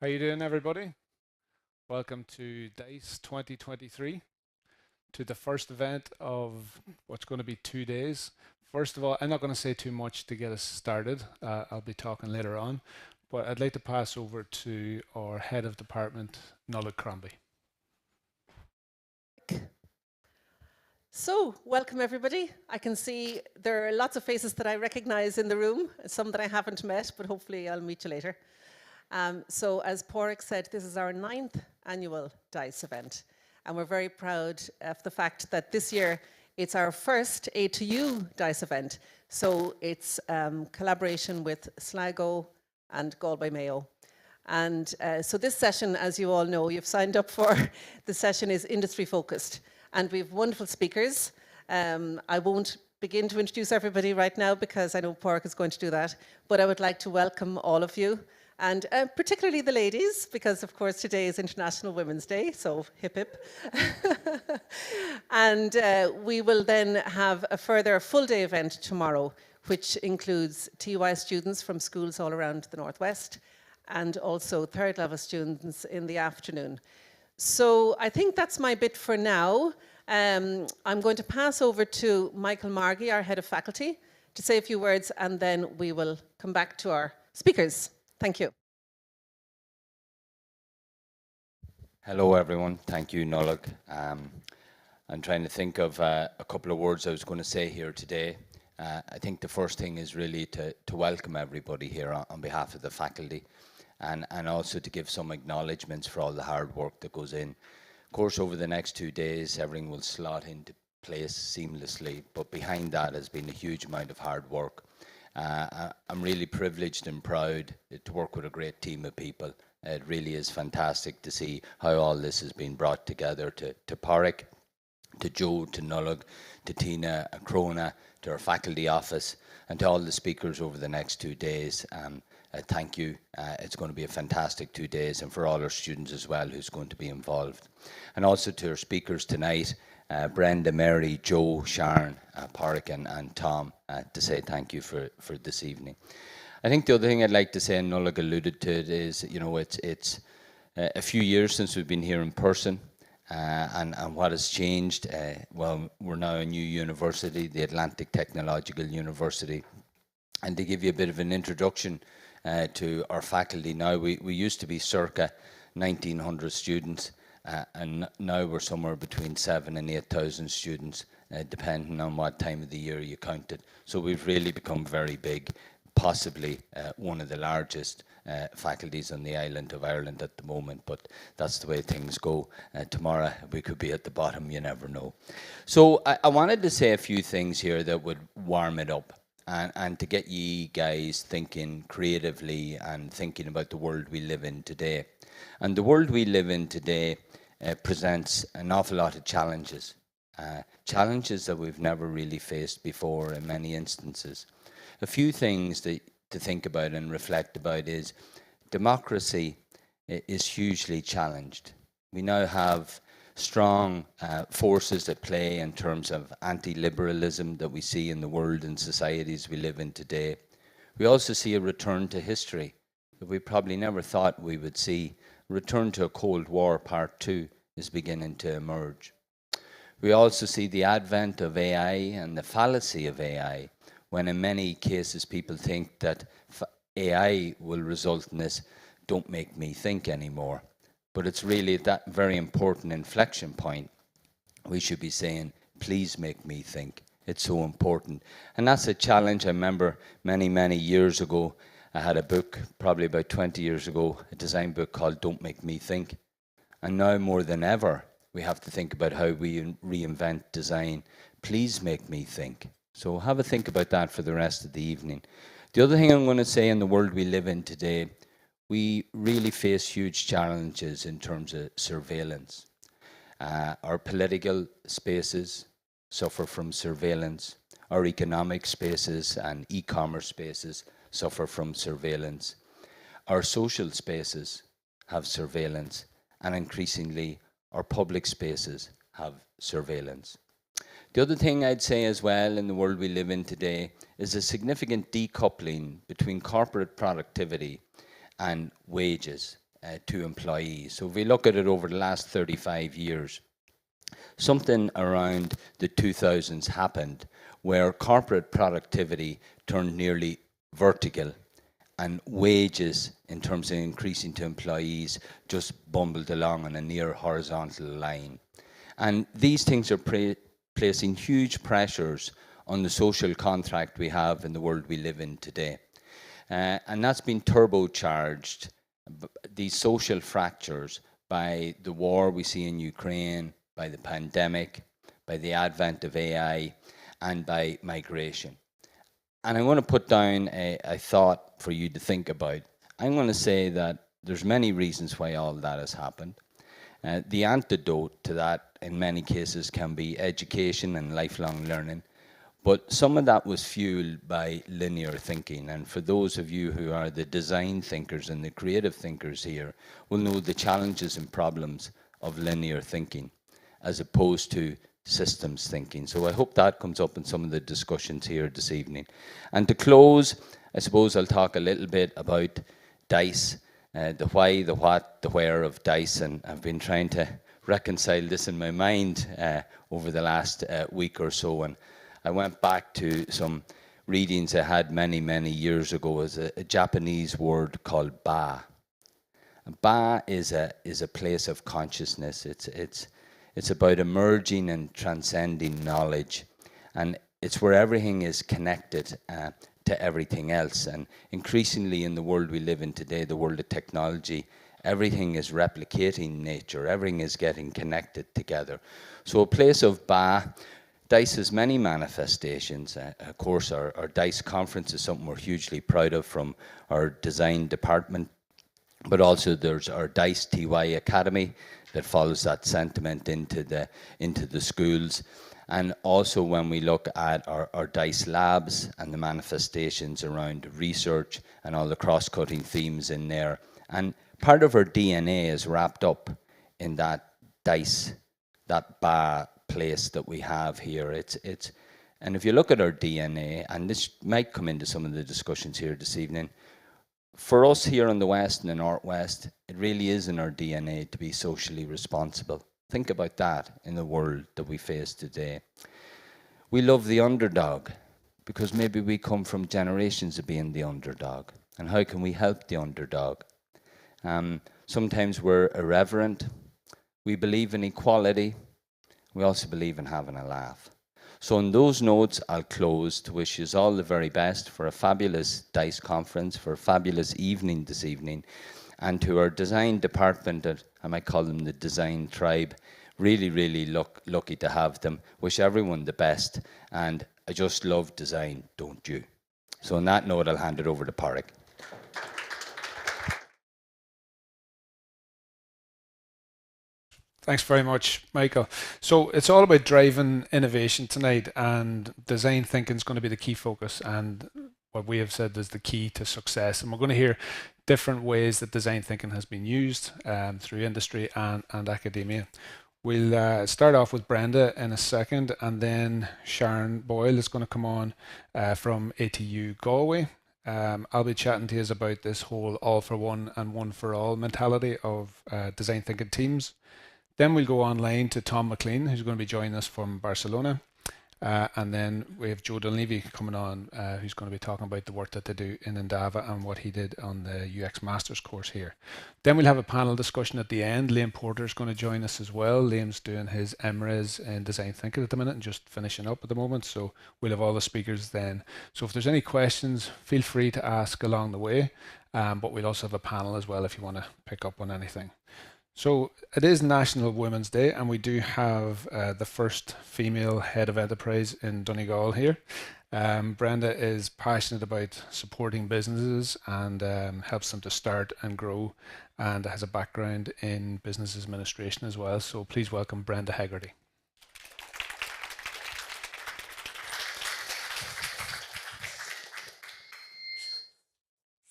How you doing, everybody? Welcome to DICE 2023, to the first event of what's going to be 2 days. First of all, I'm not going to say too much to get us started. I'll be talking later on, but I'd like to pass over to our head of department, Nollaig Crombie. So, welcome everybody. I can see there are lots of faces that I recognize in the room, some that I haven't met, but hopefully I'll meet you later. So, as Pádraig said, this is our 9th annual DICE event, and we're very proud of the fact that this year it's our first A2U DICE event. So, it's collaboration with Sligo and Galway Mayo. And so this session, as you all know, you've signed up for, the session is industry focused. And we have wonderful speakers. I won't begin to introduce everybody right now because I know Pádraig is going to do that, but I would like to welcome all of you, and particularly the ladies, because of course today is International Women's Day, so hip hip. And we will then have a further full day event tomorrow, which includes TY students from schools all around the Northwest, and also third level students in the afternoon. So I think that's my bit for now. I'm going to pass over to Michael Margie, our head of faculty, to say a few words, and then we will come back to our speakers. Thank you. Hello everyone, thank you Nollaig. I'm trying to think of a couple of words I was going to say here today. I think the first thing is really to welcome everybody here on behalf of the faculty, and also to give some acknowledgements for all the hard work that goes in. Of course, over the next 2 days, everything will slot into place seamlessly, but behind that has been a huge amount of hard work. I'm really privileged and proud to work with a great team of people. It really is fantastic to see how all this has been brought together, to Pádraig, to Joe, to Nollaig, to Tina, and Crona, to our faculty office, and to all the speakers over the next 2 days. Thank you. It's going to be a fantastic 2 days, and for all our students as well who's going to be involved. And also to our speakers tonight, Brenda, Mary, Joe, Sharon, Pádraig and Tom, to say thank you for this evening. I think the other thing I'd like to say, and Nollaig alluded to it, is, you know, it's a few years since we've been here in person. And what has changed? Well, we're now a new university, the Atlantic Technological University. And to give you a bit of an introduction to our faculty now, we used to be circa 1,900 students, and now we're somewhere between 7,000 and 8,000 students, depending on what time of the year you count it. So we've really become very big, possibly one of the largest faculties on the island of Ireland at the moment, but that's the way things go. Tomorrow we could be at the bottom, you never know. So I wanted to say a few things here that would warm it up, and to get you guys thinking creatively and thinking about the world we live in today. And the world we live in today presents an awful lot of challenges, challenges that we've never really faced before in many instances. A few things to think about and reflect about is democracy is hugely challenged. We now have strong forces at play in terms of anti-liberalism that we see in the world and societies we live in today. We also see a return to history that we probably never thought we would see. Return to a Cold War Part 2 is beginning to emerge. We also see the advent of AI and the fallacy of AI, when in many cases people think that AI will result in this "don't make me think" anymore. But it's really that very important inflection point. We should be saying, please make me think. It's so important. And that's a challenge. I remember many years ago, I had a book, probably about 20 years ago, a design book called Don't Make Me Think. And now more than ever, we have to think about how we reinvent design. Please make me think. So have a think about that for the rest of the evening. The other thing I'm going to say, in the world we live in today, we really face huge challenges in terms of surveillance. Our political spaces suffer from surveillance. Our economic spaces and e-commerce spaces suffer from surveillance. Our social spaces have surveillance, and increasingly our public spaces have surveillance. The other thing I'd say as well, in the world we live in today, is a significant decoupling between corporate productivity and wages. to employees. So if we look at it over the last 35 years, something around the 2000s happened where corporate productivity turned nearly vertical and wages in terms of increasing to employees just bumbled along on a near horizontal line. And these things are placing huge pressures on the social contract we have in the world we live in today. And that's been turbocharged, these social fractures, by the war we see in Ukraine, by the pandemic, by the advent of AI, and by migration. And I want to put down a thought for you to think about. I'm going to say that there's many reasons why all that has happened. The antidote to that, in many cases, can be education and lifelong learning. But some of that was fueled by linear thinking. And for those of you who are the design thinkers and the creative thinkers here, will know the challenges and problems of linear thinking as opposed to systems thinking. So I hope that comes up in some of the discussions here this evening. And to close, I suppose I'll talk a little bit about DICE, the why, the what, the where of DICE, and I've been trying to reconcile this in my mind over the last week or so, and I went back to some readings I had many, many years ago as a Japanese word called Ba. Ba is a place of consciousness. It's about emerging and transcending knowledge, and it's where everything is connected to everything else. And increasingly in the world we live in today, the world of technology, everything is replicating nature, everything is getting connected together. So a place of Ba. DICE has many manifestations. Of course, our DICE conference is something we're hugely proud of from our design department, but also there's our DICE TY Academy that follows that sentiment into the schools. And also when we look at our DICE labs and the manifestations around research and all the cross-cutting themes in there. And part of our DNA is wrapped up in that DICE, that Ba place that we have here. And if you look at our DNA, and this might come into some of the discussions here this evening, for us here in the West and the Northwest, it really is in our DNA to be socially responsible. Think about that in the world that we face today. We love the underdog because maybe we come from generations of being the underdog. And how can we help the underdog? Sometimes we're irreverent. We believe in equality. We also believe in having a laugh. So on those notes, I'll close to wish you all the very best for a fabulous DICE conference, for a fabulous evening this evening, and to our design department, I might call them the design tribe, really, really lucky to have them. Wish everyone the best, and I just love design, don't you? So on that note, I'll hand it over to Pádraig. Thanks very much, Michael. So it's all about driving innovation tonight, and design thinking is going to be the key focus, and what we have said is the key to success. And we're going to hear different ways that design thinking has been used through industry and academia. We'll start off with Brenda in a second, and then Sharon Boyle is going to come on from ATU Galway. I'll be chatting to you about this whole all for one and one for all mentality of design thinking teams. Then we'll go online to Tom McLean, who's going to be joining us from Barcelona. And then we have Joe Dunleavy coming on, who's going to be talking about the work that they do in Endava and what he did on the UX Masters course here. Then we'll have a panel discussion at the end. Liam Porter is going to join us as well. Liam's doing his MRes in Design Thinking at the minute and just finishing up at the moment. So we'll have all the speakers then. So if there's any questions, feel free to ask along the way. But we'll also have a panel as well if you want to pick up on anything. So it is National Women's Day, and we do have the first female head of enterprise in Donegal here. Brenda is passionate about supporting businesses and helps them to start and grow, and has a background in business administration as well. So please welcome Brenda Hegarty.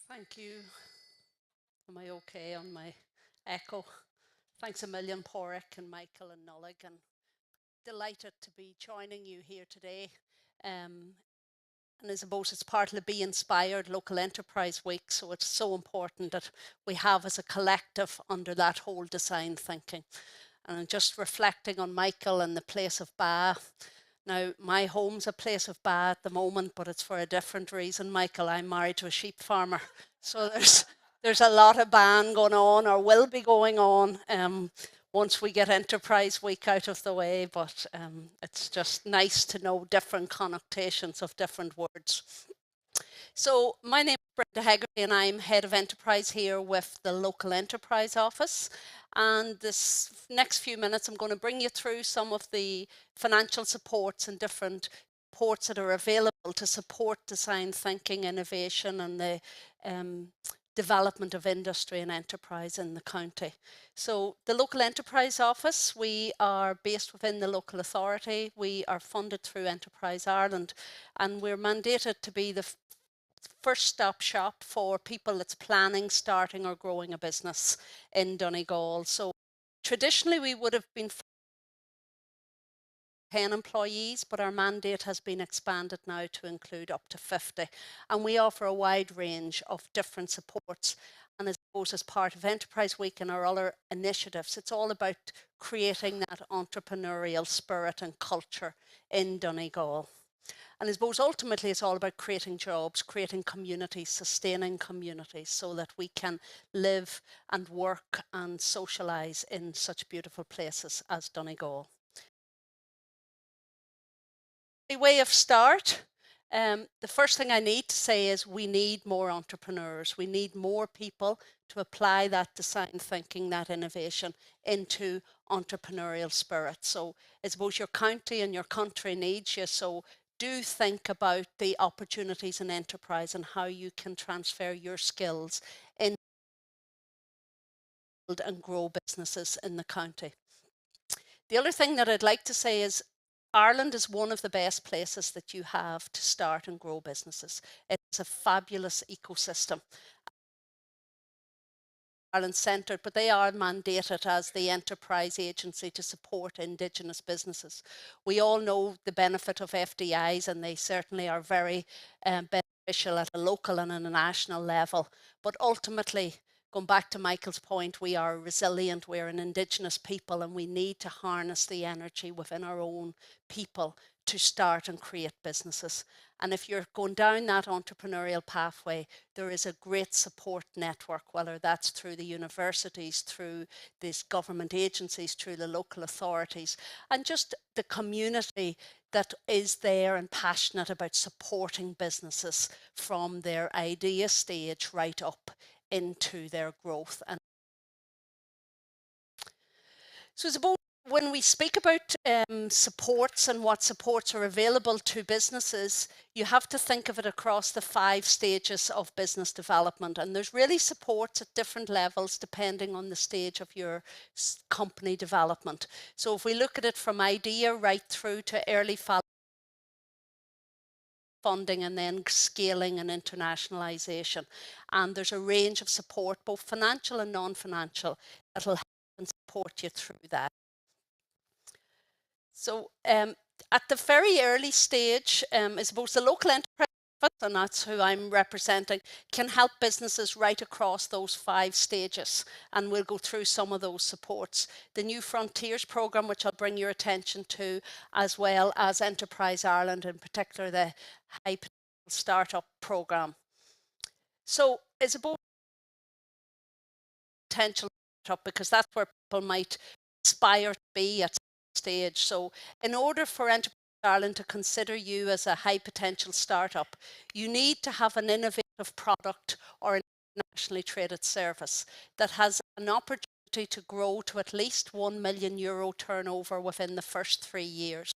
Thank you. Am I okay on my echo? Thanks a million, Pádraig and Michael and Nollaig, and delighted to be joining you here today. And I suppose it's part of the Be Inspired Local Enterprise Week, so it's so important that we have as a collective under that whole design thinking. And I'm just reflecting on Michael and the place of Ba. Now, my home's a place of Ba at the moment, but it's for a different reason, Michael. I'm married to a sheep farmer, so there's a lot of ban going on, or will be going on, once we get Enterprise Week out of the way, but it's just nice to know different connotations of different words. So my name is Brenda Hegarty and I'm Head of Enterprise here with the Local Enterprise Office. And this next few minutes, I'm going to bring you through some of the financial supports and different supports that are available to support design thinking, innovation, and the development of industry and enterprise in the county. So the Local Enterprise Office, we are based within the local authority. We are funded through Enterprise Ireland, and we're mandated to be the first stop shop for people that's planning, starting or growing a business in Donegal. So traditionally we would have been 10 employees, but our mandate has been expanded now to include up to 50. And we offer a wide range of different supports. And I suppose as part of Enterprise Week and our other initiatives, it's all about creating that entrepreneurial spirit and culture in Donegal. And I suppose ultimately it's all about creating jobs, creating communities, sustaining communities so that we can live and work and socialise in such beautiful places as Donegal. A way of start, the first thing I need to say is we need more entrepreneurs. We need more people to apply that design thinking, that innovation into entrepreneurial spirit. So I suppose your county and your country needs you. So do think about the opportunities in enterprise and how you can transfer your skills in and grow businesses in the county. The other thing that I'd like to say is Ireland is one of the best places that you have to start and grow businesses. It's a fabulous ecosystem. Ireland centred, but they are mandated as the enterprise agency to support Indigenous businesses. We all know the benefit of FDIs, and they certainly are very beneficial at a local and a national level. But ultimately, going back to Michael's point, we are resilient, we're an Indigenous people, and we need to harness the energy within our own people to start and create businesses. And if you're going down that entrepreneurial pathway, there is a great support network, whether that's through the universities, through these government agencies, through the local authorities, and just the community that is there and passionate about supporting businesses from their idea stage right up into their growth. And so suppose when we speak about supports and what supports are available to businesses, you have to think of it across the 5 stages of business development. And there's really supports at different levels depending on the stage of your company development. So if we look at it from idea right through to early funding and then scaling and internationalization. And there's a range of support, both financial and non-financial, that will help and support you through that. So at the very early stage, I suppose the local enterprise, and that's who I'm representing, can help businesses right across those 5 stages. And we'll go through some of those supports. The New Frontiers programme, which I'll bring your attention to, as well as Enterprise Ireland, in particular the High Potential Startup programme. So it's about potential startup because that's where people might aspire to be at stage. So in order for Enterprise Ireland to consider you as a high potential startup, you need to have an innovative product or an internationally traded service that has an opportunity to grow to at least €1 million turnover within the first 3 years.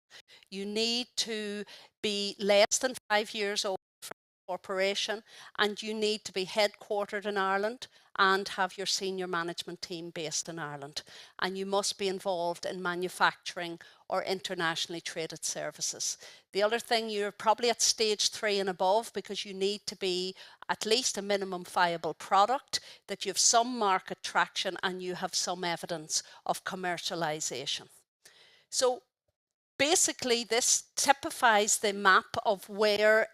You need to be less than 5 years old for a corporation, and you need to be headquartered in Ireland and have your senior management team based in Ireland. And you must be involved in manufacturing or internationally traded services. The other thing, you're probably at stage 3 and above because you need to be at least a minimum viable product, that you have some market traction and you have some evidence of commercialization. So basically, this typifies the map of where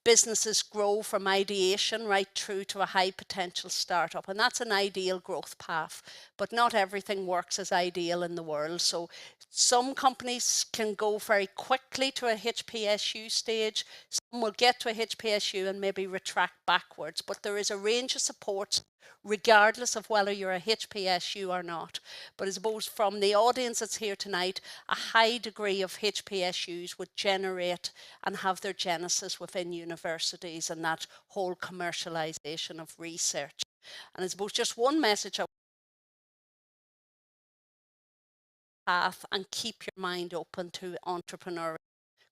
businesses grow from ideation right through to a high potential startup. And that's an ideal growth path. But not everything works as ideal in the world. So some companies can go very quickly to a HPSU stage. Some will get to a HPSU and maybe retract backwards. But there is a range of supports regardless of whether you're a HPSU or not. But I suppose from the audience that's here tonight, a high degree of HPSUs would generate and have their genesis within universities and that whole commercialization of research. And I suppose just one message I path and keep your mind open to entrepreneurial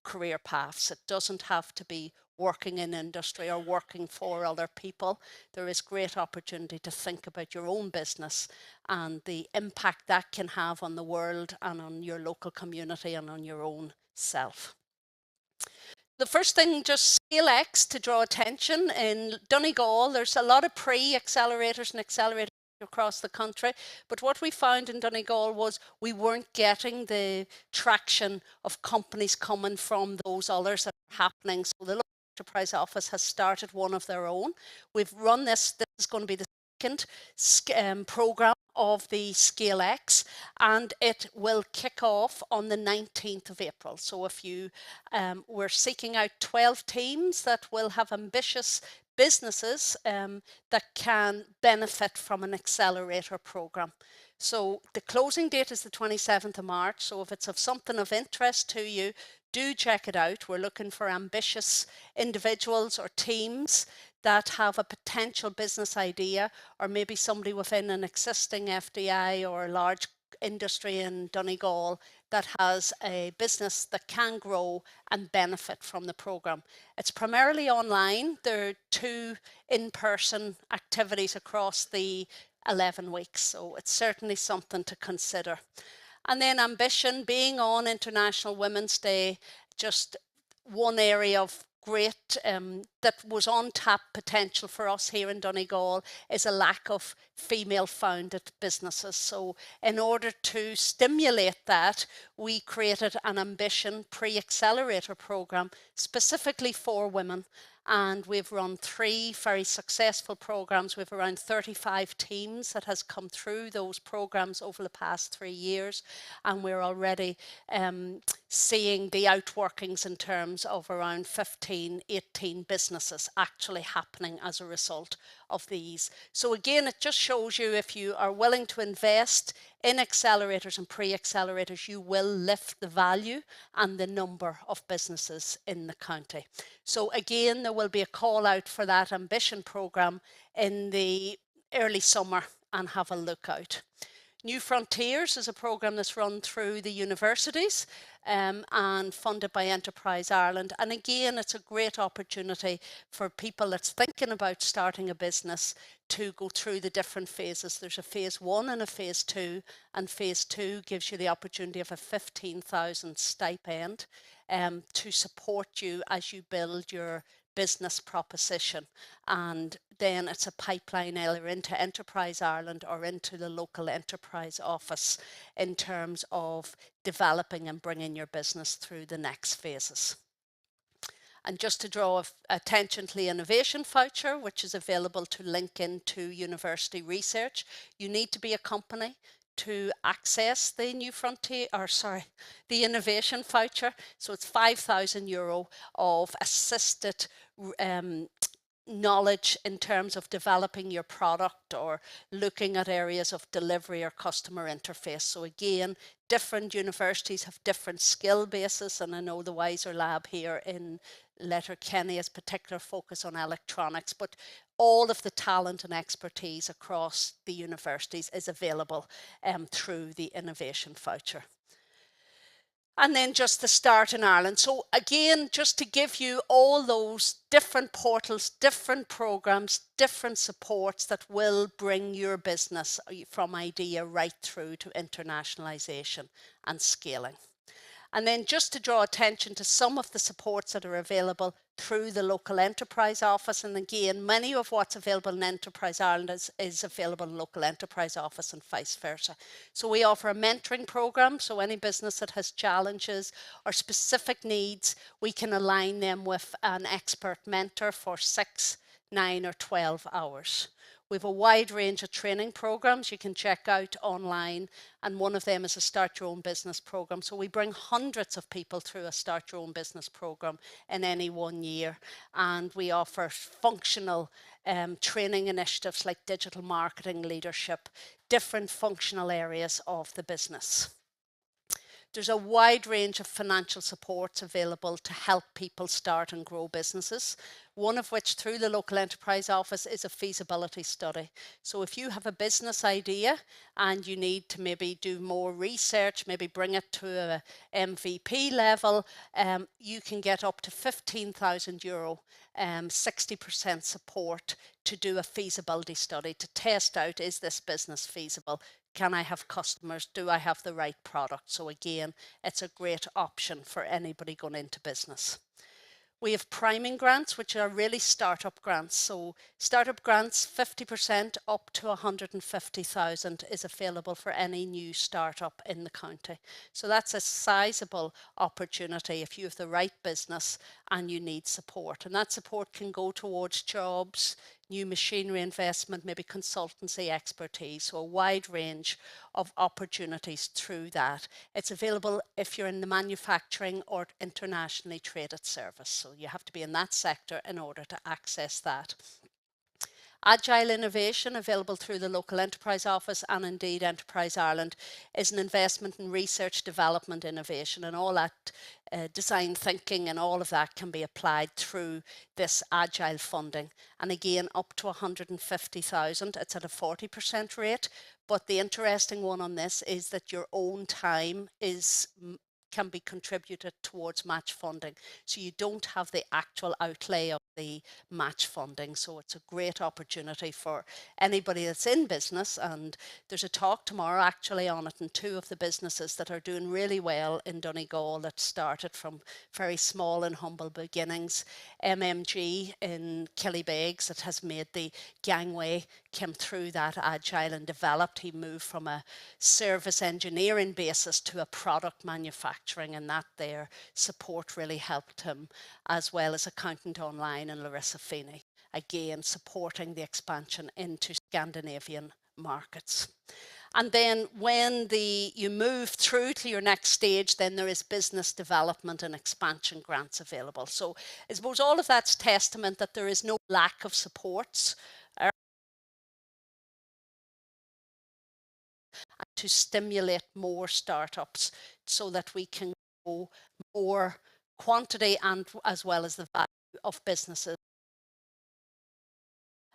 career paths. It doesn't have to be working in industry or working for other people. There is great opportunity to think about your own business and the impact that can have on the world and on your local community and on your own self. The first thing, just ScaleX to draw attention. In Donegal, there's a lot of pre-accelerators and accelerators across the country, but what we found in Donegal was we weren't getting the traction of companies coming from those others that are happening. So the local enterprise office has started one of their own. We've run this is going to be the second program of the ScaleX, and it will kick off on the 19th of April. So if you we're seeking out 12 teams that will have ambitious businesses that can benefit from an accelerator program. So the closing date is the 27th of March. So if it's of something of interest to you, do check it out. We're looking for ambitious individuals or teams that have a potential business idea, or maybe somebody within an existing FDI or a large industry in Donegal that has a business that can grow and benefit from the program. It's primarily online. There are 2 in-person activities across the 11 weeks, so it's certainly something to consider. And then ambition, being on International Women's Day, just one area of great that was untapped potential for us here in Donegal is a lack of female founded businesses. So in order to stimulate that, we created an ambition pre-accelerator program specifically for women. And we've run 3 very successful programs. We have around 35 teams that has come through those programs over the past 3 years. And we're already seeing the outworkings in terms of around 15, 18 businesses actually happening as a result of these. So again, it just shows you if you are willing to invest in accelerators and pre-accelerators, you will lift the value and the number of businesses in the county. So again, there will be a call out for that ambition program in the early summer, and have a look out. New Frontiers is a program that's run through the universities and funded by Enterprise Ireland. And again, it's a great opportunity for people that's thinking about starting a business to go through the different phases. There's a phase 1 and a phase 2, and phase 2 gives you the opportunity of a 15,000 stipend to support you as you build your business proposition. And then it's a pipeline either into Enterprise Ireland or into the local enterprise office in terms of developing and bringing your business through the next phases. And just to draw attention to the innovation voucher, which is available to link into university research, you need to be a company to access the the innovation voucher. So it's €5,000 of assisted knowledge in terms of developing your product or looking at areas of delivery or customer interface. So again, different universities have different skill bases, and I know the Wiser Lab here in Letterkenny has particular focus on electronics, but all of the talent and expertise across the universities is available through the innovation voucher. And then just the Start in Ireland. So again, just to give you all those different portals, different programs, different supports that will bring your business from idea right through to internationalization and scaling. And then just to draw attention to some of the supports that are available through the local enterprise office. And again, many of what's available in Enterprise Ireland is available in local enterprise office and vice versa. So we offer a mentoring program. So any business that has challenges or specific needs, we can align them with an expert mentor for 6, 9 or 12 hours. We have a wide range of training programs you can check out online, and one of them is a Start Your Own Business program. So we bring hundreds of people through a Start Your Own Business program in any 1 year, and we offer functional training initiatives like digital marketing, leadership, different functional areas of the business. There's a wide range of financial supports available to help people start and grow businesses, one of which through the local enterprise office is a feasibility study. So if you have a business idea and you need to maybe do more research, maybe bring it to a MVP level, you can get up to €15,000, 60% support to do a feasibility study to test out, is this business feasible? Can I have customers? Do I have the right product? So again, it's a great option for anybody going into business. We have priming grants, which are really startup grants. So startup grants, 50% up to 150,000 is available for any new startup in the county. So that's a sizable opportunity if you have the right business and you need support. And that support can go towards jobs, new machinery investment, maybe consultancy expertise, so a wide range of opportunities through that. It's available if you're in the manufacturing or internationally traded service, so you have to be in that sector in order to access that. Agile innovation, available through the local enterprise office and indeed Enterprise Ireland, is an investment in research, development, innovation, and all that design thinking and all of that can be applied through this agile funding. And again, up to 150,000, it's at a 40% rate. But the interesting one on this is that your own time can be contributed towards match funding. So you don't have the actual outlay of the match funding. So it's a great opportunity for anybody that's in business. And there's a talk tomorrow actually on it, and 2 of the businesses that are doing really well in Donegal that started from very small and humble beginnings. MMG in Killybegs that has made the gangway, came through that agile and developed. He moved from a service engineering basis to a product manufacturing, and that their support really helped him, as well as Accountant Online and Larissa Feeney, again supporting the expansion into Scandinavian markets. And then when you move through to your next stage, then there is business development and expansion grants available. So I suppose all of that's testament that there is no lack of supports to stimulate more startups so that we can grow more quantity and as well as the value of businesses.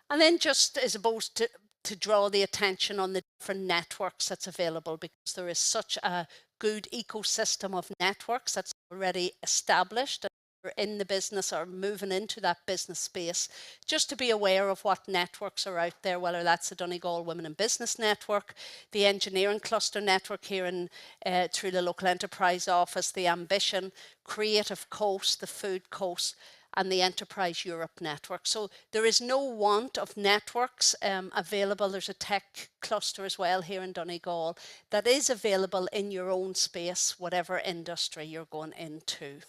And then just as opposed to draw the attention on the different networks that's available, because there is such a good ecosystem of networks that's already established in the business or moving into that business space, just to be aware of what networks are out there, whether that's the Donegal Women in Business Network, the Engineering Cluster Network here through the Local Enterprise Office, the Ambition, Creative Coast, the Food Coast, and the Enterprise Europe Network. So there is no want of networks available. There's a tech cluster as well here in Donegal that is available in your own space, whatever industry you're going into.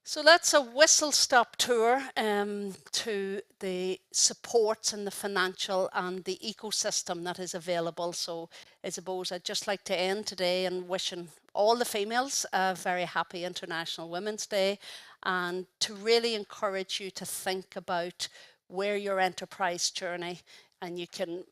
So that's a whistle-stop tour to the supports and the financial and the ecosystem that is available. So I suppose I'd just like to end today and wishing all the females a very happy International Women's Day, and to really encourage you to think about where your enterprise journey, and you can,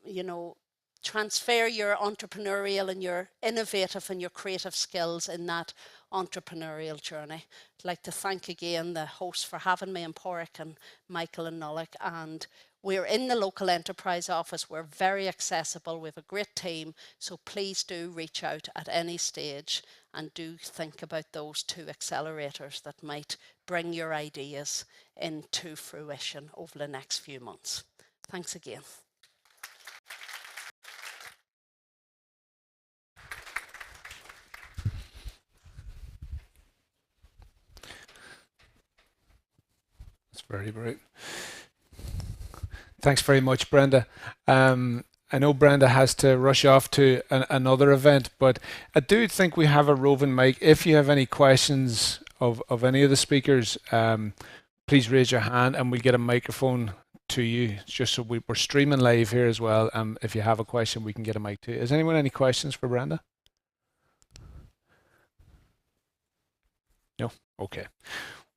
transfer your entrepreneurial and your innovative and your creative skills in that entrepreneurial journey. I'd like to thank again the hosts for having me, and Porrick and Michael and Nollaig. And we're in the Local Enterprise Office. We're very accessible. We have a great team. So please do reach out at any stage and do think about those 2 accelerators that might bring your ideas into fruition over the next few months. Thanks again. Very great. Thanks very much, Brenda. I know Brenda has to rush off to another event, but I do think we have a roving mic. If you have any questions of any of the speakers, please raise your hand and we'll get a microphone to you, just so we're streaming live here as well. If you have a question, we can get a mic to you. Has anyone any questions for Brenda? No? Okay.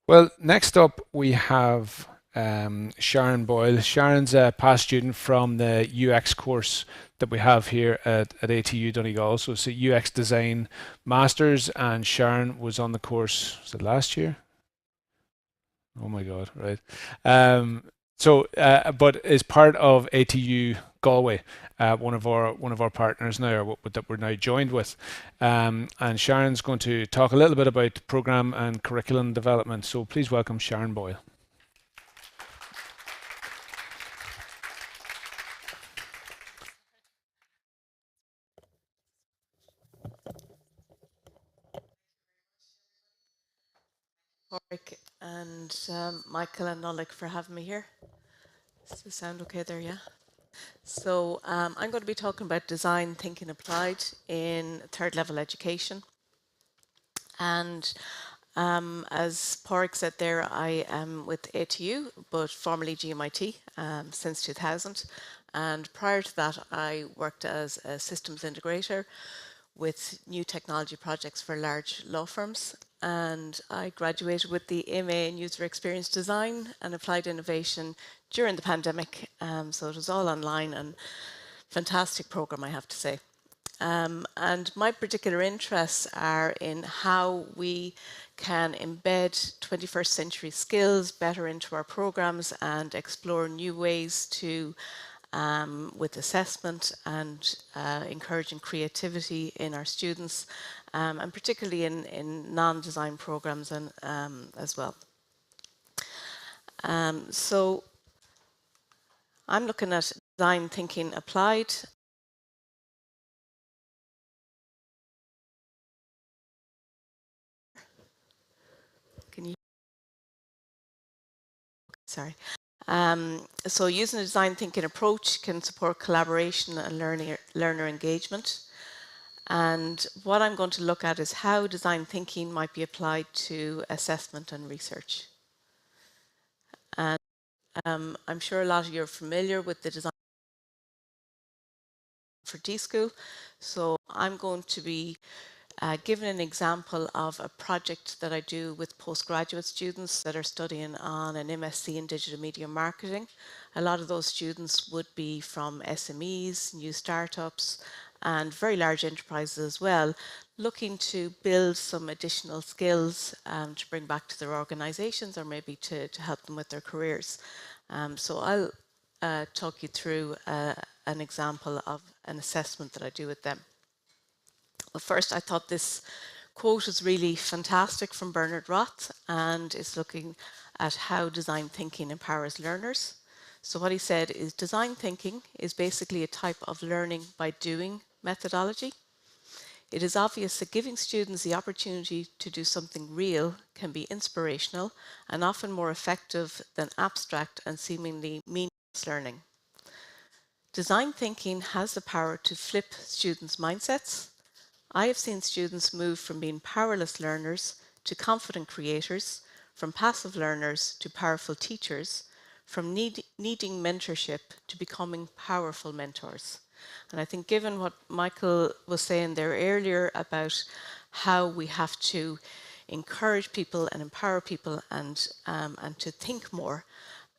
Well, next up we have Sharon Boyle. Sharon's a past student from the UX course that we have here at ATU Donegal. So it's a UX Design Masters, and Sharon was on the course, was it last year? Oh my God, right. But is part of ATU Galway, one of our partners now, or that we're now joined with. And Sharon's going to talk a little bit about program and curriculum development. So please welcome Sharon Boyle. Warwick and Michael and Nolik for having me here. Does the sound okay there, yeah? So I'm going to be talking about design thinking applied in third level education. And as Porrick said there, I am with ATU, but formerly GMIT since 2000. And prior to that, I worked as a systems integrator with new technology projects for large law firms. And I graduated with the MA in User Experience Design and Applied Innovation during the pandemic. So it was all online, and fantastic program, I have to say. And my particular interests are in how we can embed 21st century skills better into our programs and explore new ways to with assessment and encouraging creativity in our students, and particularly in non-design programs and as well. So I'm looking at design thinking applied. Can you? Sorry. So using a design thinking approach can support collaboration and learner engagement. And what I'm going to look at is how design thinking might be applied to assessment and research. And I'm sure a lot of you are familiar with the design for D-School. So I'm going to be given an example of a project that I do with postgraduate students that are studying on an MSc in digital media marketing. A lot of those students would be from SMEs, new startups, and very large enterprises as well, looking to build some additional skills to bring back to their organizations, or maybe to help them with their careers. So I'll talk you through an example of an assessment that I do with them. Well, first, I thought this quote was really fantastic from Bernard Roth, and it's looking at how design thinking empowers learners. So what he said is design thinking is basically a type of learning by doing methodology. It is obvious that giving students the opportunity to do something real can be inspirational and often more effective than abstract and seemingly meaningless learning. Design thinking has the power to flip students' mindsets. I have seen students move from being powerless learners to confident creators, from passive learners to powerful teachers, from needing mentorship to becoming powerful mentors. And I think given what Michael was saying there earlier about how we have to encourage people and empower people and to think more,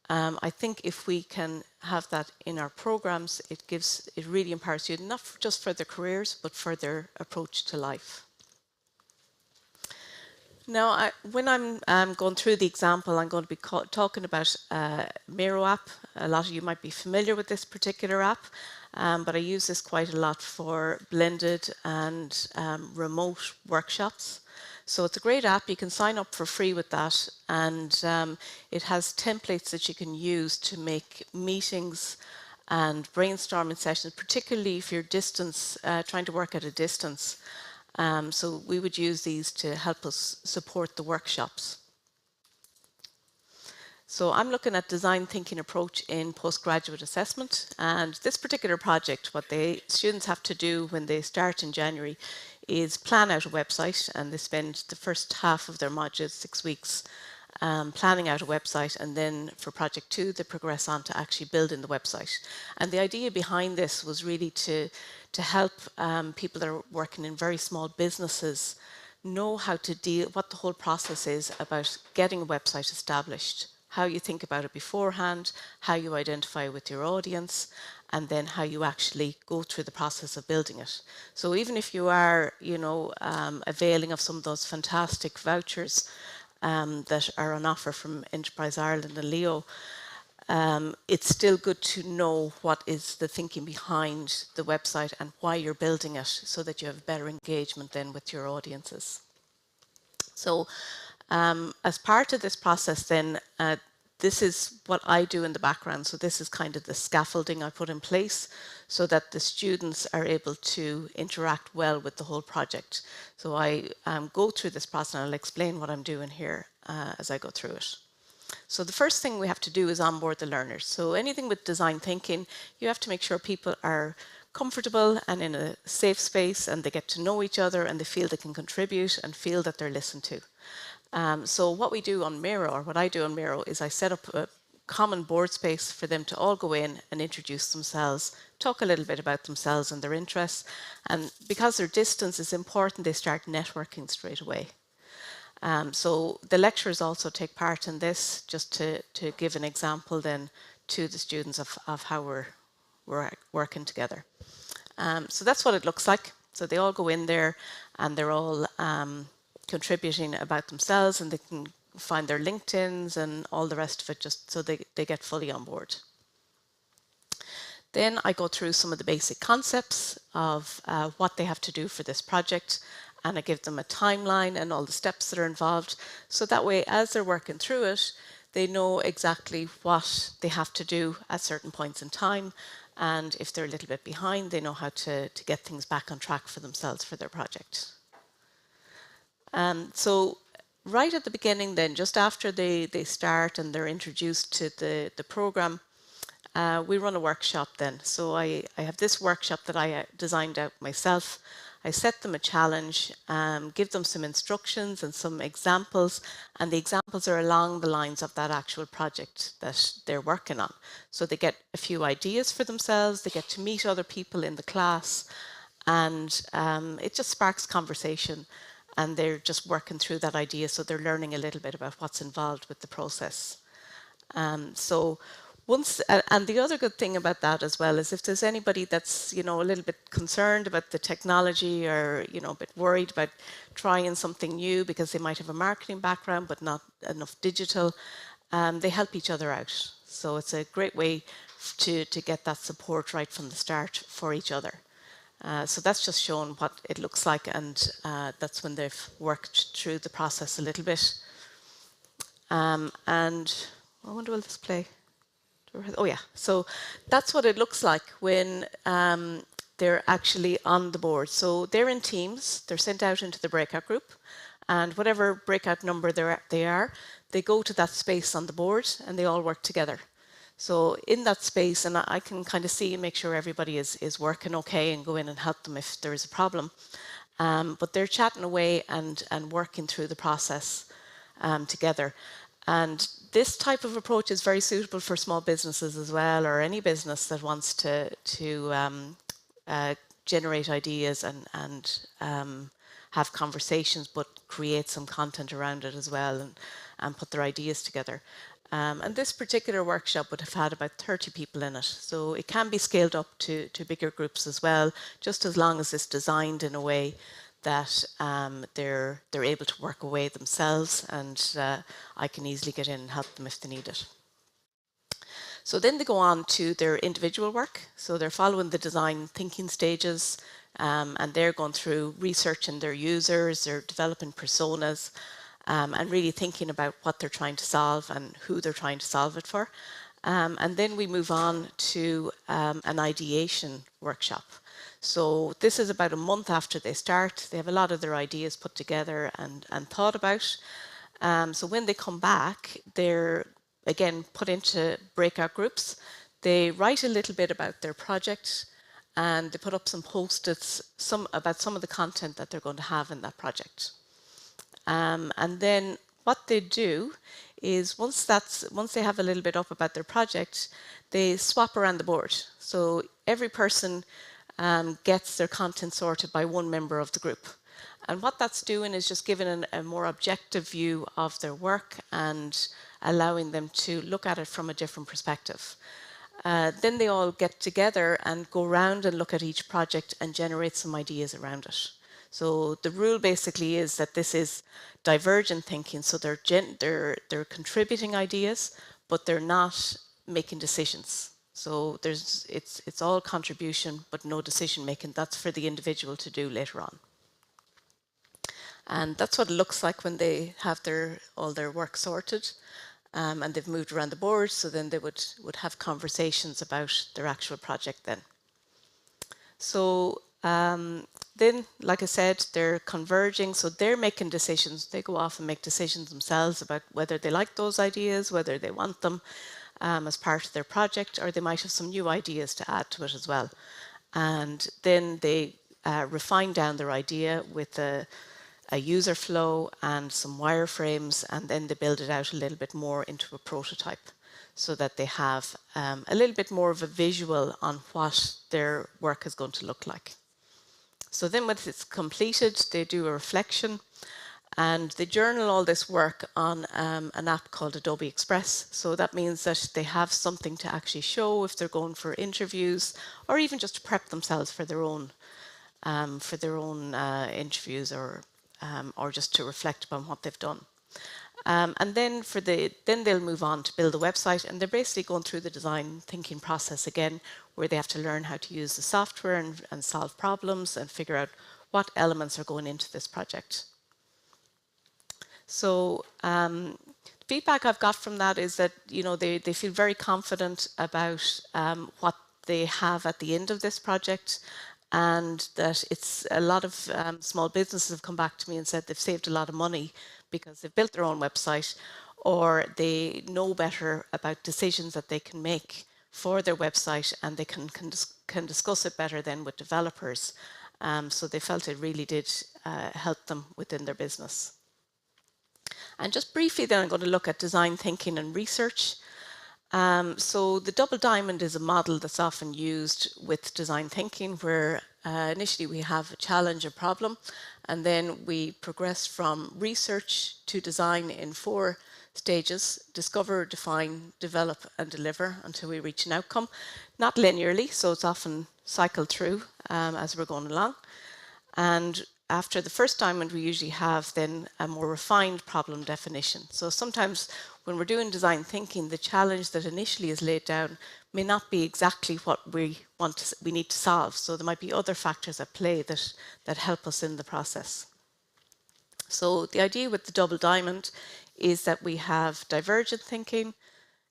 I think if we can have that in our programs, it really empowers students, not just for their careers, but for their approach to life. Now, when I'm going through the example, I'm going to be talking about Miro app. A lot of you might be familiar with this particular app, but I use this quite a lot for blended and remote workshops. So it's a great app. You can sign up for free with that, and it has templates that you can use to make meetings and brainstorming sessions, particularly if you're trying to work at a distance. So we would use these to help us support the workshops. So I'm looking at design thinking approach in postgraduate assessment, and this particular project, what the students have to do when they start in January is plan out a website, and they spend the first half of their modules, 6 weeks, planning out a website, and then for project 2 they progress on to actually building the website. And the idea behind this was really to help people that are working in very small businesses know how to deal, what the whole process is about getting a website established, how you think about it beforehand, how you identify with your audience, and then how you actually go through the process of building it. So even if you are, availing of some of those fantastic vouchers that are on offer from Enterprise Ireland and Leo, it's still good to know what is the thinking behind the website and why you're building it, so that you have better engagement then with your audiences. So as part of this process then, this is what I do in the background. So this is kind of the scaffolding I put in place so that the students are able to interact well with the whole project. So I go through this process, and I'll explain what I'm doing here as I go through it. So the first thing we have to do is onboard the learners. So anything with design thinking, you have to make sure people are comfortable and in a safe space, and they get to know each other, and they feel they can contribute and feel that they're listened to. So what we do on Miro, or what I do on Miro, is I set up a common board space for them to all go in and introduce themselves, talk a little bit about themselves and their interests. And because their distance is important, they start networking straight away. So the lecturers also take part in this, just to give an example then to the students of how we're working together. So that's what it looks like. So they all go in there, and they're all contributing about themselves, and they can find their LinkedIns and all the rest of it, just so they get fully on board. Then I go through some of the basic concepts of what they have to do for this project, and I give them a timeline and all the steps that are involved. So that way, as they're working through it, they know exactly what they have to do at certain points in time. And if they're a little bit behind, they know how to get things back on track for themselves for their project. So right at the beginning then, just after they start and they're introduced to the program, we run a workshop then. So I have this workshop that I designed out myself. I set them a challenge, give them some instructions and some examples, and the examples are along the lines of that actual project that they're working on. So they get a few ideas for themselves, they get to meet other people in the class, and it just sparks conversation, and they're just working through that idea, so they're learning a little bit about what's involved with the process. So once, and the other good thing about that as well is if there's anybody that's, a little bit concerned about the technology, or, a bit worried about trying something new because they might have a marketing background but not enough digital, they help each other out. So it's a great way to get that support right from the start for each other. So that's just showing what it looks like, and that's when they've worked through the process a little bit. And I wonder, will this play? Oh yeah, so that's what it looks like when they're actually on the board. So they're in teams, they're sent out into the breakout group, and whatever breakout number they are, they go to that space on the board and they all work together. So in that space, and I can kind of see and make sure everybody is working okay and go in and help them if there is a problem. But they're chatting away and working through the process together. And this type of approach is very suitable for small businesses as well, or any business that wants to generate ideas and have conversations, but create some content around it as well, and put their ideas together. And this particular workshop would have had about 30 people in it. So it can be scaled up to bigger groups as well, just as long as it's designed in a way that they're able to work away themselves, and I can easily get in and help them if they need it. So then they go on to their individual work. So they're following the design thinking stages, and they're going through researching their users, they're developing personas, and really thinking about what they're trying to solve and who they're trying to solve it for. And then we move on to an ideation workshop. So this is about a month after they start. They have a lot of their ideas put together and thought about. So when they come back, they're again, put into breakout groups. They write a little bit about their project, and they put up some post-its about some of the content that they're going to have in that project. And then what they do is once they have a little bit up about their project, they swap around the board. So every person gets their content sorted by one member of the group. And what that's doing is just giving a more objective view of their work and allowing them to look at it from a different perspective. Then they all get together and go around and look at each project and generate some ideas around it. So the rule basically is that this is divergent thinking. So they're contributing ideas, but they're not making decisions. So it's all contribution, but no decision making. That's for the individual to do later on. And that's what it looks like when they have all their work sorted. And they've moved around the board, so then they would have conversations about their actual project then. So then, like I said, they're converging, so they're making decisions. They go off and make decisions themselves about whether they like those ideas, whether they want them as part of their project, or they might have some new ideas to add to it as well. And then they refine down their idea with a user flow and some wireframes, and then they build it out a little bit more into a prototype so that they have a little bit more of a visual on what their work is going to look like. So then once it's completed, they do a reflection and they journal all this work on an app called Adobe Express. So that means that they have something to actually show if they're going for interviews, or even just to prep themselves for their own interviews, or just to reflect upon what they've done. And then they'll move on to build a website, and they're basically going through the design thinking process again, where they have to learn how to use the software and solve problems and figure out what elements are going into this project. So feedback I've got from that is that they feel very confident about what they have at the end of this project, and that it's a lot of small businesses have come back to me and said they've saved a lot of money because they've built their own website, or they know better about decisions that they can make for their website, and they can discuss it better then with developers. So they felt it really did help them within their business. And just briefly then I'm going to look at design thinking and research. So the double diamond is a model that's often used with design thinking, where initially we have a challenge, a problem, and then we progress from research to design in 4 stages: discover, define, develop, and deliver, until we reach an outcome. Not linearly, so it's often cycled through as we're going along. And after the first diamond, we usually have then a more refined problem definition. So sometimes when we're doing design thinking, the challenge that initially is laid down may not be exactly what we need to solve. So there might be other factors at play that help us in the process. So the idea with the double diamond is that we have divergent thinking,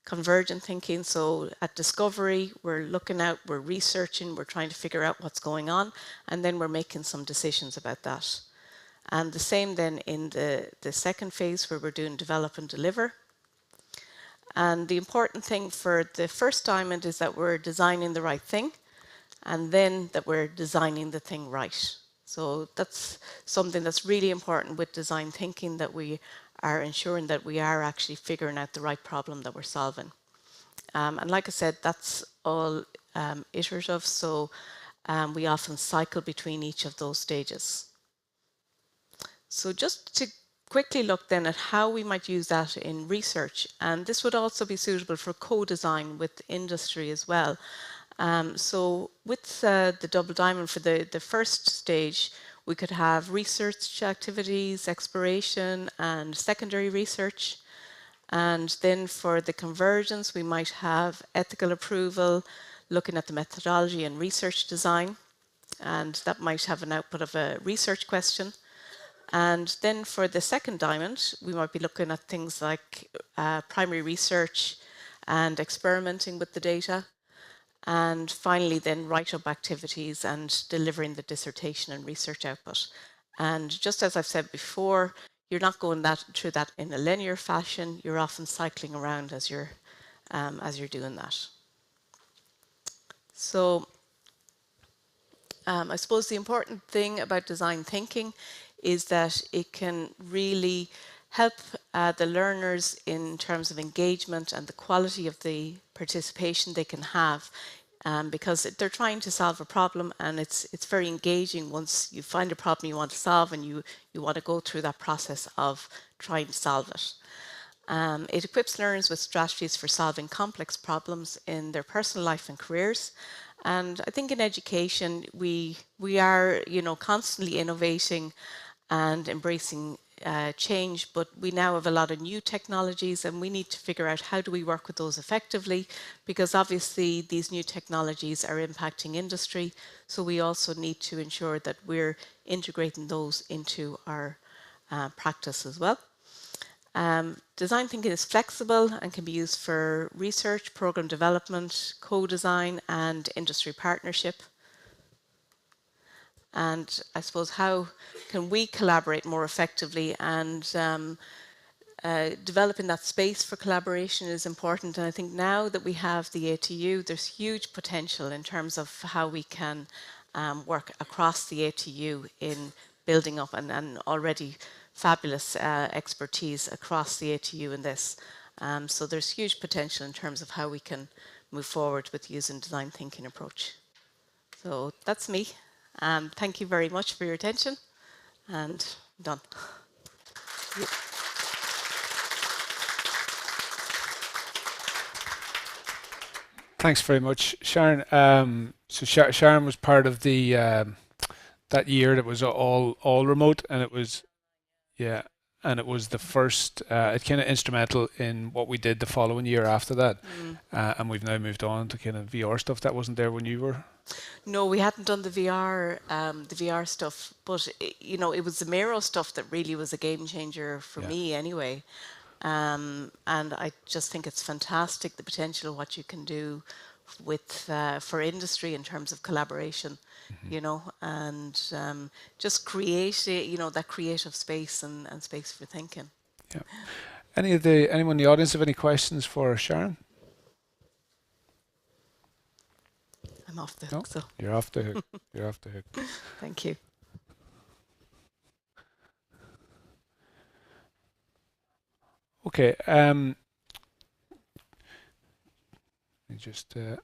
convergent thinking. So at discovery, we're looking out, we're researching, we're trying to figure out what's going on, and then we're making some decisions about that. And the same then in the second phase, where we're doing develop and deliver. And the important thing for the first diamond is that we're designing the right thing, and then that we're designing the thing right. So that's something that's really important with design thinking, that we are ensuring that we are actually figuring out the right problem that we're solving. And like I said, that's all iterative, so we often cycle between each of those stages. So just to quickly look then at how we might use that in research, and this would also be suitable for co-design with industry as well. So with the double diamond for the first stage, we could have research activities, exploration, and secondary research. And then for the convergence, we might have ethical approval, looking at the methodology and research design. And that might have an output of a research question. And then for the second diamond, we might be looking at things like primary research and experimenting with the data. And finally then write-up activities and delivering the dissertation and research output. And just as I've said before, you're not going through that in a linear fashion. You're often cycling around as you're doing that. So I suppose the important thing about design thinking is that it can really help the learners in terms of engagement and the quality of the participation they can have, because they're trying to solve a problem, and it's very engaging once you find a problem you want to solve and you want to go through that process of trying to solve it. It equips learners with strategies for solving complex problems in their personal life and careers. And I think in education, we are, constantly innovating and embracing change, but we now have a lot of new technologies, and we need to figure out how do we work with those effectively, because obviously these new technologies are impacting industry. So we also need to ensure that we're integrating those into our practice as well. Design thinking is flexible and can be used for research, program development, co-design, and industry partnership. And I suppose, how can we collaborate more effectively? And developing that space for collaboration is important. And I think now that we have the ATU, there's huge potential in terms of how we can work across the ATU in building up and already fabulous expertise across the ATU in this. So there's huge potential in terms of how we can move forward with using design thinking approach. So that's me. Thank you very much for your attention, and I'm done. Thanks very much, Sharon. So Sharon was part of the that year that was all remote, and it was and it was the first. It kind of instrumental in what we did the following year after that, and we've now moved on to kind of VR stuff that wasn't there when you were. No, we hadn't done the VR stuff, but it was the Miro stuff that really was a game changer for me anyway. And I just think it's fantastic, the potential of what you can do with for industry in terms of collaboration, and just create that creative space and space for thinking. Yeah. Anyone in the audience have any questions for Sharon? I'm off the hook. So You're off the hook. You're off the hook. thank you. Okay. Let me just give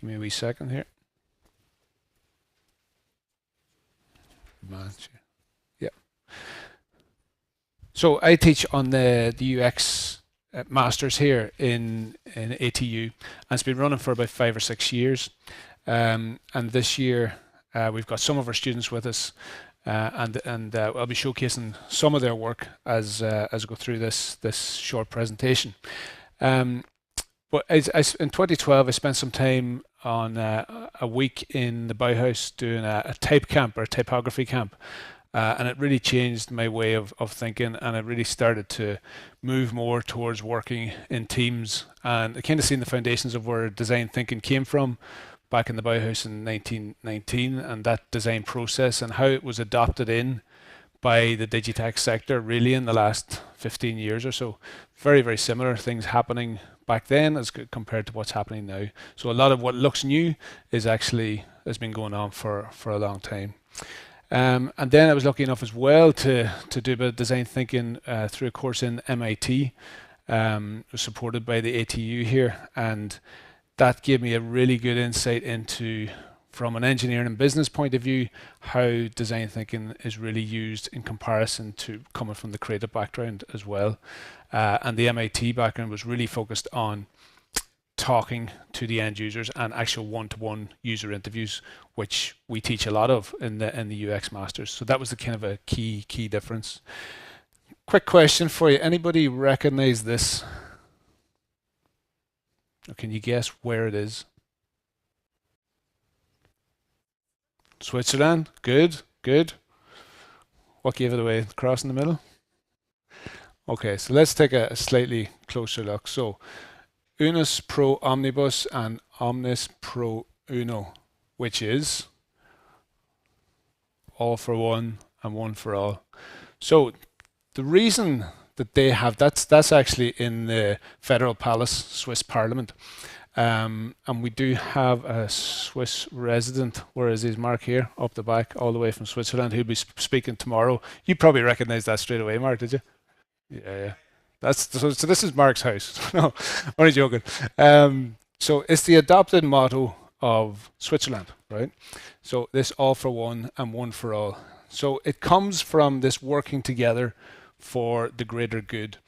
me a wee second here. Yeah. So I teach on the UX masters here in ATU, and it's been running for about 5 or 6 years. And this year we've got some of our students with us. And I'll be showcasing some of their work as I go through this short presentation. But in 2012, I spent some time on a week in the Bauhaus doing a type camp or a typography camp, and it really changed my way of thinking, and I really started to move more towards working in teams, and I kind of seen the foundations of where design thinking came from back in the Bauhaus in 1919, and that design process and how it was adopted in by the Digitech sector really in the last 15 years or so. Very, very similar things happening back then as compared to what's happening now. So a lot of what looks new has been going on for a long time. And then I was lucky enough as well to do a bit of design thinking through a course in MIT, supported by the ATU here, and that gave me a really good insight into, from an engineering and business point of view, how design thinking is really used in comparison to coming from the creative background as well. And the MIT background was really focused on talking to the end users and actual one-to-one user interviews, which we teach a lot of in the UX Masters. So that was the kind of a key difference. Quick question for you. Anybody recognize this? Or can you guess where it is? Switzerland. Good. What gave it away? The cross in the middle? Okay, so let's take a slightly closer look. So Unus Pro Omnibus and Omnis Pro Uno, which is all for one and one for all. So the reason that they have that's actually in the Federal Palace, Swiss Parliament. And we do have a Swiss resident, where is his Mark here, up the back, all the way from Switzerland, who'll be speaking tomorrow. You probably recognize that straight away, Mark, did you? Yeah. So this is Mark's house. No, only joking. So it's the adopted motto of Switzerland, right? So this all for one and one for all. So it comes from this working together for the greater good.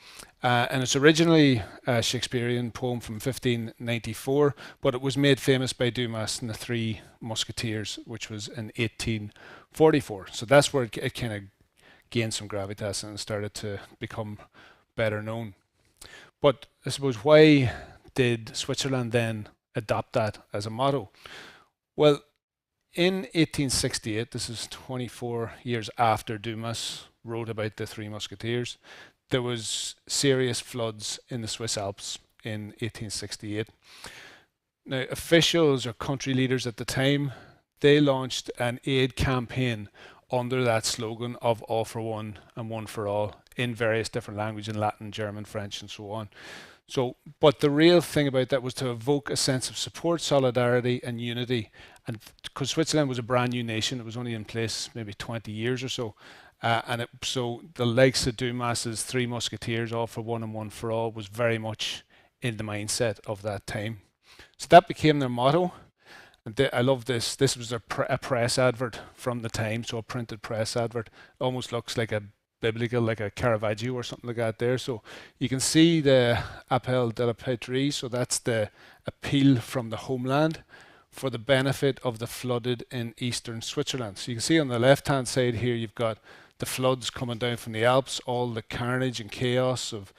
And it's originally a Shakespearean poem from 1594, but it was made famous by Dumas and the Three Musketeers, which was in 1844. So that's where it kind of gained some gravitas and started to become better known. But I suppose, why did Switzerland then adopt that as a motto? Well, in 1868, this is 24 years after Dumas wrote about the Three Musketeers, there was serious floods in the Swiss Alps in 1868. Now, officials or country leaders at the time, they launched an aid campaign under that slogan of all for one and one for all in various different languages, in Latin, German, French, and so on. So, but the real thing about that was to evoke a sense of support, solidarity, and unity. And because Switzerland was a brand new nation, it was only in place maybe 20 years or so. So the likes of Dumas's Three Musketeers, all for one and one for all, was very much in the mindset of that time. So that became their motto. And I love this. This was a press advert from the time, so a printed press advert. Almost looks like a biblical, like a Caravaggio or something like that there. So you can see the Appel de la Patrie, so that's the appeal from the homeland for the benefit of the flooded in eastern Switzerland. So you can see on the left-hand side here, you've got the floods coming down from the Alps, all the carnage and chaos of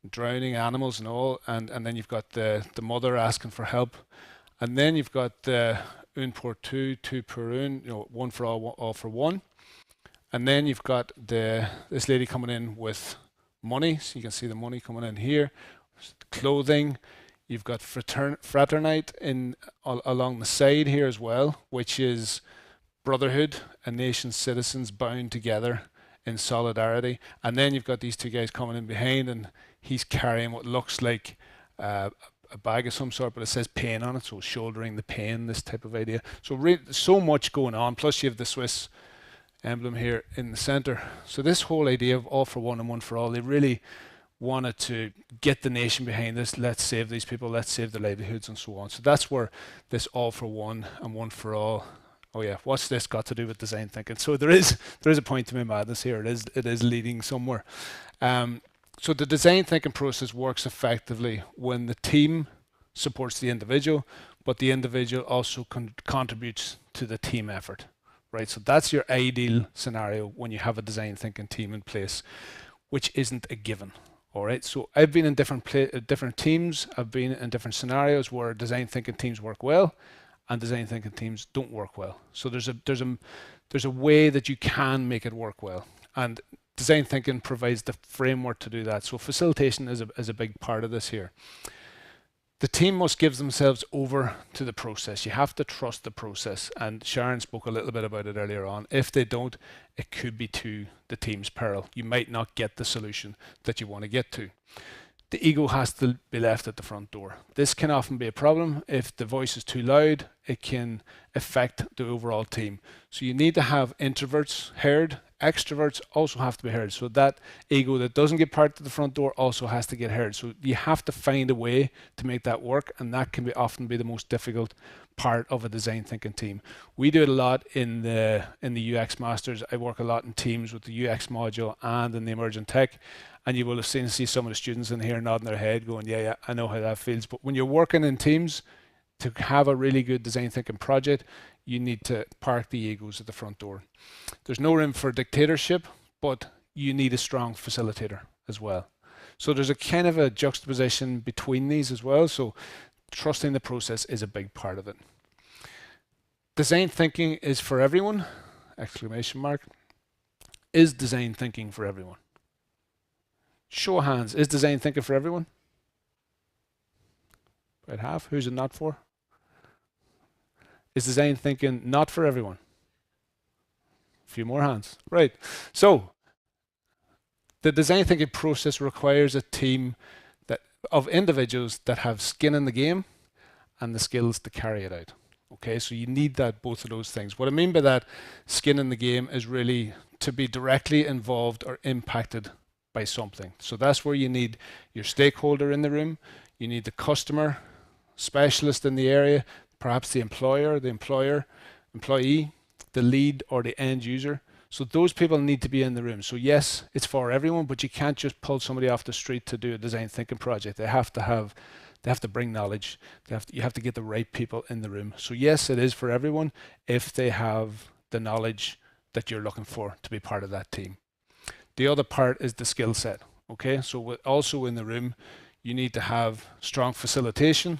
drowning animals and all, and then you've got the mother asking for help. And then you've got the un pour tout, tout pour un, one for all for one. And then you've got this lady coming in with money, so you can see the money coming in here, clothing. You've got fraternite along the side here as well, which is brotherhood, a nation's citizens bound together in solidarity. And then you've got these two guys coming in behind, and he's carrying what looks like a bag of some sort, but it says pain on it, so shouldering the pain, this type of idea. So so much going on, plus you have the Swiss emblem here in the center. So this whole idea of all for one and one for all, they really wanted to get the nation behind this. Let's save these people, let's save their livelihoods and so on. So that's where this all for one and one for all, oh yeah, what's this got to do with design thinking? So there is a point to my madness here. It is leading somewhere. So the design thinking process works effectively when the team supports the individual, but the individual also contributes to the team effort. Right, so that's your ideal scenario when you have a design thinking team in place, which isn't a given. All right, so I've been in different teams. I've been in different scenarios where design thinking teams work well, and design thinking teams don't work well. So there's a way that you can make it work well, and design thinking provides the framework to do that. So facilitation is a big part of this here. The team must give themselves over to the process. You have to trust the process, and Sharon spoke a little bit about it earlier on. If they don't, it could be to the team's peril. You might not get the solution that you want to get to. The ego has to be left at the front door. This can often be a problem. If the voice is too loud, it can affect the overall team. So you need to have introverts heard. Extroverts also have to be heard. So that ego that doesn't get parked at the front door also has to get heard. So you have to find a way to make that work, and that can often be the most difficult part of a design thinking team. We do it a lot in the UX Masters. I work a lot in teams with the UX module and in the emerging tech, and you will have see some of the students in here nodding their head going, yeah, I know how that feels. But when you're working in teams, to have a really good design thinking project, you need to park the egos at the front door. There's no room for dictatorship, but you need a strong facilitator as well. So there's a kind of a juxtaposition between these as well. So trusting the process is a big part of it. Design thinking is for everyone, exclamation mark. Is design thinking for everyone? Show of hands, is design thinking for everyone? About half. Who's it not for? Is design thinking not for everyone? few more hands. Right. So the design thinking process requires a team of individuals that have skin in the game and the skills to carry it out. Okay, so you need both of those things. What I mean by that, skin in the game, is really to be directly involved or impacted by something. So that's where you need your stakeholder in the room, you need the customer, specialist in the area, perhaps the employer, the employer, employee, the lead, or the end user. So those people need to be in the room. So yes, it's for everyone, but you can't just pull somebody off the street to do a design thinking project. They have to bring knowledge. You have to get the right people in the room. So yes, it is for everyone if they have the knowledge that you're looking for to be part of that team. The other part is the skill set. Okay, so also in the room, you need to have strong facilitation.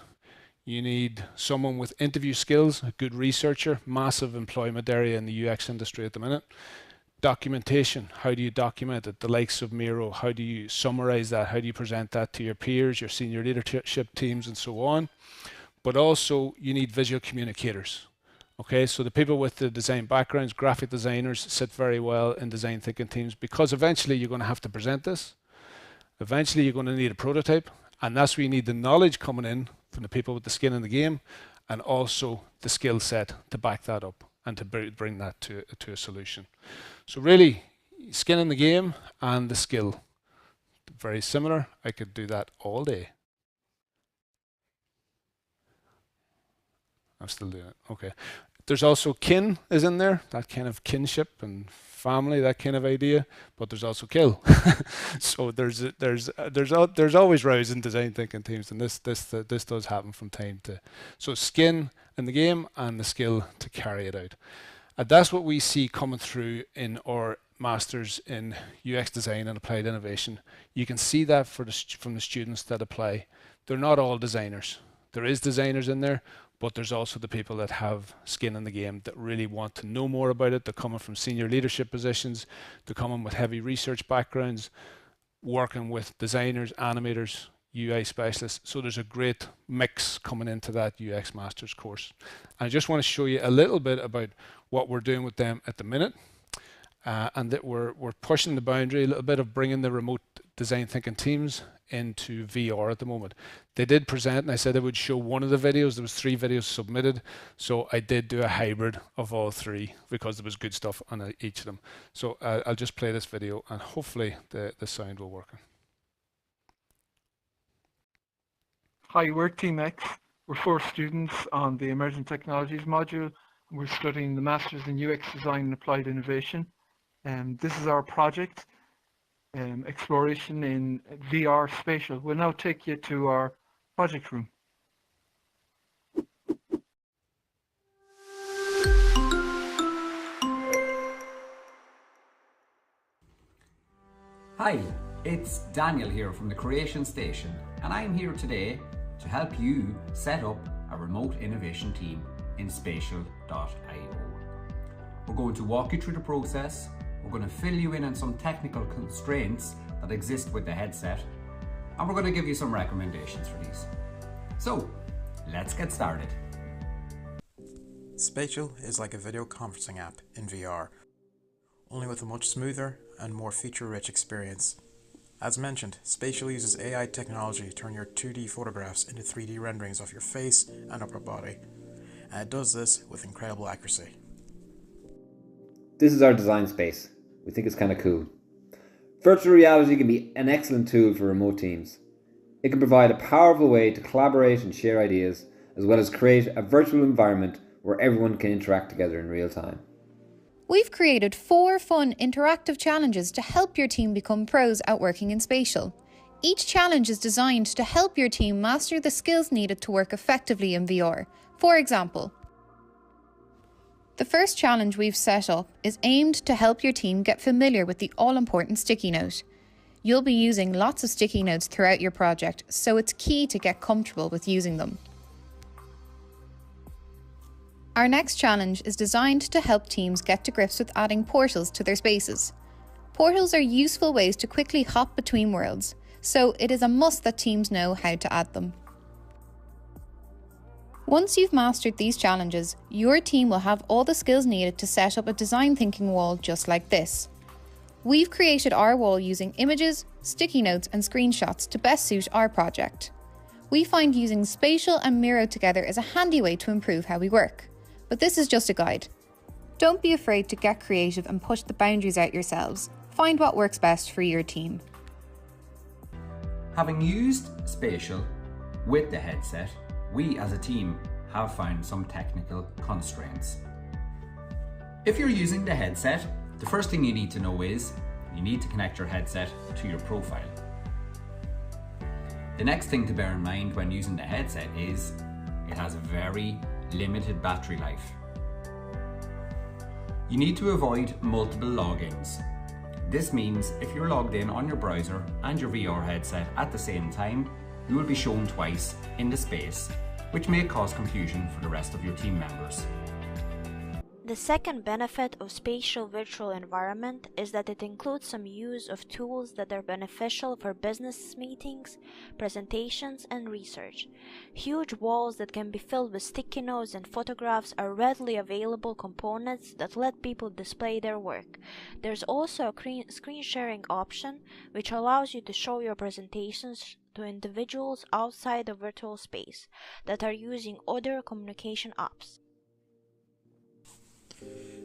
You need someone with interview skills, a good researcher, massive employment area in the UX industry at the minute. Documentation, how do you document it? The likes of Miro, how do you summarize that? How do you present that to your peers, your senior leadership teams, and so on? But also you need visual communicators. Okay, so the people with the design backgrounds, graphic designers, sit very well in design thinking teams, because eventually you're going to have to present this. Eventually you're going to need a prototype, and that's where you need the knowledge coming in from the people with the skin in the game, and also the skill set to back that up and to bring that to a solution. So really, skin in the game and the skill, very similar. I could do that all day. I'm still doing it. Okay. There's also kin is in there, that kind of kinship and family, that kind of idea. But there's also kill. So there's always rows in design thinking teams, and this does happen from time to. So skin in the game and the skill to carry it out. And that's what we see coming through in our masters in UX design and applied innovation. You can see that from the students that apply. They're not all designers. There is designers in there, but there's also the people that have skin in the game that really want to know more about it. They're coming from senior leadership positions. They're coming with heavy research backgrounds, working with designers, animators, UI specialists. So there's a great mix coming into that UX Masters course. And I just want to show you a little bit about what we're doing with them at the minute. And that we're pushing the boundary a little bit of bringing the remote design thinking teams into VR at the moment. They did present, and I said I would show one of the videos. There was 3 videos submitted, so I did do a hybrid of all 3 because there was good stuff on each of them. So I'll just play this video, and hopefully the sound will work. Hi, we're Team X. We're 4 students on the Emerging Technologies module. We're studying the Masters in UX Design and Applied Innovation. This is our project, exploration in VR spatial. We'll now take you to our project room. Hi, it's Daniel here from the Creation Station, and I'm here today to help you set up a remote innovation team in spatial.io. We're going to walk you through the process. We're going to fill you in on some technical constraints that exist with the headset, and we're going to give you some recommendations for these. So, let's get started. Spatial is like a video conferencing app in VR, only with a much smoother and more feature-rich experience. As mentioned, Spatial uses AI technology to turn your 2D photographs into 3D renderings of your face and upper body, and it does this with incredible accuracy. This is our design space. We think it's kind of cool. Virtual reality can be an excellent tool for remote teams. It can provide a powerful way to collaborate and share ideas, as well as create a virtual environment where everyone can interact together in real time. We've created 4 fun interactive challenges to help your team become pros at working in Spatial. Each challenge is designed to help your team master the skills needed to work effectively in VR. For example, the first challenge we've set up is aimed to help your team get familiar with the all-important sticky note. You'll be using lots of sticky notes throughout your project, so it's key to get comfortable with using them. Our next challenge is designed to help teams get to grips with adding portals to their spaces. Portals are useful ways to quickly hop between worlds, so it is a must that teams know how to add them. Once you've mastered these challenges, your team will have all the skills needed to set up a design thinking wall just like this. We've created our wall using images, sticky notes and screenshots to best suit our project. We find using Spatial and Miro together is a handy way to improve how we work. But this is just a guide. Don't be afraid to get creative and push the boundaries out yourselves. Find what works best for your team. Having used Spatial with the headset, we as a team have found some technical constraints. If you're using the headset, the first thing you need to know is you need to connect your headset to your profile. The next thing to bear in mind when using the headset is it has a very limited battery life. You need to avoid multiple logins. This means if you're logged in on your browser and your VR headset at the same time, you will be shown twice in the space, which may cause confusion for the rest of your team members. The second benefit of Spatial Virtual Environment is that it includes some use of tools that are beneficial for business meetings, presentations, and research. Huge walls that can be filled with sticky notes and photographs are readily available components that let people display their work. There's also a screen sharing option which allows you to show your presentations to individuals outside the virtual space that are using other communication apps.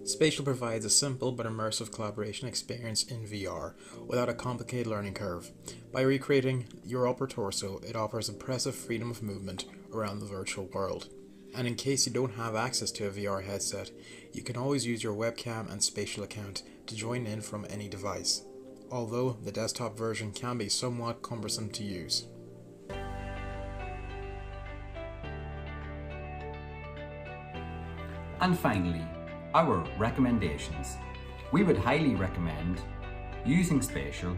Spatial provides a simple but immersive collaboration experience in VR without a complicated learning curve. By recreating your upper torso, it offers impressive freedom of movement around the virtual world. And in case you don't have access to a VR headset, you can always use your webcam and Spatial account to join in from any device, although the desktop version can be somewhat cumbersome to use. And finally, our recommendations. We would highly recommend using Spatial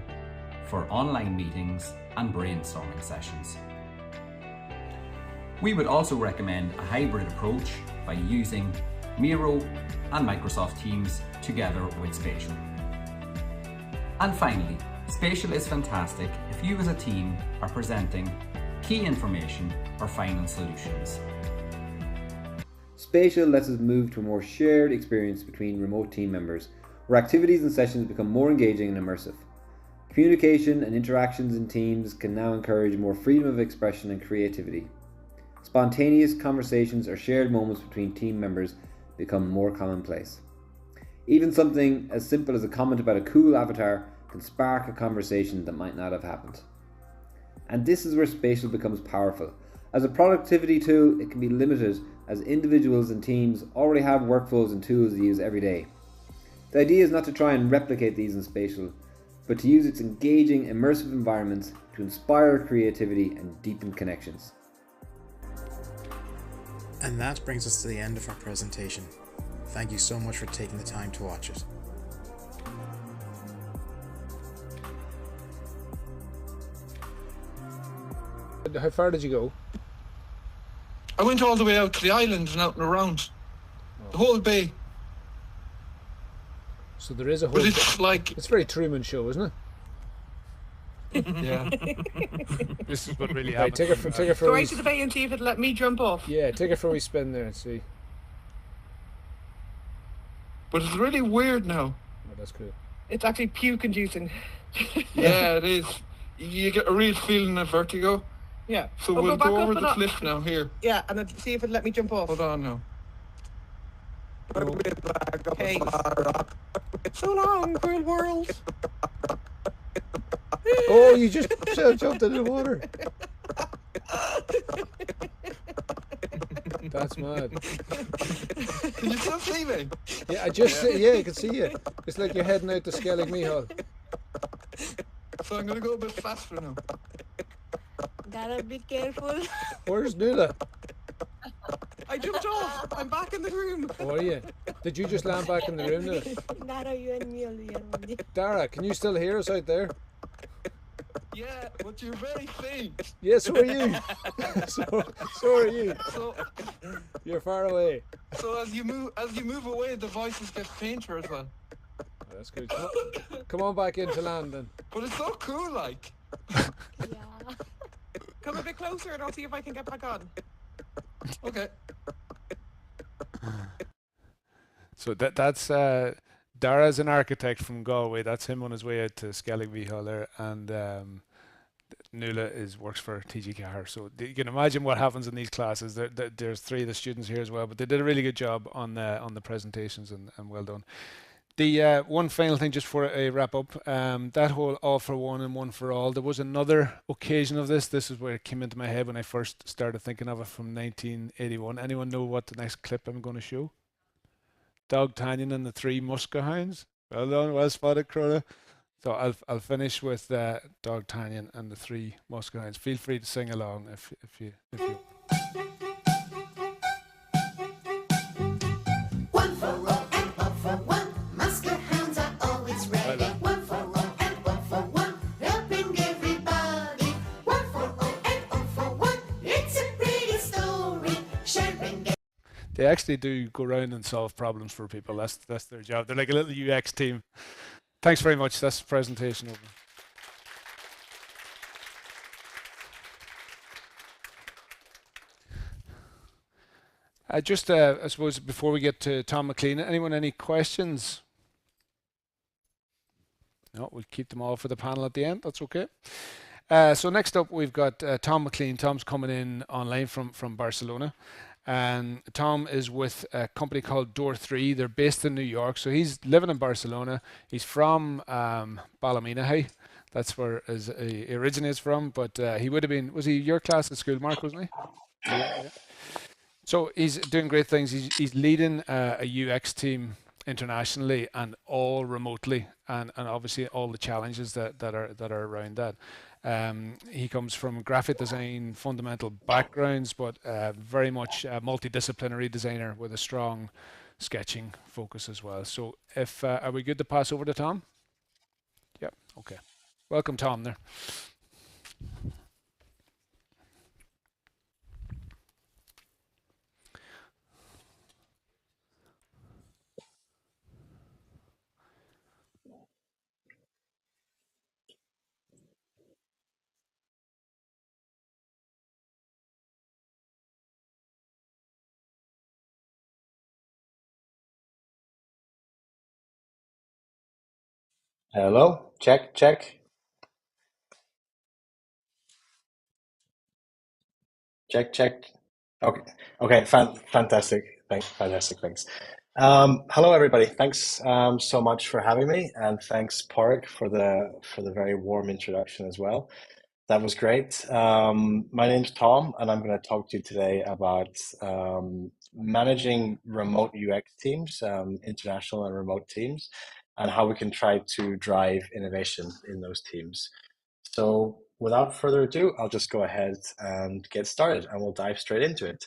for online meetings and brainstorming sessions. We would also recommend a hybrid approach by using Miro and Microsoft Teams together with Spatial. And finally, Spatial is fantastic if you as a team are presenting key information or final solutions. Spatial lets us move to a more shared experience between remote team members, where activities and sessions become more engaging and immersive. Communication and interactions in teams can now encourage more freedom of expression and creativity. Spontaneous conversations or shared moments between team members become more commonplace. Even something as simple as a comment about a cool avatar can spark a conversation that might not have happened. And this is where Spatial becomes powerful. As a productivity tool, it can be limited as individuals and teams already have workflows and tools they use every day. The idea is not to try and replicate these in Spatial, but to use its engaging, immersive environments to inspire creativity and deepen connections. And that brings us to the end of our presentation. Thank you so much for taking the time to watch it. How far did you go? I went all the way out to the island and out and around. The whole bay. So there is a whole... But it's like... It's very Truman Show, isn't it? Yeah. This is what really happened. Take it for Go right to the bay and see if it'll let me jump off. Yeah, take it for a wee spin there and see. But it's really weird now. Oh, that's cool. It's actually puke-inducing. Yeah, it is. You get a real feeling of vertigo. Yeah. So we'll go over the cliff now here. Yeah, and then see if it'll let me jump off. Hold on now. Okay. So long, cruel world. Oh, you just jumped into the water. That's mad. Can you still see me? Yeah, I can see you. It's like you're heading out to Skellig Mihal. So I'm gonna go a bit faster now. Gotta be careful. Where's Nuala? I jumped off. I'm back in the room. Oh, are you? Did you just land back in the room now? Dara, you and me. Dara, can you still hear us out there? Yeah, but you're very faint. Yeah, so are you. so are you. So you're far away. So as you move away, the voices get fainter as well. Oh, that's good. Come on back into land then. But it's so cool, like. Yeah. Come a bit closer and I'll see if I can get back on. Okay. So that's Dara's an architect from Galway. That's him on his way out to Skellig Vihaler, and Nuala works for TG Cahir. So you can imagine what happens in these classes. There's three of the students here as well, but they did a really good job on the presentations, and well done. The one final thing just before I wrap up, that whole all for one and one for all, there was another occasion of this. This is where it came into my head when I first started thinking of it from 1981. Anyone know what the next clip I'm going to show? Doug Tanyan and the Three Muskehounds. Well done, well spotted, Crona. So I'll finish with Doug Tanyan and the Three Muskehounds. Feel free to sing along if you. One for all and all for one. Muskehounds are always ready. One for all and all for one. Helping everybody. One for all and all for one. It's a pretty story. Sharing. They actually do go around and solve problems for people. That's their job. They're like a little UX team. Thanks very much. That's the presentation over. I suppose before we get to Tom McLean, anyone any questions? No, we'll keep them all for the panel at the end. That's okay. So next up, we've got Tom McLean. Tom's coming in online from Barcelona. And Tom is with a company called Door 3. They're based in New York. So he's living in Barcelona. He's from Ballymena. That's where he originates from. But he would have been, was he your class at school, Mark, wasn't he? Yeah. So he's doing great things. He's leading a UX team internationally and all remotely, and obviously all the challenges that are around that. He comes from graphic design fundamental backgrounds, but very much a multidisciplinary designer with a strong sketching focus as well. So if are we good to pass over to Tom? Yeah, okay. Welcome, Tom, there. Hello, check, check. Check, check. Okay, okay, fantastic. Thanks, fantastic, thanks. Hello, everybody. Thanks so much for having me, and thanks, Park, for the very warm introduction as well. That was great. My name's Tom, and I'm going to talk to you today about managing remote UX teams, international and remote teams, and how we can try to drive innovation in those teams. So without further ado, I'll just go ahead and get started, and we'll dive straight into it.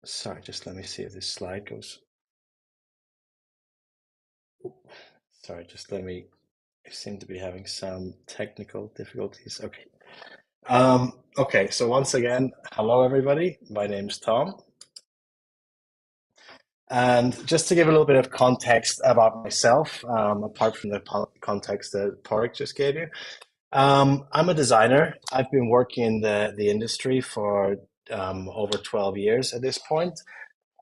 Sorry, just let me see if this slide goes. Sorry, just let me. I seem to be having some technical difficulties. Okay. Okay, so once again, hello everybody. My name's Tom. And just to give a little bit of context about myself, apart from the context that Porrick just gave you, I'm a designer. I've been working in the industry for over 12 years at this point.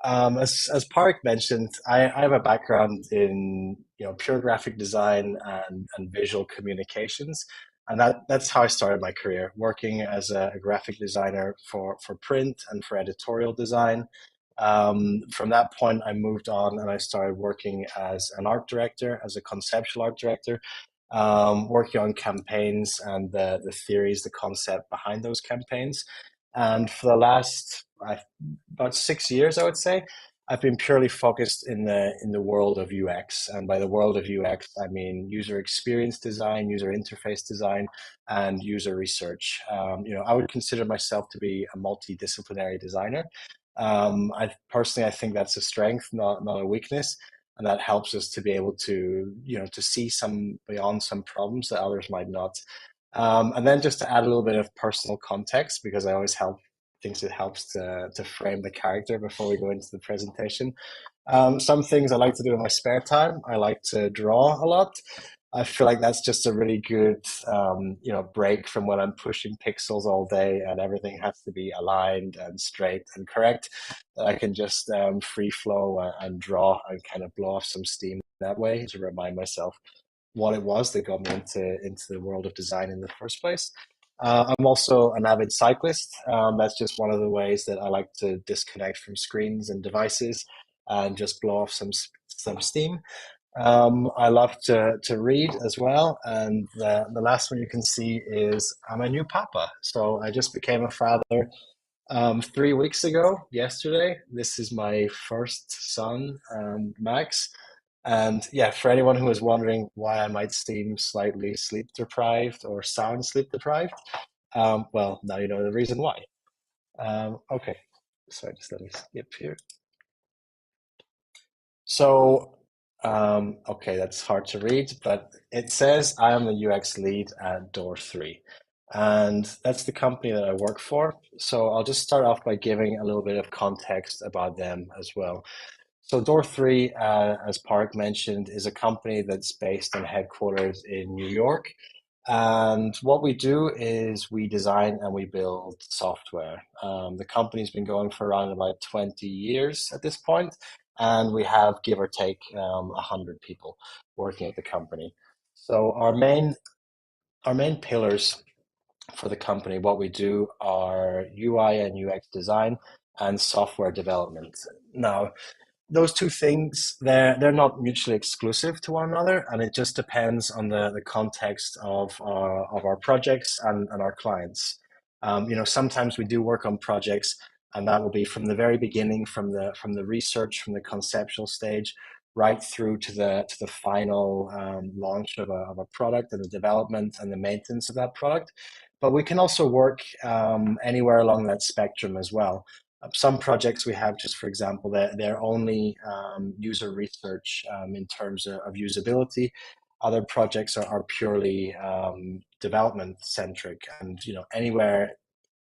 As Park mentioned, I have a background in pure graphic design and visual communications, and that's how I started my career, working as a graphic designer for print and for editorial design. From that point, I moved on and I started working as an art director, as a conceptual art director, working on campaigns and the theories, the concept behind those campaigns. And for the last about 6 years, I would say, I've been purely focused in the world of UX. And by the world of UX, I mean user experience design, user interface design, and user research. I would consider myself to be a multidisciplinary designer. I think that's a strength, not a weakness, and that helps us to be able to to see some beyond some problems that others might not. And then just to add a little bit of personal context, because I always think it helps to frame the character before we go into the presentation. Some things I like to do in my spare time. I like to draw a lot. I feel like that's just a really good, break from when I'm pushing pixels all day and everything has to be aligned and straight and correct. That I can just free flow and draw and kind of blow off some steam that way to remind myself what it was that got me into the world of design in the first place. I'm also an avid cyclist. That's just one of the ways that I like to disconnect from screens and devices and just blow off some steam. I love to read as well, and the last one you can see is I'm a new papa. So I just became a father 3 weeks ago, yesterday. This is my first son, Max. And yeah, for anyone who is wondering why I might seem slightly sleep deprived or sound sleep deprived, well, now you know the reason why. Okay, sorry, just let me skip here. So, okay, that's hard to read, but it says I am the UX lead at Door3, and that's the company that I work for. So I'll just start off by giving a little bit of context about them as well. So Door3, as Park mentioned, is a company that's based and headquartered in New York. And what we do is we design and we build software. The company's been going for around about 20 years at this point, and we have, give or take, 100 people working at the company. So our main pillars for the company, what we do are UI and UX design and software development. Now, those two things, they're not mutually exclusive to one another, and it just depends on the context of our projects and our clients. Sometimes we do work on projects, and that will be from the very beginning, from the research, from the conceptual stage, right through to the final launch of a product and the development and the maintenance of that product. But we can also work anywhere along that spectrum as well. Some projects we have, just for example, they're only user research in terms of usability. Other projects are purely development centric, and anywhere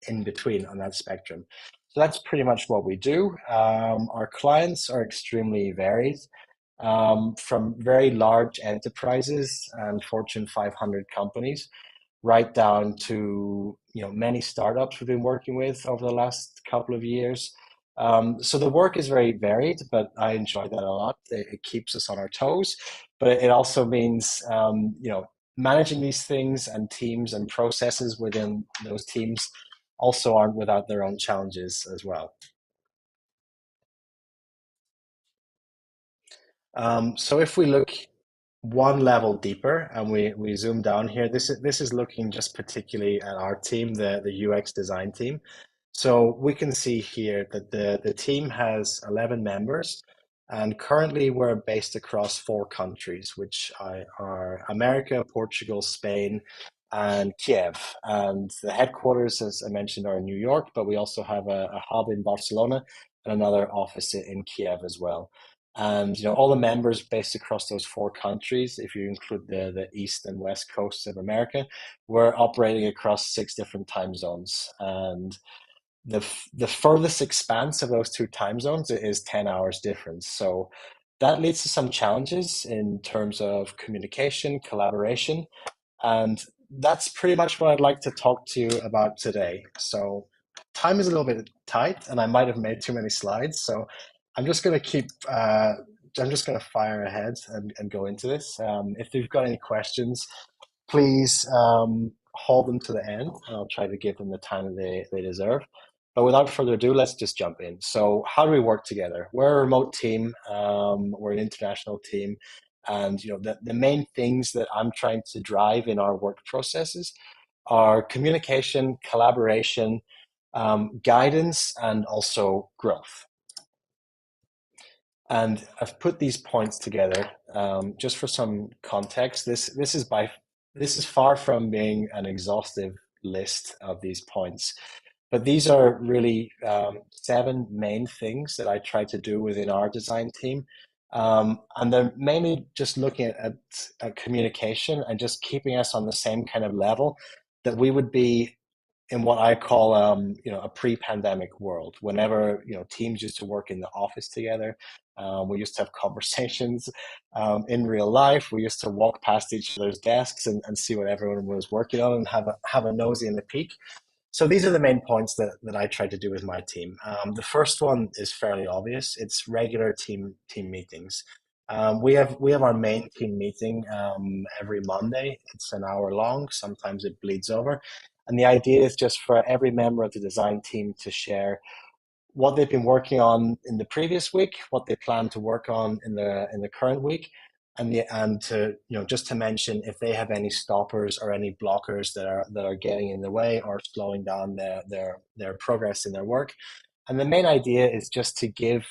in between on that spectrum. So that's pretty much what we do. Our clients are extremely varied, from very large enterprises and Fortune 500 companies, right down to many startups we've been working with over the last couple of years. So the work is very varied, but I enjoy that a lot. It keeps us on our toes, but it also means managing these things and teams and processes within those teams also aren't without their own challenges as well. So if we look one level deeper and we zoom down here, this is looking just particularly at our team, the UX design team. So we can see here that the team has 11 members, and currently we're based across 4 countries, which are America, Portugal, Spain, and Kiev. And the headquarters, as I mentioned, are in New York, but we also have a hub in Barcelona and another office in Kiev as well. And all the members based across those 4 countries, if you include the east and west coasts of America, we're operating across 6 different time zones. And the furthest expanse of those 2 time zones is 10 hours difference. So that leads to some challenges in terms of communication, collaboration, and that's pretty much what I'd like to talk to you about today. So time is a little bit tight, and I might have made too many slides. So I'm just going to fire ahead and go into this. If you've got any questions, please hold them to the end, and I'll try to give them the time that they deserve. But without further ado, let's just jump in. So how do we work together? We're a remote team. We're an international team. And the main things that I'm trying to drive in our work processes are communication, collaboration, guidance, and also growth. And I've put these points together just for some context. This is far from being an exhaustive list of these points, but these are really 7 main things that I try to do within our design team. And they're mainly just looking at communication and just keeping us on the same kind of level that we would be in what I call a pre-pandemic world, whenever teams used to work in the office together We used to have conversations in real life. We used to walk past each other's desks and see what everyone was working on and have a nosy and a peek. So these are the main points that I try to do with my team. The first one is fairly obvious. It's regular team meetings. We have our main team meeting every Monday. It's an hour long. Sometimes it bleeds over. And the idea is just for every member of the design team to share what they've been working on in the previous week, what they plan to work on in the current week, and to just to mention if they have any stoppers or any blockers that are getting in the way or slowing down their progress in their work. And the main idea is just to give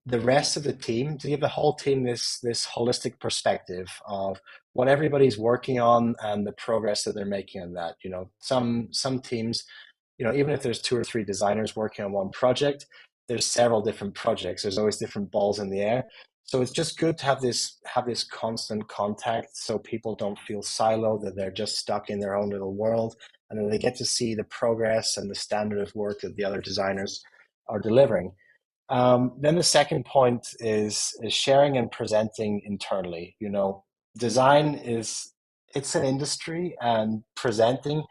the rest of the team, to give the whole team this holistic perspective of what everybody's working on and the progress that they're making on that. Some teams, even if there's 2 or 3 designers working on one project, there's several different projects. There's always different balls in the air. So it's just good to have this constant contact so people don't feel siloed, that they're just stuck in their own little world, and then they get to see the progress and the standard of work that the other designers are delivering. Then the second point is sharing and presenting internally. Design it's an industry, and presenting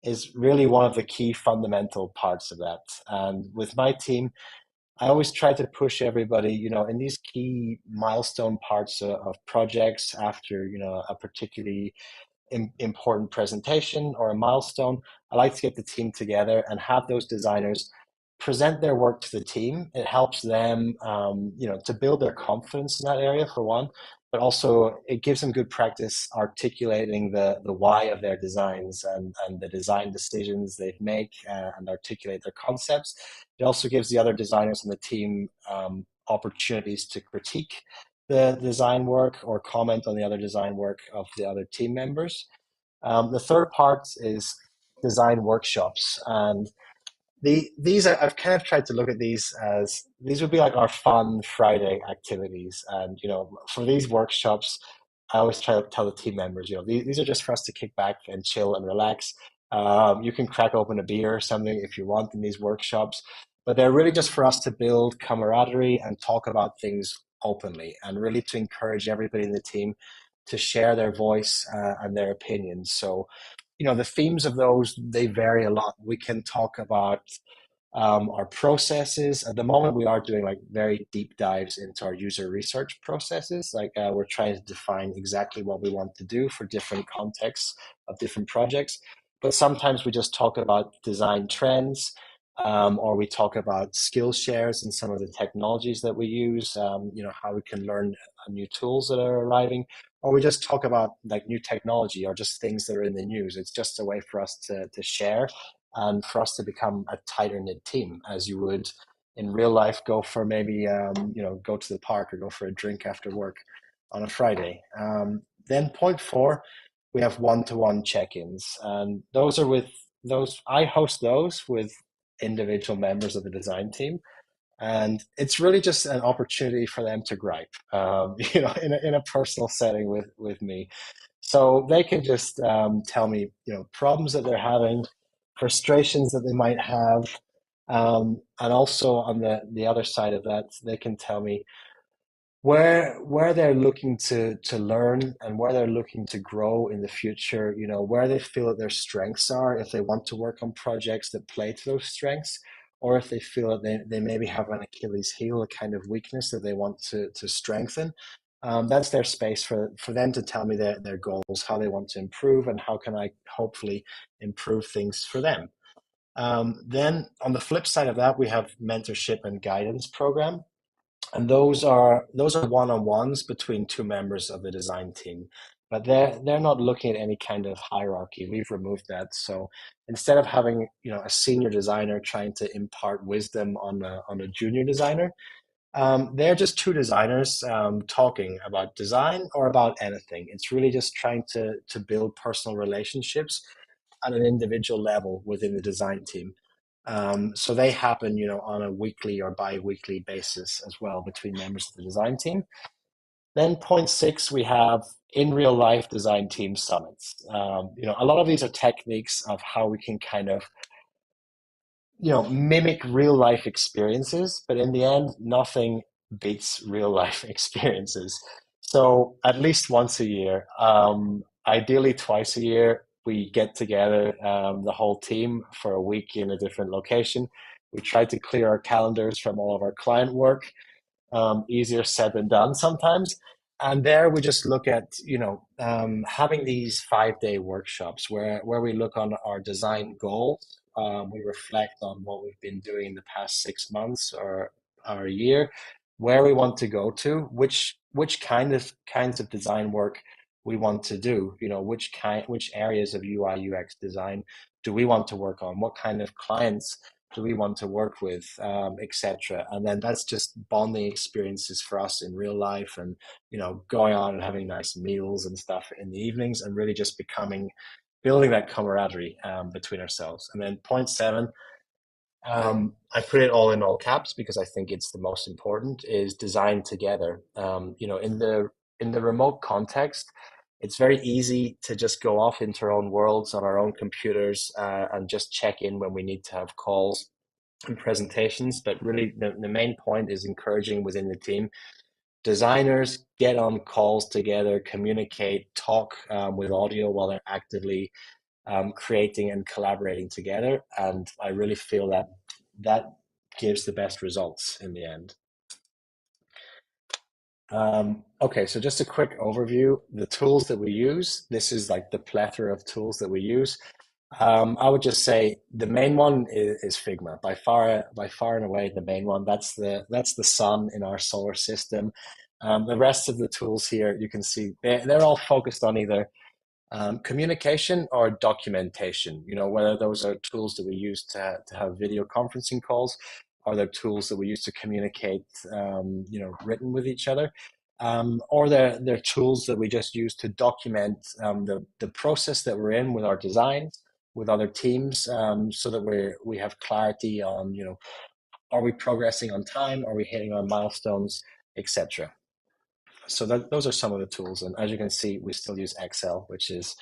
is really one of the key fundamental parts of that. And with my team, I always try to push everybody, in these key milestone parts of projects after, a particularly important presentation or a milestone. I like to get the team together and have those designers present their work to the team. It helps them, to build their confidence in that area, for one, but also it gives them good practice articulating the why of their designs and the design decisions they've made, and articulate their concepts. It also gives the other designers on the team opportunities to critique the design work or comment on the other design work of the other team members. The third part is design workshops, and these are, I've kind of tried to look at these as these would be like our fun Friday activities. And for these workshops, I always try to tell the team members, these are just for us to kick back and chill and relax. You can crack open a beer or something if you want in these workshops, but they're really just for us to build camaraderie and talk about things openly, and really to encourage everybody in the team to share their voice and their opinions. So the themes of those, they vary a lot. We can talk about our processes. At the moment, we are doing like very deep dives into our user research processes. Like we're trying to define exactly what we want to do for different contexts of different projects. But sometimes we just talk about design trends, or we talk about skill shares in some of the technologies that we use, how we can learn new tools that are arriving, or we just talk about like new technology or just things that are in the news. It's just a way for us to share and for us to become a tighter knit team, as you would in real life go for maybe, go to the park or go for a drink after work on a Friday. Then point 4, we have one-to-one check-ins, and I host those with individual members of the design team. And it's really just an opportunity for them to gripe, in a personal setting with me. So they can just tell me, problems that they're having, frustrations that they might have. And also on the other side of that, they can tell me where they're looking to learn and where they're looking to grow in the future, where they feel that their strengths are, if they want to work on projects that play to those strengths, or if they feel that they maybe have an Achilles heel, a kind of weakness that they want to strengthen. That's their space for them to tell me their goals, how they want to improve, and how can I hopefully improve things for them. Then on the flip side of that, we have mentorship and guidance program. And those are one-on-ones between 2 members of the design team, but they're not looking at any kind of hierarchy. We've removed that. So instead of having a senior designer trying to impart wisdom on a junior designer, they're just 2 designers talking about design or about anything. It's really just trying to build personal relationships at an individual level within the design team. So they happen, on a weekly or bi-weekly basis as well between members of the design team. Then point 6, we have in real life design team summits. A lot of these are techniques of how we can kind of, mimic real life experiences, but in the end, nothing beats real life experiences. So at least once a year, ideally twice a year, we get together, the whole team, for a week in a different location. We try to clear our calendars from all of our client work. Easier said than done sometimes. And there we just look at, having these 5-day workshops where we look on our design goals. We reflect on what we've been doing in the past 6 months or a year, where we want to go to, which kinds of design work we want to do, which areas of UI UX design do we want to work on, what kind of clients do we want to work with, etc. And then that's just bonding experiences for us in real life, and going on and having nice meals and stuff in the evenings, and really just building that camaraderie between ourselves. And then point 7, I put it all in all caps because I think it's the most important, is design together. In the remote context, it's very easy to just go off into our own worlds on our own computers and just check in when we need to have calls and presentations. But really, the main point is encouraging within the team. Designers get on calls together, communicate, talk with audio while they're actively creating and collaborating together. And I really feel that gives the best results in the end. Okay, so just a quick overview. The tools that we use, this is like the plethora of tools that we use. I would just say the main one is Figma, by far and away the main one. That's the sun in our solar system. The rest of the tools here, you can see they're all focused on either communication or documentation. Whether those are tools that we use to have video conferencing calls, or they're tools that we use to communicate, written with each other, or they're tools that we just use to document the process that we're in with our designs, with other teams, so that we have clarity on, are we progressing on time? Are we hitting our milestones, etc. So those are some of the tools. And as you can see, we still use Excel, which is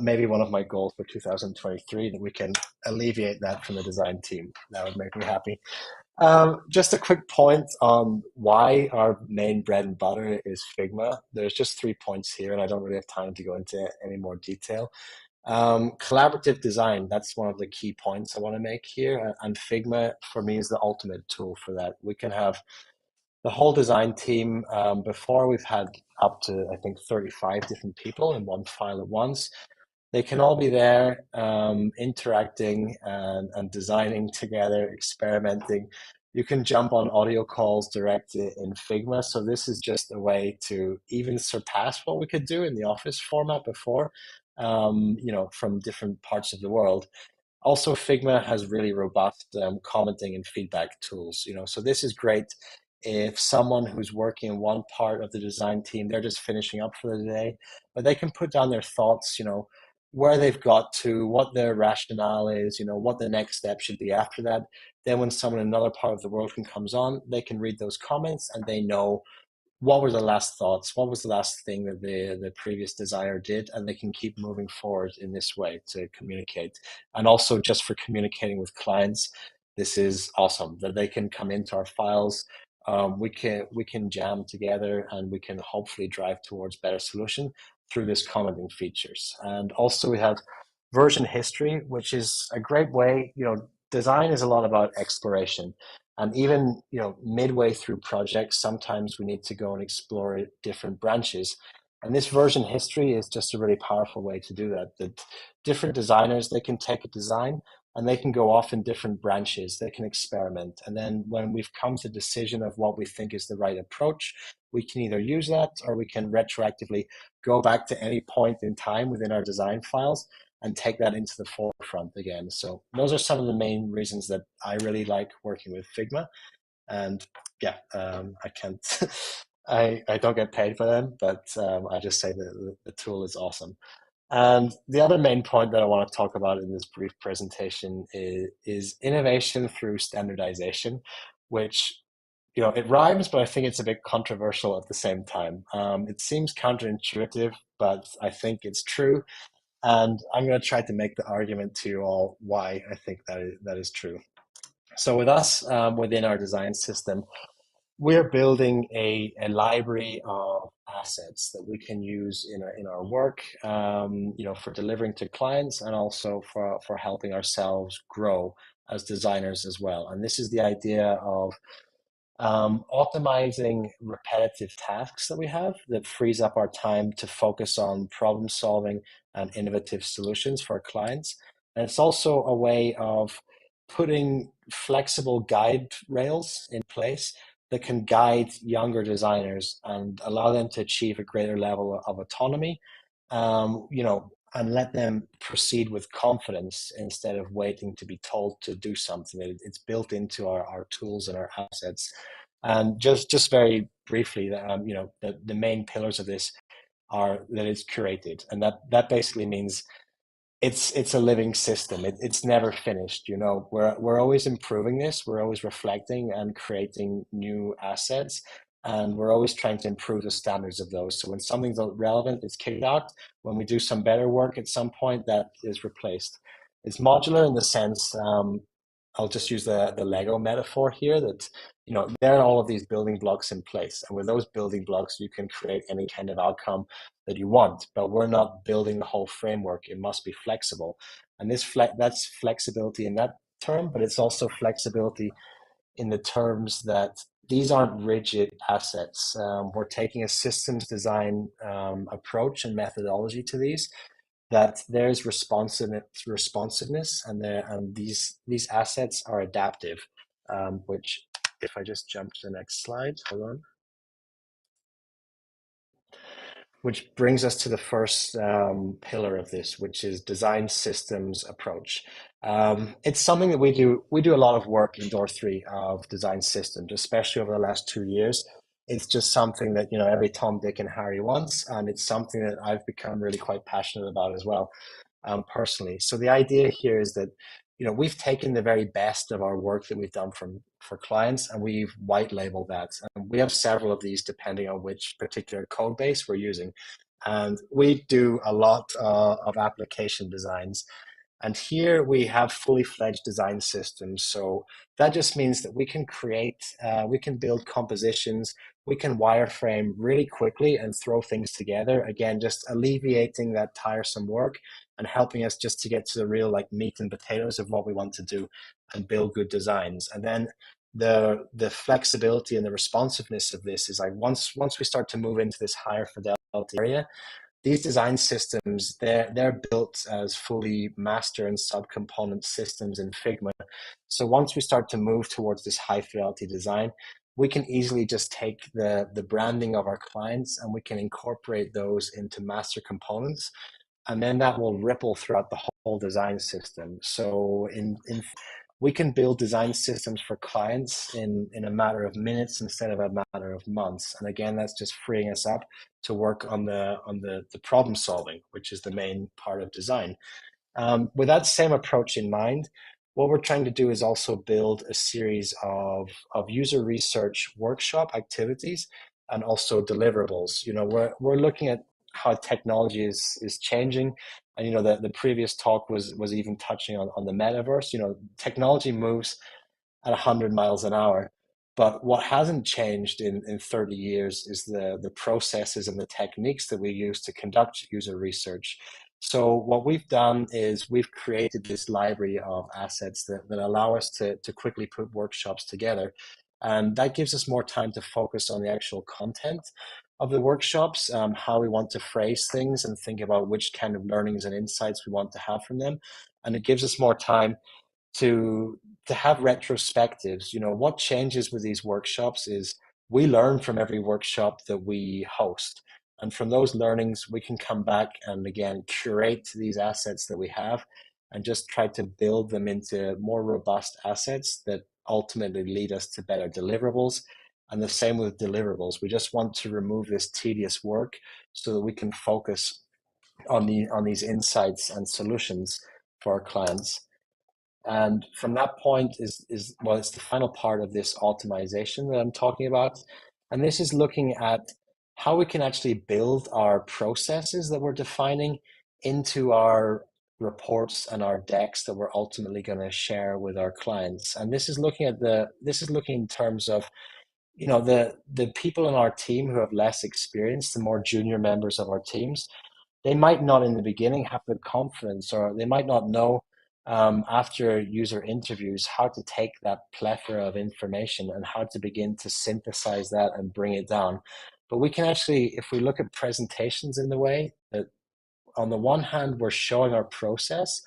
maybe one of my goals for 2023, that we can alleviate that from the design team. That would make me happy. Just a quick point on why our main bread and butter is Figma. There's just 3 points here, and I don't really have time to go into any more detail. Collaborative design, that's one of the key points I want to make here. And Figma, for me, is the ultimate tool for that. We can have the whole design team. Before, we've had up to, I think, 35 different people in one file at once. They can all be there, interacting and designing together, experimenting. You can jump on audio calls direct in Figma. So this is just a way to even surpass what we could do in the Office format before, from different parts of the world. Also, Figma has really robust commenting and feedback tools. So this is great if someone who's working in one part of the design team, they're just finishing up for the day, but they can put down their thoughts, where they've got to, what their rationale is, what the next step should be after that. Then when someone in another part of the world comes on, they can read those comments and they know what were the last thoughts, what was the last thing that the previous designer did, and they can keep moving forward in this way to communicate. And also just for communicating with clients, this is awesome that they can come into our files. We can jam together, and we can hopefully drive towards better solution through this commenting features. And also we have version history, which is a great way. Design is a lot about exploration, and even midway through projects, sometimes we need to go and explore different branches. And this version history is just a really powerful way to do that. That different designers, they can take a design and they can go off in different branches. They can experiment. And then when we've come to the decision of what we think is the right approach, we can either use that, or we can retroactively go back to any point in time within our design files and take that into the forefront again. So those are some of the main reasons that I really like working with Figma. And yeah, I can't, I don't get paid for them, but I just say that the tool is awesome. And the other main point that I want to talk about in this brief presentation is innovation through standardization, which, it rhymes, but I think it's a bit controversial at the same time. It seems counterintuitive, but I think it's true. And I'm going to try to make the argument to you all why I think that is true. So with us, within our design system, we're building a library of assets that we can use in our work, for delivering to clients and also for helping ourselves grow as designers as well. And this is the idea of optimizing repetitive tasks that we have that frees up our time to focus on problem solving and innovative solutions for our clients. And it's also a way of putting flexible guide rails in place that can guide younger designers and allow them to achieve a greater level of autonomy, and let them proceed with confidence instead of waiting to be told to do something. It's built into our tools and our assets. And just very briefly, the main pillars of this are that it's curated, and that basically means it's a living system. It's never finished. We're always improving this. We're always reflecting and creating new assets, and we're always trying to improve the standards of those. So when something's relevant, it's kicked out. When we do some better work at some point, that is replaced. It's modular in the sense, I'll just use the Lego metaphor here, that there are all of these building blocks in place, and with those building blocks you can create any kind of outcome that you want. But we're not building the whole framework. It must be flexible, and that's flexibility in that term, but it's also flexibility in the terms that these aren't rigid assets. We're taking a systems design approach and methodology to these, that there's responsiveness, and these assets are adaptive, which, if I just jump to the next slide, hold on. Which brings us to the first pillar of this, which is design systems approach. It's something that we do a lot of work in Door3 of design systems, especially over the last 2 years. It's just something that every Tom, Dick, and Harry wants, and it's something that I've become really quite passionate about as well, personally. So the idea here is that we've taken the very best of our work that we've done for clients, and we've white labeled that. And we have several of these depending on which particular code base we're using. And we do a lot of application designs. And here we have fully fledged design systems. So that just means that we can we can build compositions, we can wireframe really quickly and throw things together. Again, just alleviating that tiresome work and helping us just to get to the real meat and potatoes of what we want to do and build good designs. And then the flexibility and the responsiveness of this is once we start to move into this higher fidelity area, these design systems, they're built as fully master and subcomponent systems in Figma. So once we start to move towards this high fidelity design, we can easily just take the branding of our clients and we can incorporate those into master components. And then that will ripple throughout the whole design system. So we can build design systems for clients in a matter of minutes instead of a matter of months. And again, that's just freeing us up to work on the problem solving, which is the main part of design. With that same approach in mind, what we're trying to do is also build a series of user research workshop activities and also deliverables. We're looking at how technology is changing. And the previous talk was even touching on the metaverse. Technology moves at 100 miles an hour, but what hasn't changed in 30 years is the processes and the techniques that we use to conduct user research. So what we've done is we've created this library of assets that allow us to quickly put workshops together. And that gives us more time to focus on the actual content of the workshops, how we want to phrase things and think about which kind of learnings and insights we want to have from them. And it gives us more time to have retrospectives. What changes with these workshops is we learn from every workshop that we host. And from those learnings, we can come back and again, curate these assets that we have and just try to build them into more robust assets that ultimately lead us to better deliverables. And the same with deliverables. We just want to remove this tedious work so that we can focus on these insights and solutions for our clients. And from that point it's the final part of this optimization that I'm talking about. And this is looking at how we can actually build our processes that we're defining into our reports and our decks that we're ultimately going to share with our clients. And this is looking in terms of you know, the people in our team who have less experience, the more junior members of our teams, they might not in the beginning have the confidence, or they might not know after user interviews how to take that plethora of information and how to begin to synthesize that and bring it down. But we can actually, if we look at presentations in the way that on the one hand, we're showing our process,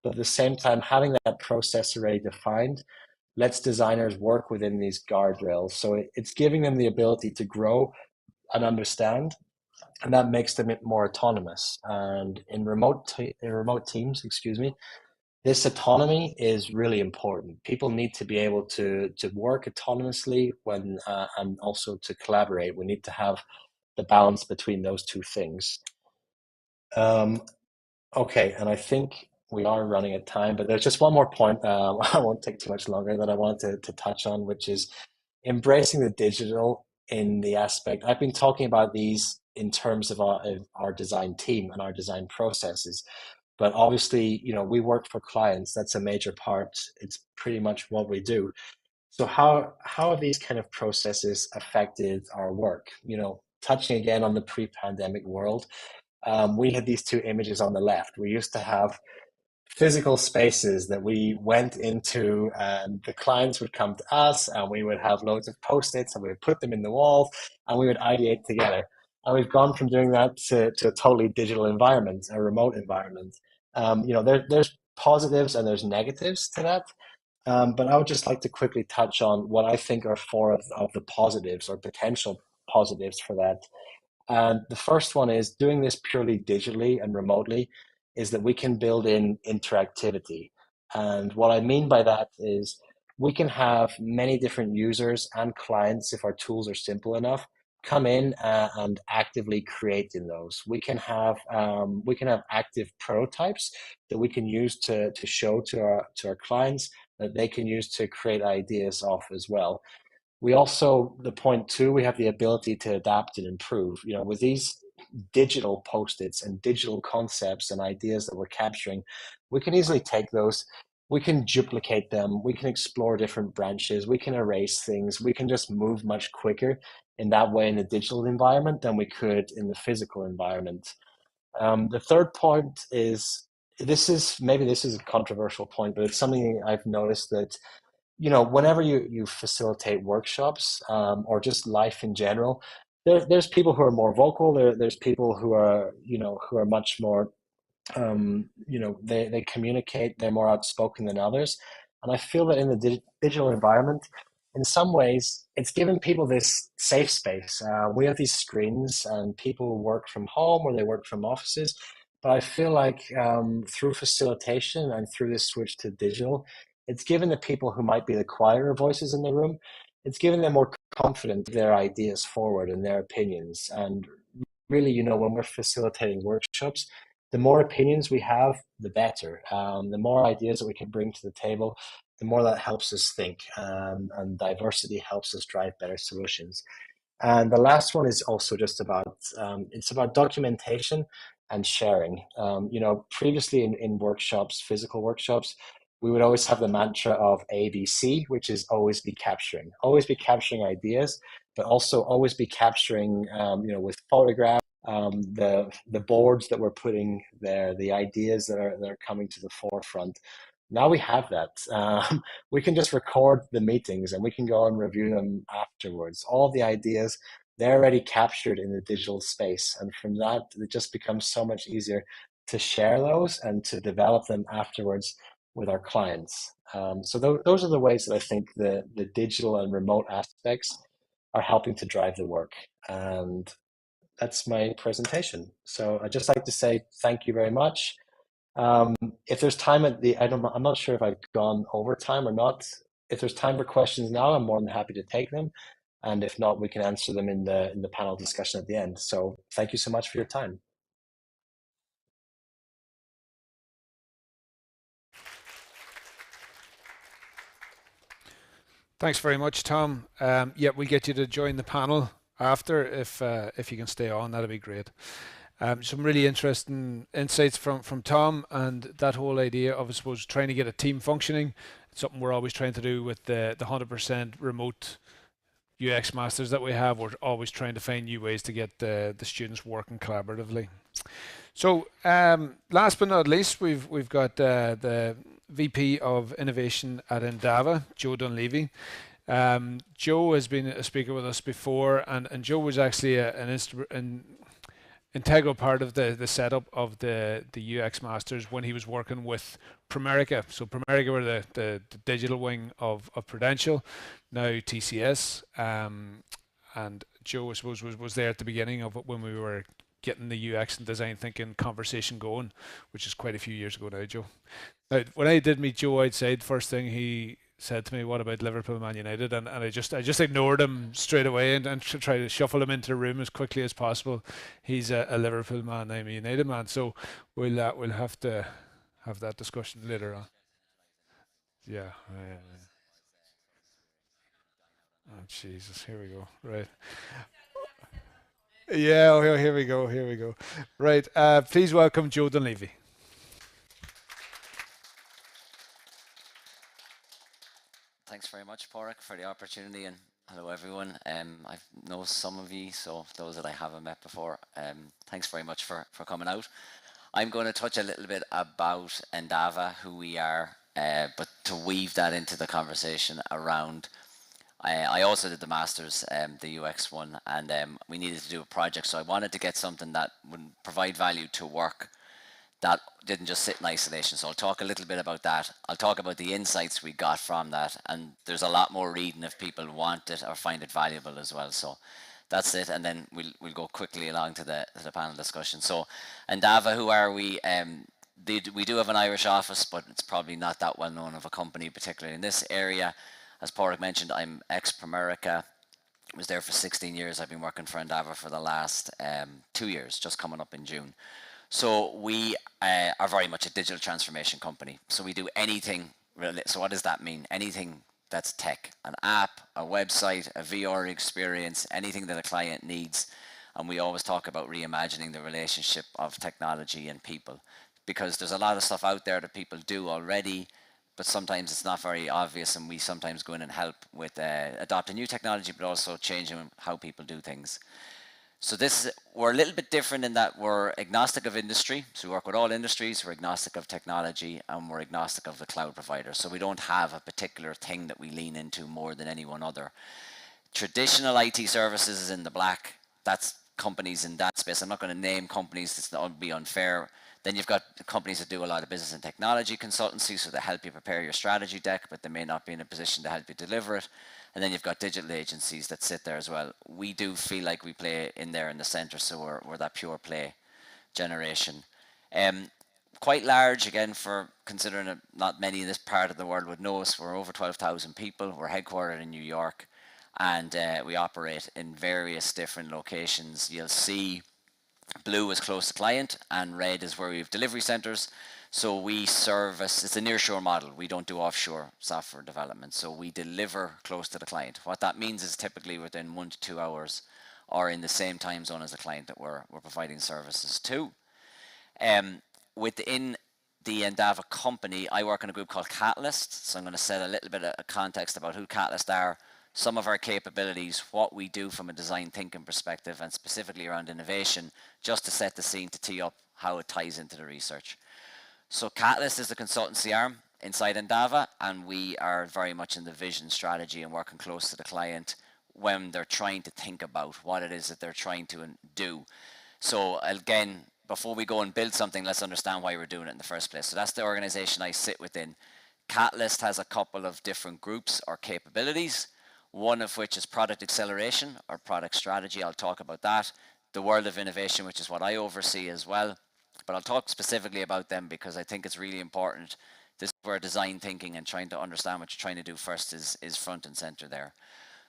but at the same time, having that process already defined lets designers work within these guardrails. So it's giving them the ability to grow and understand, and that makes them more autonomous. And in remote teams, excuse me, this autonomy is really important. People need to be able to work autonomously when and also to collaborate. We need to have the balance between those two things. Okay, and I think we are running out of time, but there's just one more point. I won't take too much longer that I wanted to touch on, which is embracing the digital in the aspect. I've been talking about these in terms of our design team and our design processes, but obviously, you know, we work for clients. That's a major part. It's pretty much what we do. So how have these kind of processes affected our work? You know, touching again on the pre-pandemic world, we had these two images on the left. We used to have physical spaces that we went into, and the clients would come to us, and we would have loads of post-its, and we would put them in the walls, and we would ideate together. And we've gone from doing that to a totally digital environment, a remote environment. You know, there's positives and there's negatives to that. But I would just like to quickly touch on what I think are four of the positives or potential positives for that. And the first one is doing this purely digitally and remotely is that we can build in interactivity. And what I mean by that is we can have many different users and clients, if our tools are simple enough, come in and actively create in those. We can have active prototypes that we can use to show to our clients that they can use to create ideas off as well. We also, the point two, we have the ability to adapt and improve. You know, with these digital post-its and digital concepts and ideas that we're capturing, we can easily take those, we can duplicate them, we can explore different branches, we can erase things, we can just move much quicker in that way in the digital environment than we could in the physical environment. The third point is, this is a controversial point, but it's something I've noticed that, you know, whenever you facilitate workshops or just life in general, there's people who are more vocal. There's people who are, you know, who are much more, you know, they communicate. They're more outspoken than others. And I feel that in the digital environment, in some ways, it's given people this safe space. We have these screens, and people work from home or they work from offices. But I feel like through facilitation and through this switch to digital, it's given the people who might be the quieter voices in the room, it's given them more confidence in their ideas forward and their opinions. And really, you know, when we're facilitating workshops, the more opinions we have, the better. The more ideas that we can bring to the table, the more that helps us think, and diversity helps us drive better solutions. And the last one is also just about, it's about documentation and sharing. You know, previously in workshops, physical workshops, we would always have the mantra of ABC, which is always be capturing ideas, but also always be capturing, you know, with photographs, the boards that we're putting there, the ideas that are coming to the forefront. Now we have that. We can just record the meetings and we can go and review them afterwards. All the ideas, they're already captured in the digital space. And from that, it just becomes so much easier to share those and to develop them afterwards with our clients. So those are the ways that I think the digital and remote aspects are helping to drive the work. And that's my presentation. So I'd just like to say thank you very much. If there's time at the, I'm not sure if I've gone over time or not. If there's time for questions now, I'm more than happy to take them. And if not, we can answer them in the panel discussion at the end. So thank you so much for your time. Thanks very much, Tom. Yeah, we'll get you to join the panel after if you can stay on. That'd be great. Some really interesting insights from Tom, and that whole idea of, I suppose, trying to get a team functioning. It's something we're always trying to do with the 100% remote UX masters that we have, we're always trying to find new ways to get the students working collaboratively. So last but not least, we've got the VP of Innovation at Endava, Joe Dunleavy. Joe has been a speaker with us before, and Joe was actually an integral part of the setup of the UX Masters when he was working with Primerica. So Primerica were the digital wing of Prudential, now TCS. And Joe, I suppose, was there at the beginning of it when we were getting the UX and design thinking conversation going, which is quite a few years ago now, Joe. Now, when I did meet Joe outside, first thing he said to me, "What about Liverpool, Man United?" And I just ignored him straight away and tried to shuffle him into the room as quickly as possible. He's a Liverpool man, I'm a United man, so we'll have to have that discussion later on. Yeah. Oh Jesus, here we go. Right. Yeah, oh, here we go. Right, please welcome Joe Dunleavy. Thanks very much, Porrick, for the opportunity, and hello everyone. I know some of you, so those that I haven't met before, thanks very much for coming out. I'm going to touch a little bit about Endava, who we are, but to weave that into the conversation around, I also did the Masters, the UX one, and we needed to do a project, so I wanted to get something that would provide value to work that didn't just sit in isolation. So I'll talk a little bit about that. I'll talk about the insights we got from that, and there's a lot more reading if people want it or find it valuable as well. So that's it, and then we'll go quickly along to the panel discussion. So Endava, who are we? We do have an Irish office, but it's probably not that well known of a company, particularly in this area. As Porrick mentioned, I'm ex-Primerica. Was there for 16 years. I've been working for Endava for the last 2 years, just coming up in June. So we are very much a digital transformation company. So we do anything. So what does that mean? Anything that's tech, an app, a website, a VR experience, anything that a client needs. And we always talk about reimagining the relationship of technology and people, because there's a lot of stuff out there that people do already, but sometimes it's not very obvious, and we sometimes go in and help with adopting new technology, but also changing how people do things. So we're a little bit different in that we're agnostic of industry. So we work with all industries, we're agnostic of technology, and we're agnostic of the cloud provider. So we don't have a particular thing that we lean into more than any one other. Traditional IT services is in the black. That's companies in that space. I'm not going to name companies, this would be unfair. Then you've got companies that do a lot of business and technology consultancy, so they help you prepare your strategy deck, but they may not be in a position to help you deliver it. And then you've got digital agencies that sit there as well. We do feel like we play in there in the center, so we're that pure play generation. Quite large, again, for considering that not many in this part of the world would know us. We're over 12,000 people. We're headquartered in New York, and we operate in various different locations. You'll see blue is close to client, and red is where we have delivery centers. So we service, it's a nearshore model. We don't do offshore software development. So we deliver close to the client. What that means is typically within 1 to 2 hours, or in the same time zone as the client that we're providing services to. Within the Endava company, I work in a group called Catalyst. So I'm going to set a little bit of context about who Catalyst are, some of our capabilities, what we do from a design thinking perspective, and specifically around innovation, just to set the scene to tee up how it ties into the research. So Catalyst is the consultancy arm inside Endava, and we are very much in the vision, strategy, and working close to the client when they're trying to think about what it is that they're trying to do. So again, before we go and build something, let's understand why we're doing it in the first place. So that's the organization I sit within. Catalyst has a couple of different groups or capabilities, one of which is product acceleration or product strategy. I'll talk about that. The world of innovation, which is what I oversee as well. But I'll talk specifically about them because I think it's really important. This is where design thinking and trying to understand what you're trying to do first is front and center there.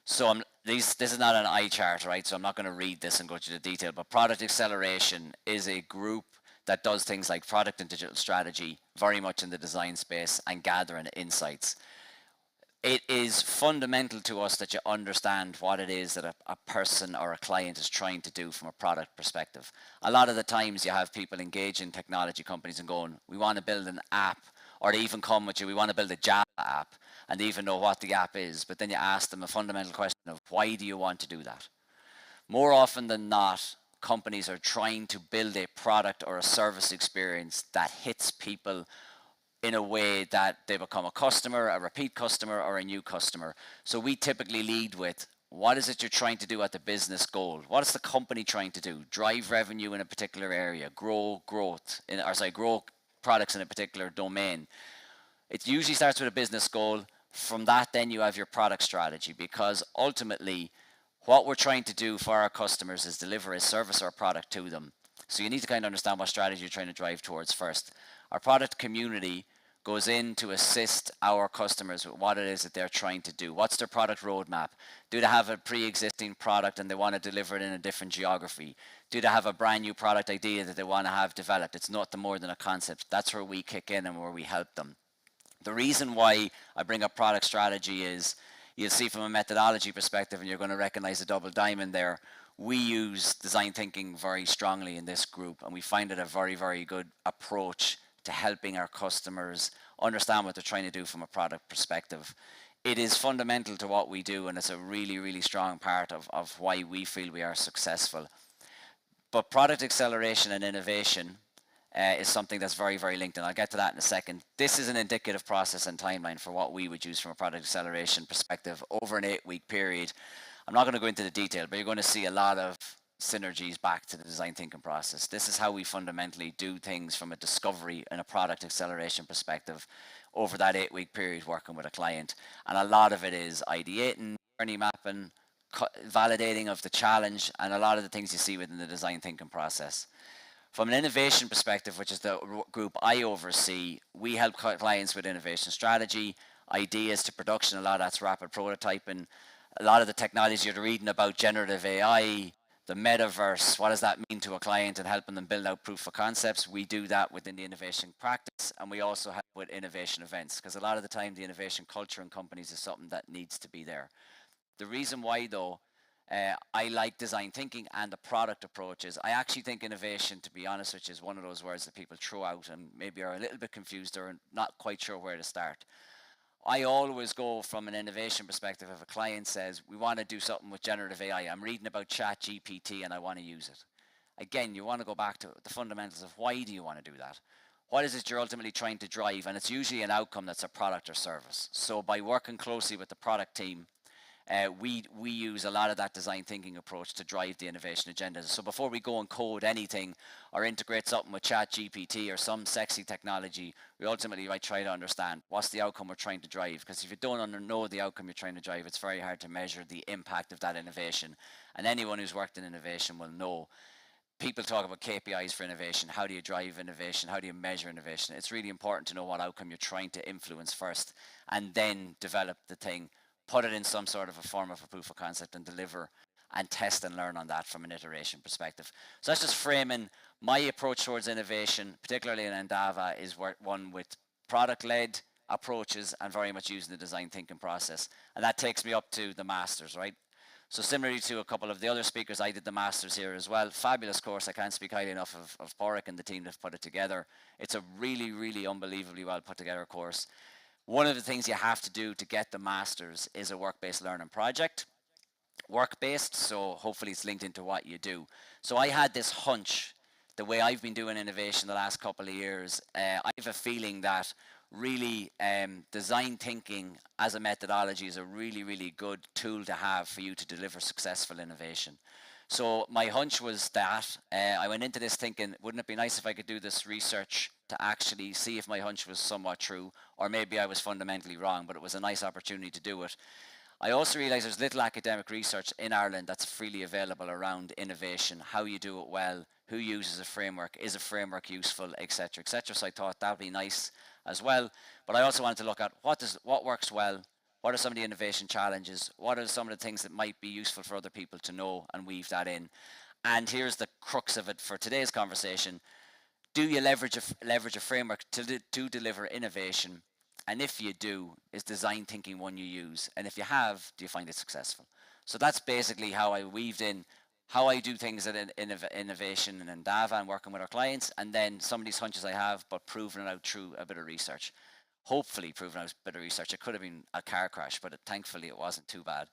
So this is not an eye chart, right? So I'm not going to read this and go to the detail, but product acceleration is a group that does things like product and digital strategy, very much in the design space, and gathering insights. It is fundamental to us that you understand what it is that a person or a client is trying to do from a product perspective. A lot of the times you have people engage in technology companies and going, we want to build an app or they even come with you, we want to build a Java app, and they even know what the app is, but then you ask them a fundamental question of why do you want to do that? More often than not, companies are trying to build a product or a service experience that hits people in a way that they become a customer, a repeat customer, or a new customer. So we typically lead with, what is it you're trying to do at the business goal? What is the company trying to do? Drive revenue in a particular area, grow products in a particular domain. It usually starts with a business goal. From that, then you have your product strategy, because ultimately, what we're trying to do for our customers is deliver a service or a product to them. So you need to kind of understand what strategy you're trying to drive towards first. Our product community goes in to assist our customers with what it is that they're trying to do. What's their product roadmap? Do they have a pre-existing product and they want to deliver it in a different geography? Do they have a brand new product idea that they want to have developed? It's nothing more than a concept. That's where we kick in and where we help them. The reason why I bring up product strategy is, you'll see from a methodology perspective, and you're going to recognize the double diamond there, we use design thinking very strongly in this group, and we find it a very, very good approach to helping our customers understand what they're trying to do from a product perspective. It is fundamental to what we do, and it's a really, really strong part of why we feel we are successful. But product acceleration and innovation is something that's very, very linked, and I'll get to that in a second. This is an indicative process and timeline for what we would use from a product acceleration perspective over an 8-week period. I'm not going to go into the detail, but you're going to see a lot of synergies back to the design thinking process. This is how we fundamentally do things from a discovery and a product acceleration perspective over that 8-week period working with a client. And a lot of it is ideating, journey mapping, validating of the challenge, and a lot of the things you see within the design thinking process. From an innovation perspective, which is the group I oversee, we help clients with innovation strategy, ideas to production. A lot of that's rapid prototyping. A lot of the technology you're reading about, generative AI, the metaverse, what does that mean to a client, and helping them build out proof of concepts. We do that within the innovation practice, and we also help with innovation events, because a lot of the time the innovation culture in companies is something that needs to be there. The reason why, though, I like design thinking and the product approaches. I actually think innovation, to be honest, which is one of those words that people throw out and maybe are a little bit confused or not quite sure where to start. I always go from an innovation perspective. If a client says, we want to do something with generative AI, I'm reading about ChatGPT and I want to use it. Again, you want to go back to the fundamentals of why do you want to do that? What is it you're ultimately trying to drive? And it's usually an outcome that's a product or service. So by working closely with the product team, we use a lot of that design thinking approach to drive the innovation agenda. So before we go and code anything or integrate something with ChatGPT or some sexy technology, we ultimately might try to understand what's the outcome we're trying to drive. Because if you don't know the outcome you're trying to drive, it's very hard to measure the impact of that innovation. And anyone who's worked in innovation will know. People talk about KPIs for innovation. How do you drive innovation? How do you measure innovation? It's really important to know what outcome you're trying to influence first, and then develop the thing. Put it in some sort of a form of a proof of concept and deliver and test and learn on that from an iteration perspective. So that's just framing my approach towards innovation, particularly in Endava, is one with product-led approaches and very much using the design thinking process. And that takes me up to the masters, right? So similarly to a couple of the other speakers, I did the masters here as well. Fabulous course. I can't speak highly enough of Porrick and the team that put it together. It's a really, really unbelievably well put together course. One of the things you have to do to get the masters is a work-based learning project. Work-based, so hopefully it's linked into what you do. So I had this hunch, the way I've been doing innovation the last couple of years, I have a feeling that really design thinking as a methodology is a really, really good tool to have for you to deliver successful innovation. So my hunch was that I went into this thinking, wouldn't it be nice if I could do this research to actually see if my hunch was somewhat true, or maybe I was fundamentally wrong, but it was a nice opportunity to do it. I also realized there's little academic research in Ireland that's freely available around innovation, how you do it well, who uses a framework, is a framework useful, etc., etc. So I thought that would be nice as well. But I also wanted to look at what works well, what are some of the innovation challenges, what are some of the things that might be useful for other people to know, and weave that in. And here's the crux of it for today's conversation. Do you leverage a framework to deliver innovation? And if you do, is design thinking one you use? And if you have, do you find it successful? So that's basically how I weaved in how I do things at innovation and Endava and working with our clients, and then some of these hunches I have, but proving it out through a bit of research. Hopefully proving out a bit of research. It could have been a car crash, but thankfully it wasn't too bad.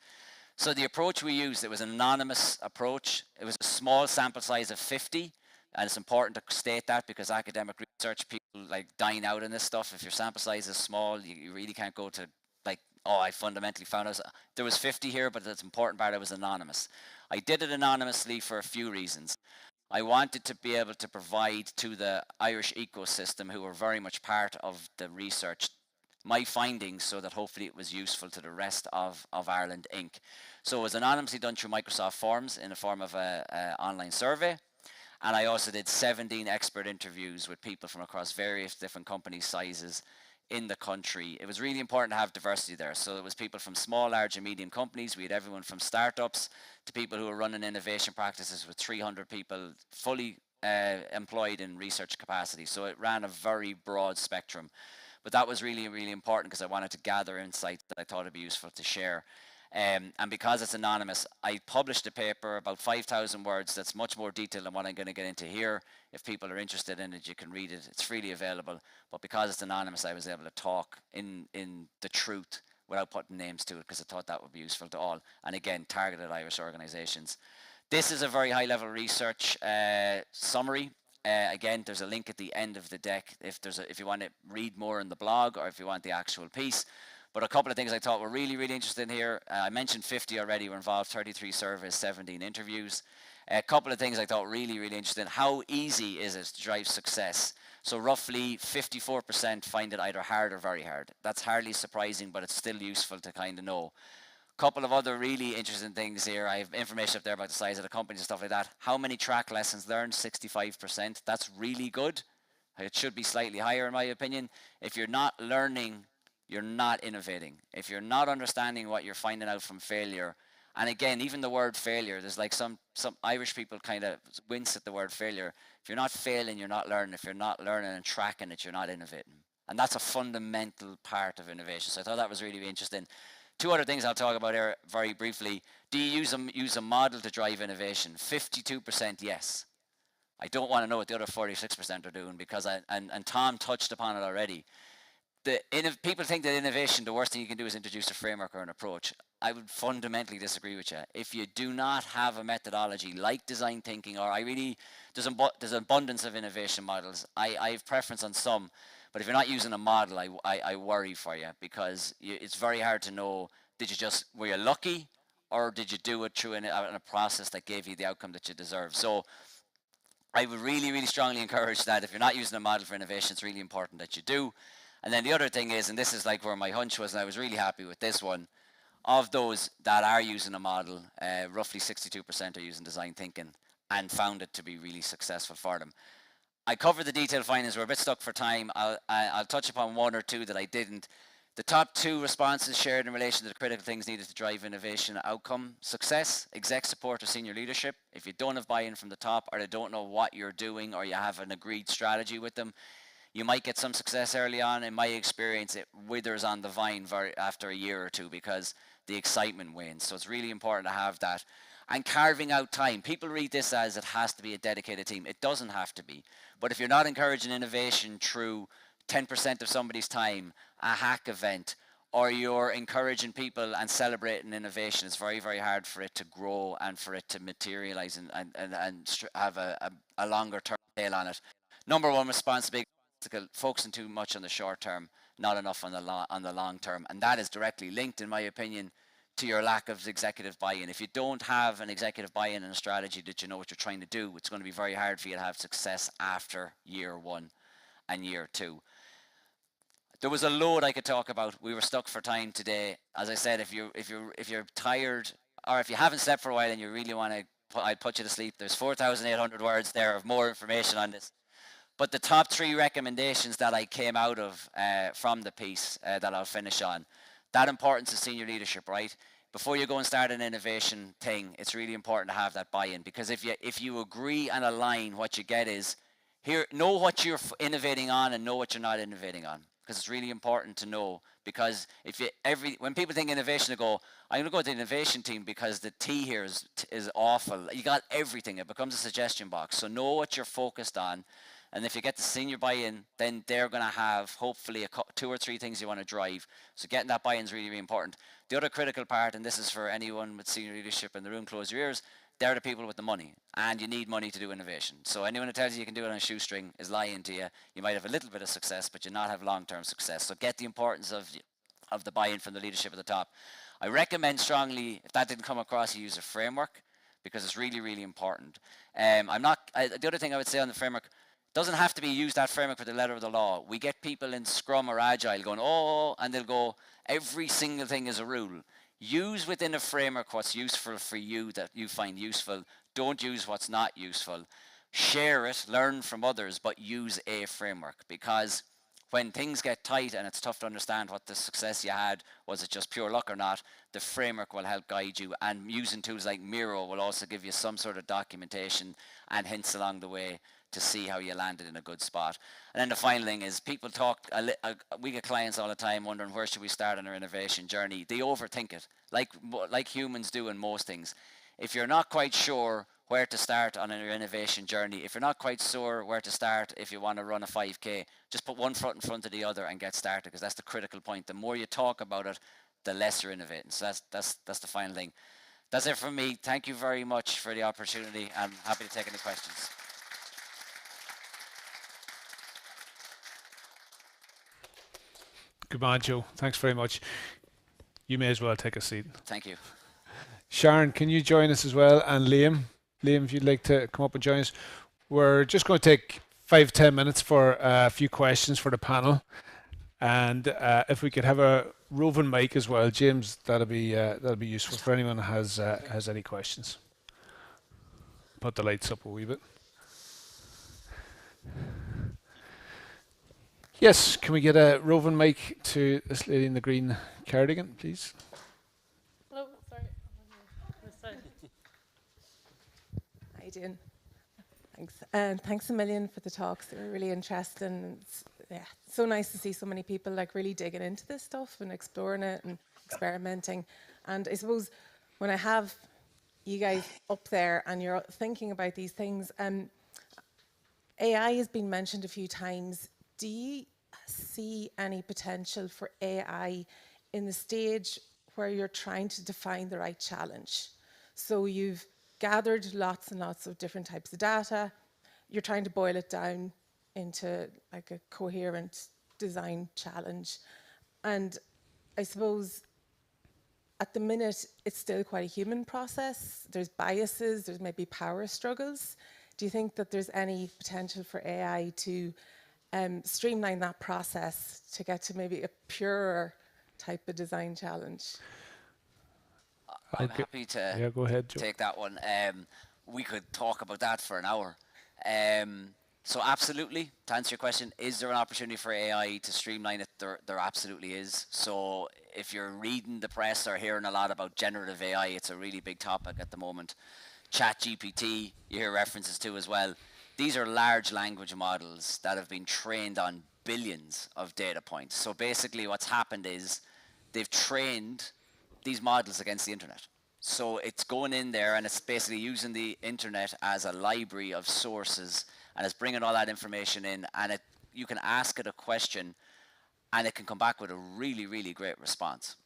So the approach we used, it was an anonymous approach. It was a small sample size of 50, and it's important to state that because academic research, people like dine out in this stuff. If your sample size is small, you really can't go to like, oh, I fundamentally found out. There was 50 here, but that's important part, it was anonymous. I did it anonymously for a few reasons. I wanted to be able to provide to the Irish ecosystem, who were very much part of the research, my findings so that hopefully it was useful to the rest of Ireland Inc. So it was anonymously done through Microsoft Forms in the form of an online survey. And I also did 17 expert interviews with people from across various different company sizes in the country. It was really important to have diversity there. So it was people from small, large and medium companies. We had everyone from startups to people who were running innovation practices with 300 people fully employed in research capacity. So it ran a very broad spectrum. But that was really, really important because I wanted to gather insights that I thought would be useful to share. And because it's anonymous, I published a paper about 5,000 words that's much more detailed than what I'm going to get into here. If people are interested in it, you can read it. It's freely available. But because it's anonymous, I was able to talk in the truth without putting names to it because I thought that would be useful to all. And again, targeted Irish organisations. This is a very high-level research summary. Again, there's a link at the end of the deck if you want to read more in the blog or if you want the actual piece. But a couple of things I thought were really, really interesting here. I mentioned 50 already were involved, 33 surveys, 17 interviews. A couple of things I thought really, really interesting. How easy is it to drive success? So roughly 54% find it either hard or very hard. That's hardly surprising, but it's still useful to kind of know. A couple of other really interesting things here. I have information up there about the size of the companies and stuff like that. How many track lessons learned? 65%. That's really good. It should be slightly higher in my opinion. If you're not learning, you're not innovating. If you're not understanding what you're finding out from failure, and again, even the word failure, there's like some Irish people kind of wince at the word failure. If you're not failing, you're not learning. If you're not learning and tracking it, you're not innovating. And that's a fundamental part of innovation. So I thought that was really, really interesting. Two other things I'll talk about here very briefly. Do you use a model to drive innovation? 52% yes. I don't want to know what the other 46% are doing because and Tom touched upon it already. People think that innovation, the worst thing you can do is introduce a framework or an approach. I would fundamentally disagree with you. If you do not have a methodology like design thinking, or there's abundance of innovation models. I have preference on some, but if you're not using a model, I worry for you because it's very hard to know, were you lucky or did you do it through a process that gave you the outcome that you deserve? So I would really, really strongly encourage that if you're not using a model for innovation, it's really important that you do. And then the other thing is, and this is like where my hunch was, and I was really happy with this one, of those that are using a model, roughly 62% are using design thinking and found it to be really successful for them. I covered the detailed findings. We're a bit stuck for time. I'll touch upon one or two that I didn't. The top two responses shared in relation to the critical things needed to drive innovation outcome success, exec support or senior leadership. If you don't have buy-in from the top, or they don't know what you're doing, or you have an agreed strategy with them, you might get some success early on. In my experience, it withers on the vine after a year or two because the excitement wanes. So it's really important to have that. And carving out time. People read this as it has to be a dedicated team. It doesn't have to be. But if you're not encouraging innovation through 10% of somebody's time, a hack event, or you're encouraging people and celebrating innovation, it's very, very hard for it to grow and for it to materialize and have a longer term tail on it. Number one responsibility, focusing too much on the short term, not enough on the long term. And that is directly linked, in my opinion, to your lack of executive buy-in. If you don't have an executive buy-in and a strategy that you know what you're trying to do, it's going to be very hard for you to have success after year one and year two. There was a load I could talk about. We were stuck for time today. As I said, if you're tired, or if you haven't slept for a while and you really want to, I'd put you to sleep. There's 4,800 words there of more information on this. But the top three recommendations that I came out of from the piece that I'll finish on, that importance of senior leadership, right? Before you go and start an innovation thing, it's really important to have that buy-in, because if you agree and align, what you get is, know what you're innovating on and know what you're not innovating on. because it's really important to know. Because if you when people think innovation, they go, I'm going to go to the innovation team because the T here is awful. You got everything. It becomes a suggestion box. So know what you're focused on. And if you get the senior buy-in, then they're going to have hopefully 2 or 3 things you want to drive. So getting that buy-in is really, really important. The other critical part, and this is for anyone with senior leadership in the room, close your ears, they're the people with the money. And you need money to do innovation. So anyone who tells you can do it on a shoestring is lying to you. You might have a little bit of success, but you not have long-term success. So get the importance of the buy-in from the leadership at the top. I recommend strongly, if that didn't come across, you use a framework, because it's really, really important. The other thing I would say on the framework, doesn't have to be use that framework for the letter of the law. We get people in Scrum or Agile going, oh, and they'll go, every single thing is a rule. Use within a framework what's useful for you that you find useful. Don't use what's not useful. Share it, learn from others, but use a framework, because when things get tight and it's tough to understand what the success you had, was it just pure luck or not, the framework will help guide you. And using tools like Miro will also give you some sort of documentation and hints along the way to see how you landed in a good spot. And then the final thing is, people talk, we get clients all the time wondering where should we start on our innovation journey. They overthink it, like humans do in most things. If you're not quite sure where to start on your innovation journey, if you're not quite sure where to start if you want to run a 5K, just put one foot in front of the other and get started, because that's the critical point. The more you talk about it, the less you're innovating. So that's the final thing. That's it from me. Thank you very much for the opportunity. I'm happy to take any questions. Good man, Joe. Thanks very much. You may as well take a seat. Thank you. Sharon, can you join us as well? And Liam, if you'd like to come up and join us. We're just going to take 5-10 minutes for a few questions for the panel. And if we could have a roving mic as well, James, that'll be useful for anyone who has any questions. Put the lights up a wee bit. Yes, can we get a roving mic to this lady in the green cardigan, please? Hello, sorry. How you doing? Thanks. And thanks a million for the talks. They were really interesting. It's, yeah, so nice to see so many people like really digging into this stuff and exploring it and experimenting. And I suppose when I have you guys up there and you're thinking about these things, AI has been mentioned a few times. Do you see any potential for AI in the stage where you're trying to define the right challenge? So you've gathered lots and lots of different types of data. You're trying to boil it down into like a coherent design challenge. And I suppose at the minute, it's still quite a human process. There's biases, there's maybe power struggles. Do you think that there's any potential for AI to streamline that process to get to maybe a purer type of design challenge? I'm happy to go ahead, Joe. Take that one. We could talk about that for an hour. So absolutely, to answer your question, is there an opportunity for AI to streamline it? There absolutely is. So if you're reading the press or hearing a lot about generative AI, it's a really big topic at the moment. ChatGPT, you hear references to as well. These are large language models that have been trained on billions of data points. So basically what's happened is they've trained these models against the internet. So it's going in there and it's basically using the internet as a library of sources, and it's bringing all that information in, and you can ask it a question and it can come back with a really, really great response.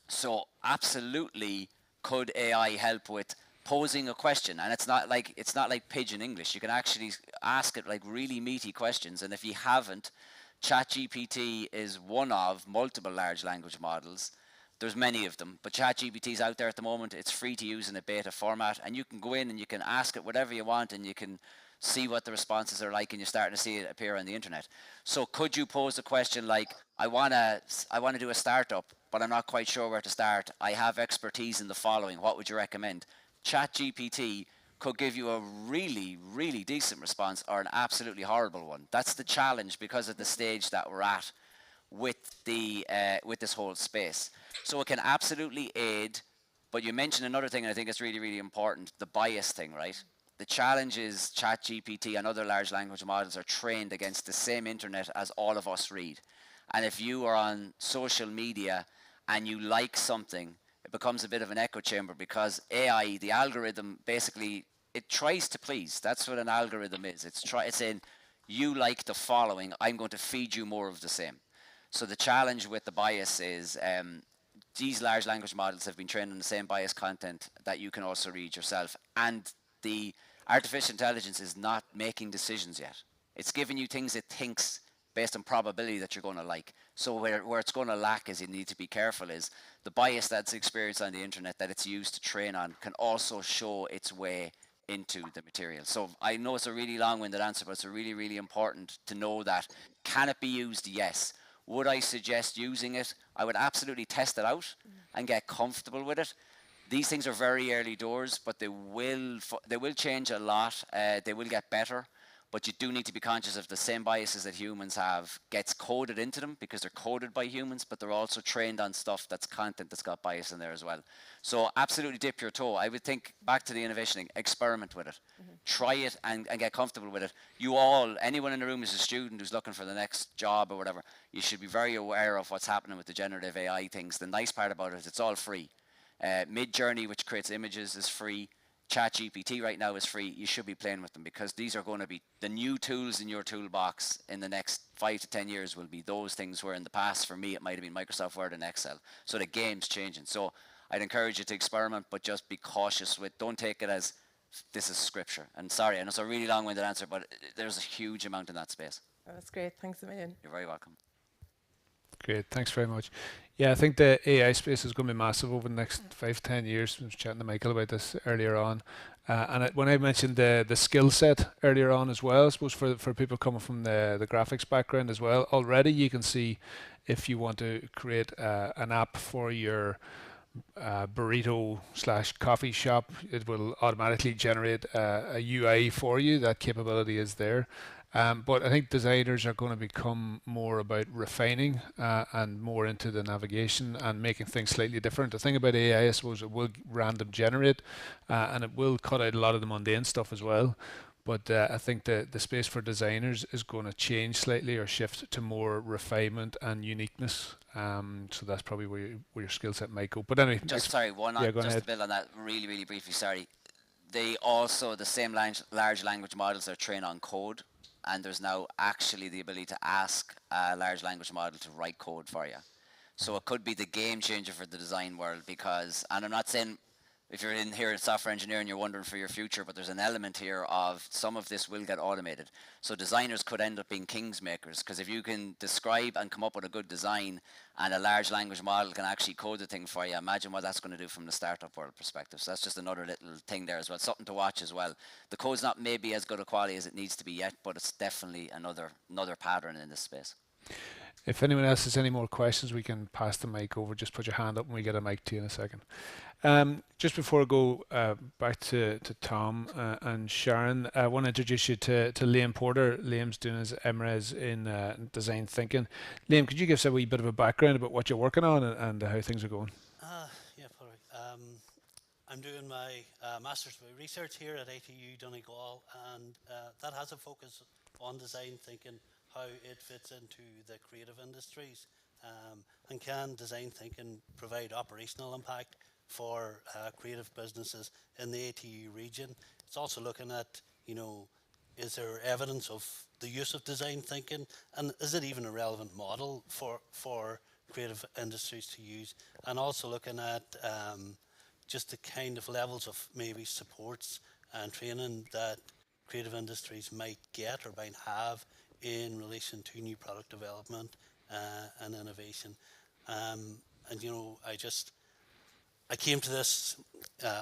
So absolutely, could AI help with posing a question? And it's not like pigeon English. You can actually ask it like really meaty questions. And if you haven't, ChatGPT is one of multiple large language models. There's many of them, but ChatGPT is out there at the moment. It's free to use in a beta format, and you can go in and you can ask it whatever you want, and you can see what the responses are like, and you're starting to see it appear on the internet. So could you pose a question like, I want to do a startup, but I'm not quite sure where to start. I have expertise in the following. What would you recommend? ChatGPT could give you a really, really decent response or an absolutely horrible one. That's the challenge because of the stage that we're at with this whole space. So it can absolutely aid, but you mentioned another thing, and I think it's really, really important, the bias thing, right? The challenge is ChatGPT and other large language models are trained against the same internet as all of us read. And if you are on social media and you like something, it becomes a bit of an echo chamber, because AI, the algorithm, basically, it tries to please. That's what an algorithm is. It's saying, you like the following, I'm going to feed you more of the same. So the challenge with the bias is these large language models have been trained on the same bias content that you can also read yourself. And the artificial intelligence is not making decisions yet. It's giving you things it thinks based on probability that you're going to like. So where it's going to lack, is you need to be careful, is the bias that's experienced on the internet that it's used to train on can also show its way into the material. So I know it's a really long-winded answer, but it's really, really important to know that. Can it be used? Yes. Would I suggest using it? I would absolutely test it out and get comfortable with it. These things are very early doors, but they will change a lot. They will get better, but you do need to be conscious of the same biases that humans have gets coded into them, because they're coded by humans, but they're also trained on stuff that's content that's got bias in there as well. So absolutely dip your toe. I would think back to the innovation thing, experiment with it. Try it and get comfortable with it. Anyone in the room is a student who's looking for the next job or whatever, you should be very aware of what's happening with the generative AI things. The nice part about it is it's all free. Midjourney, which creates images, is free. ChatGPT right now is free. You should be playing with them, because these are going to be the new tools in your toolbox in the next 5 to 10 years. Will be those things where in the past, for me, it might have been Microsoft Word and Excel. So the game's changing. So I'd encourage you to experiment, but just be cautious don't take it as this is scripture. And sorry, I know it's a really long-winded answer, but there's a huge amount in that space. Oh, that's great. Thanks a million. You're very welcome. Great, thanks very much. Yeah, I think the AI space is going to be massive over the next 5 to 10 years. I was chatting to Michael about this earlier on. When I mentioned the skill set earlier on as well, I suppose for people coming from the graphics background as well, already you can see if you want to create an app for your burrito / coffee shop, it will automatically generate a UI for you. That capability is there. But I think designers are going to become more about refining and more into the navigation and making things slightly different. The thing about AI, I suppose, it will random generate and it will cut out a lot of the mundane stuff as well. But I think the space for designers is going to change slightly or shift to more refinement and uniqueness. So that's probably where your skill set might go. But anyway, Just to build on that really, really briefly, sorry. The same large language models are trained on code. And there's now actually the ability to ask a large language model to write code for you. So it could be the game changer for the design world, because, and I'm not saying if you're in here in software engineering, you're wondering for your future, but there's an element here of some of this will get automated. So designers could end up being kings makers, because if you can describe and come up with a good design and a large language model can actually code the thing for you, imagine what that's going to do from the startup world perspective. So that's just another little thing there as well, something to watch as well. The code's not maybe as good a quality as it needs to be yet, but it's definitely another pattern in this space. If anyone else has any more questions, we can pass the mic over. Just put your hand up and we get a mic to you in a second. Just before I go back to Tom and Sharon, I want to introduce you to Liam Porter. Liam's doing his MRes in design thinking. Liam, could you give us a wee bit of a background about what you're working on and how things are going? Yeah, Padraig. I'm doing my Master's of Research here at ATU Donegal, and that has a focus on design thinking, how it fits into the creative industries, and can design thinking provide operational impact for creative businesses in the ATU region. It's also looking at, is there evidence of the use of design thinking, and is it even a relevant model for creative industries to use? And also looking at just the kind of levels of maybe supports and training that creative industries might get or might have in relation to new product development and innovation. I came to this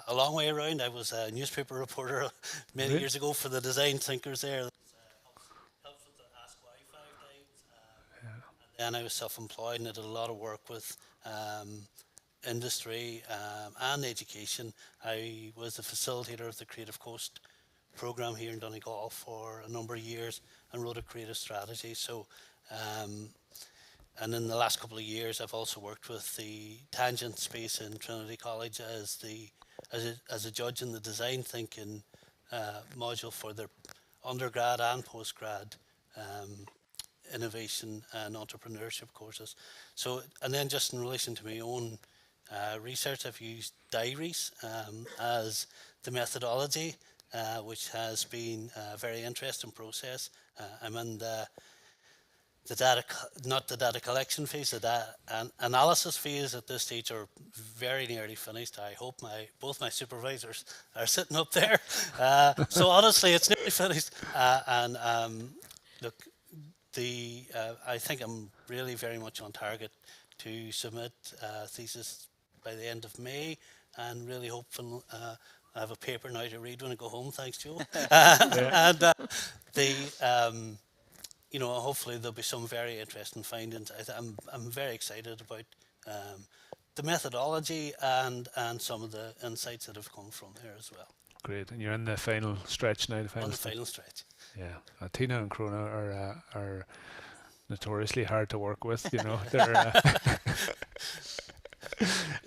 a long way around. I was a newspaper reporter many years ago for the design thinkers there. Helps with the Ask Why 5 days. And then I was self-employed and I did a lot of work with industry and education. I was the facilitator of the Creative Coast program here in Donegal for a number of years and wrote a creative strategy. So, and in the last couple of years, I've also worked with the Tangent space in Trinity College as a judge in the design thinking module for their undergrad and postgrad innovation and entrepreneurship courses. So, and then just in relation to my own research, I've used diaries as the methodology, which has been a very interesting process. I'm in the data, not the data collection phase, the data analysis phase at this stage are very nearly finished. I hope both my supervisors are sitting up there. So honestly, it's nearly finished. Look, I think I'm really very much on target to submit a thesis by the end of May, and really hopeful I have a paper now to read when I go home. Thanks, Joe. And you know, hopefully there'll be some very interesting findings. I'm very excited about the methodology and some of the insights that have come from there as well. Great, and you're in the final stretch now. On the final stretch. Yeah, Tina and Krona are notoriously hard to work with. You know, they're.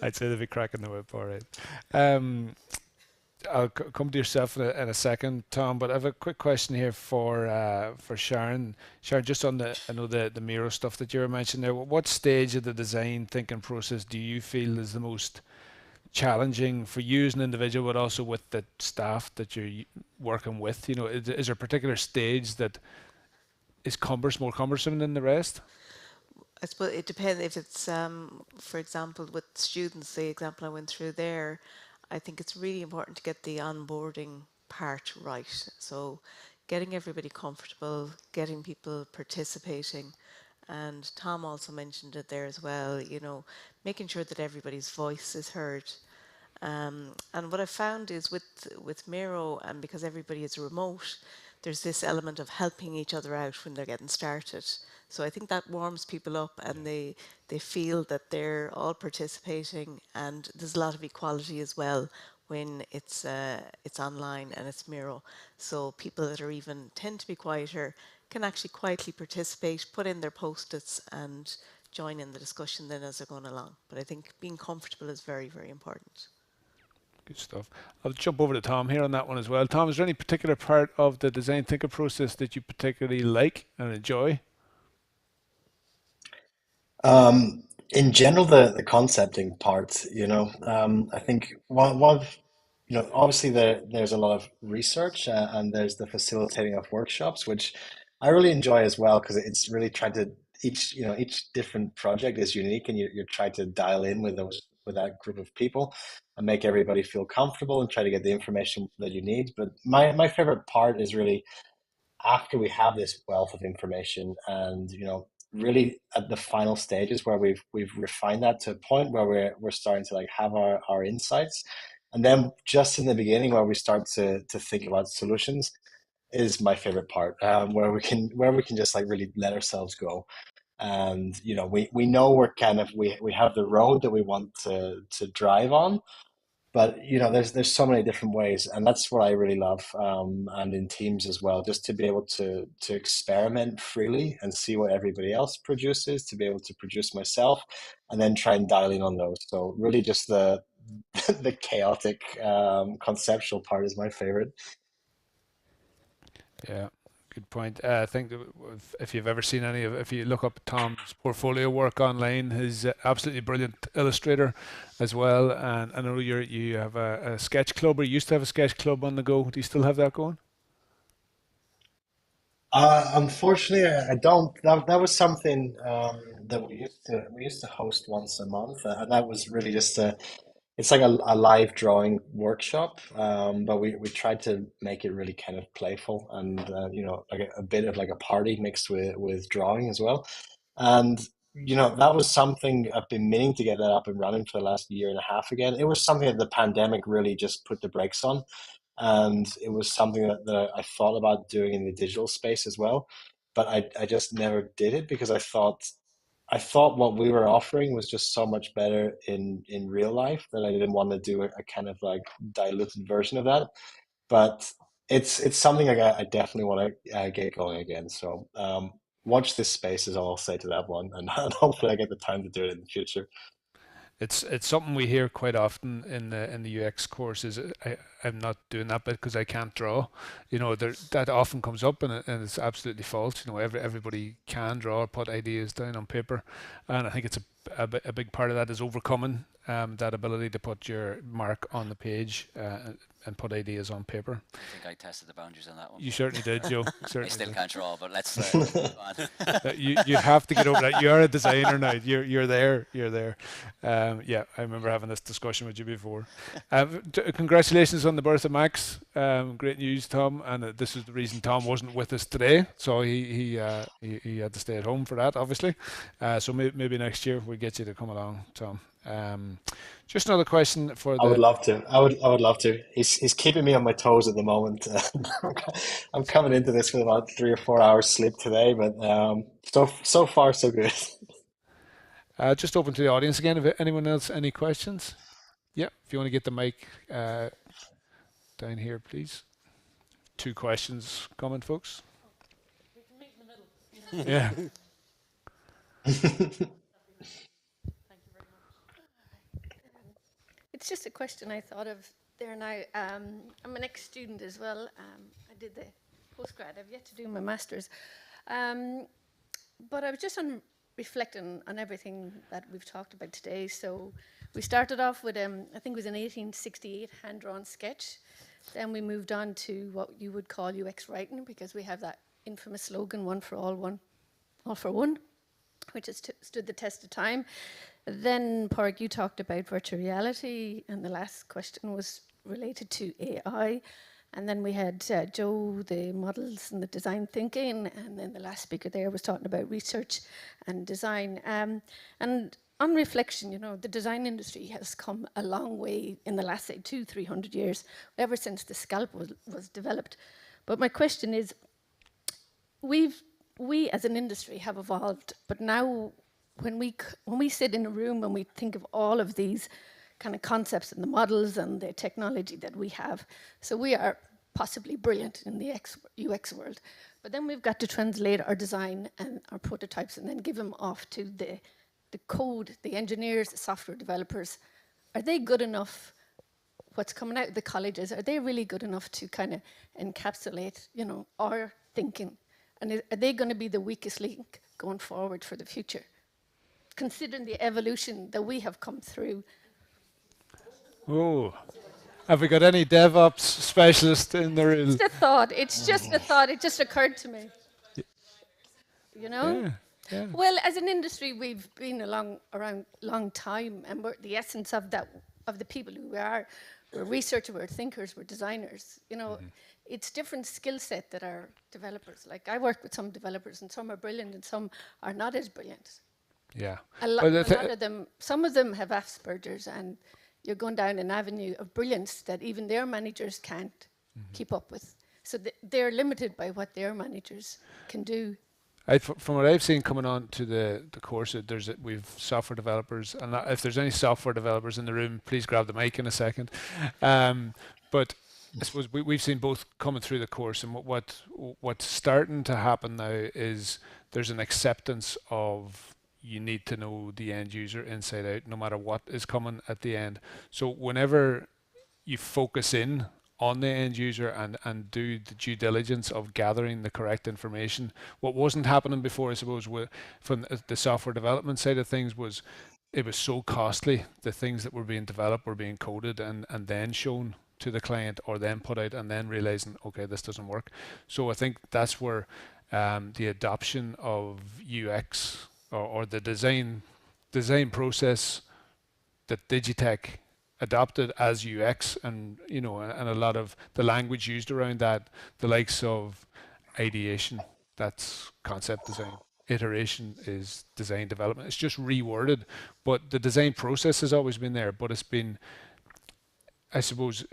I'd say they'll be cracking the whip, all right. I'll come to yourself in a second, Tom, but I have a quick question here for Sharon. Sharon, just on the Miro stuff that you were mentioning there, what stage of the design thinking process do you feel is the most challenging for you as an individual, but also with the staff that you're working with? You know, is there a particular stage that is more cumbersome than the rest? I suppose it depends if it's, for example, with students, the example I went through there, I think it's really important to get the onboarding part right. So getting everybody comfortable, getting people participating, and Tom also mentioned it there as well, you know, making sure that everybody's voice is heard. And what I found is with Miro, and because everybody is remote, there's this element of helping each other out when they're getting started. So I think that warms people up, and they feel that they're all participating, and there's a lot of equality as well when it's online and it's Miro. So people that are even tend to be quieter can actually quietly participate, put in their post-its and join in the discussion then as they're going along. But I think being comfortable is very, very important. Good stuff. I'll jump over to Tom here on that one as well. Tom, is there any particular part of the design thinking process that you particularly like and enjoy? In general, the concepting part, you know, I think you know, obviously there's a lot of research and there's the facilitating of workshops, which I really enjoy as well, because it's really trying to each different project is unique, and you're trying to dial in with that group of people and make everybody feel comfortable and try to get the information that you need. But my favorite part is really after we have this wealth of information, and you know, really at the final stages where we've refined that to a point where we're starting to like have our insights, and then just in the beginning where we start to think about solutions is my favorite part, where we can just like really let ourselves go. And you know, we know we're kind of we have the road that we want to drive on, but you know, there's so many different ways, and that's what I really love. And in teams as well, just to be able to experiment freely and see what everybody else produces, to be able to produce myself, and then try and dial in on those. So really, just the the chaotic conceptual part is my favorite. Yeah, good point. I think that if you've ever seen if you look up Tom's portfolio work online, he's absolutely brilliant illustrator as well. And I know you have a sketch club, or you used to have a sketch club on the go. Do you still have that going? Unfortunately, I don't. That was something that we used to host once a month, and that was really just it's like a live drawing workshop, but we tried to make it really kind of playful, and you know, like a bit of like a party mixed with drawing as well. And you know, that was something I've been meaning to get that up and running for the last year and a half again. It was something that the pandemic really just put the brakes on, and it was something that I thought about doing in the digital space as well, but I just never did it because I thought what we were offering was just so much better in real life that I didn't want to do a kind of like diluted version of that. But it's something like I definitely want to get going again. So watch this space is all I'll say to that one, and hopefully I get the time to do it in the future. It's something we hear quite often in the UX courses. I'm not doing that bit because I can't draw. That often comes up, and it's absolutely false. Everybody can draw or put ideas down on paper, and I think it's a big part of that is overcoming that ability to put your mark on the page and put ideas on paper. I think I tested the boundaries on that one. You certainly did, Joe. I still can't draw, but let's move on. You have to get over that. You are a designer now. You're there. You're there. Yeah, I remember having this discussion with you before. Congratulations on the birth of Max. Great news, Tom. And this is the reason Tom wasn't with us today. So he had to stay at home for that, obviously. So maybe next year we'll get you to come along, Tom. Just another question for the... I would love to. I would love to. He's keeping me on my toes at the moment. I'm coming into this with about 3 or 4 hours sleep today, but so far so good. Just open to the audience again. If anyone else any questions? Yeah, if you want to get the mic down here, please. 2 questions coming, folks. We can meet in the middle. Yeah. It's just a question I thought of there now. I'm an ex-student as well. I did the postgrad. I've yet to do my master's. But I was just reflecting on everything that we've talked about today. So we started off with, I think it was an 1868 hand-drawn sketch. Then we moved on to what you would call UX writing, because we have that infamous slogan, one for all for one, which has stood the test of time. Then, Park, you talked about virtual reality, and the last question was related to AI. And then we had Joe, the models and the design thinking, and then the last speaker there was talking about research and design. And on reflection, the design industry has come a long way in the last, say, 200-300 years, ever since the scalp was developed. But my question is, we as an industry have evolved, but now when we sit in a room and we think of all of these kind of concepts and the models and the technology that we have, so we are possibly brilliant in the UX world, but then we've got to translate our design and our prototypes and then give them off to the code, the engineers, the software developers. Are they good enough? What's coming out of the colleges, are they really good enough to kind of encapsulate, our thinking? And are they going to be the weakest link going forward for the future, considering the evolution that we have come through? Oh, have we got any DevOps specialist in the room? It's a thought. It's just a thought. It just occurred to me. Yeah. Well, as an industry, we've been around a long time, and we're the essence of that, of the people who we are. We're researchers, we're thinkers, we're designers. It's different skill set that are developers. Like I work with some developers, and some are brilliant, and some are not as brilliant. Yeah. A lot of them, some of them have Asperger's, and you're going down an avenue of brilliance that even their managers can't keep up with. So they're limited by what their managers can do. From what I've seen coming on to the course, we've software developers, and if there's any software developers in the room, please grab the mic in a second. But I suppose we've seen both coming through the course, and what's starting to happen now is there's an acceptance of you need to know the end user inside out, no matter what is coming at the end. So whenever you focus in on the end user and do the due diligence of gathering the correct information, what wasn't happening before, I suppose, from the software development side of things, was it was so costly. The things that were being developed were being coded and then shown to the client, or then put out, and then realizing, okay, this doesn't work. So I think that's where the adoption of UX or the design process that Digitech adopted as UX, and and a lot of the language used around that, the likes of ideation, that's concept design. Iteration is design development. It's just reworded, but the design process has always been there, but it's been, I suppose,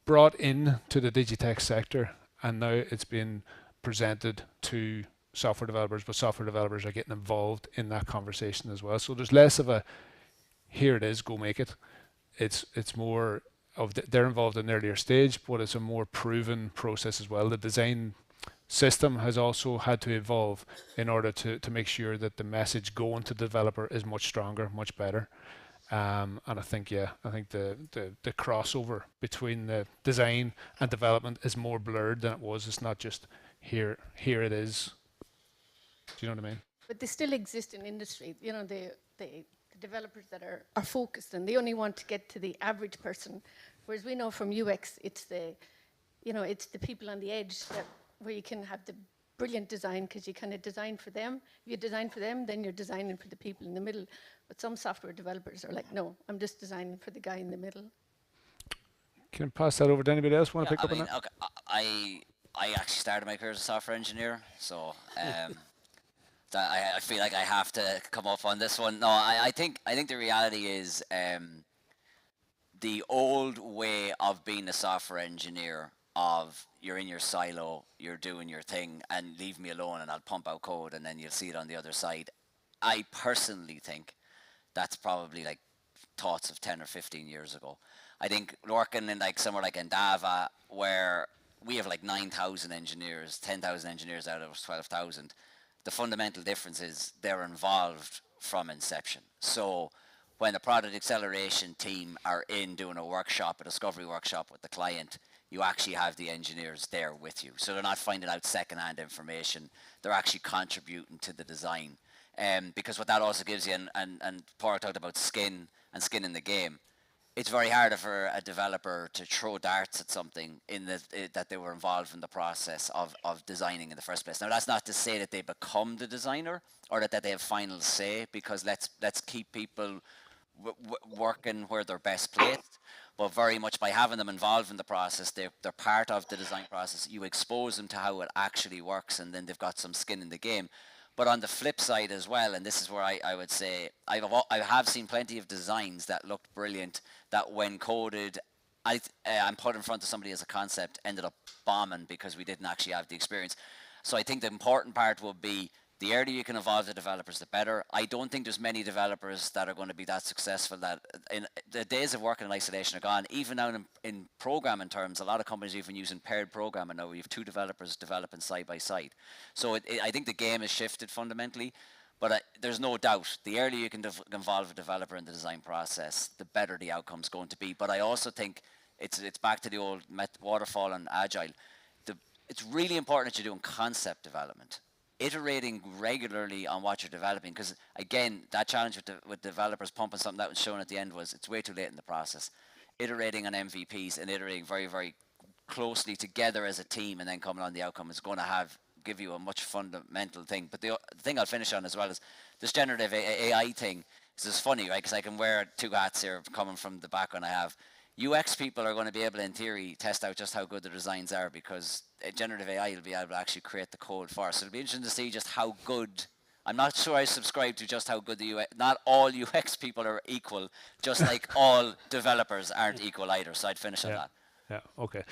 brought in to the Digitech sector, and now it's been presented to software developers, but software developers are getting involved in that conversation as well. So there's less of a, here it is, go make it. It's more of they're involved in an earlier stage, but it's a more proven process as well. The design system has also had to evolve in order to make sure that the message going to the developer is much stronger, much better. And I think the crossover between the design and development is more blurred than it was. It's not just here it is. Do you know what I mean? But they still exist in industry. You know, the developers that are focused, and they only want to get to the average person. Whereas we know from UX, it's the people on the edge where you can have the brilliant design, because you kind of design for them. If you design for them, then you're designing for the people in the middle. But some software developers are like, no, I'm just designing for the guy in the middle. Can I pass that over to anybody else want to pick up on that? Okay, I actually started my career as a software engineer, so I feel like I have to come up on this one. No, I think the reality is the old way of being a software engineer of you're in your silo, you're doing your thing, and leave me alone and I'll pump out code and then you'll see it on the other side. I personally think that's probably like thoughts of 10 or 15 years ago. I think working in like somewhere like Endava, where we have like 9,000 engineers, 10,000 engineers out of 12,000, the fundamental difference is they're involved from inception. So when the product acceleration team are in doing a workshop, a discovery workshop with the client, you actually have the engineers there with you. So they're not finding out secondhand information. They're actually contributing to the design. Because what that also gives you, and Paul talked about skin and skin in the game, it's very hard for a developer to throw darts at something that they were involved in the process of designing in the first place. Now, that's not to say that they become the designer or that they have final say, because let's keep people working where they're best placed. But very much by having them involved in the process, they're part of the design process. You expose them to how it actually works, and then they've got some skin in the game. But on the flip side as well, and this is where I would say I have seen plenty of designs that looked brilliant, that when coded and put in front of somebody as a concept ended up bombing because we didn't actually have the experience. So I think the important part will be the earlier you can involve the developers, the better. I don't think there's many developers that are going to be that successful. That in the days of working in isolation are gone. Even now in programming terms, a lot of companies are even using paired programming now. We have two developers developing side by side. So I think the game has shifted fundamentally. But there's no doubt, the earlier you can involve a developer in the design process, the better the outcome's going to be. But I also think it's back to the old waterfall and agile. It's really important that you're doing concept development, iterating regularly on what you're developing, because again, that challenge with developers pumping something that was shown at the end was it's way too late in the process. Iterating on MVPs and iterating very, very closely together as a team and then coming on the outcome is going to give you a much fundamental thing. But the thing I'll finish on as well is this generative AI thing. This is funny, right? Because I can wear two hats here coming from the background I have. UX people are going to be able to, in theory, test out just how good the designs are, because generative AI will be able to actually create the code for us. So it'll be interesting to see just how good. I'm not sure I subscribe to just how good the UX. Not all UX people are equal, just like all developers aren't equal either. So I'd finish on that. Yeah. Okay.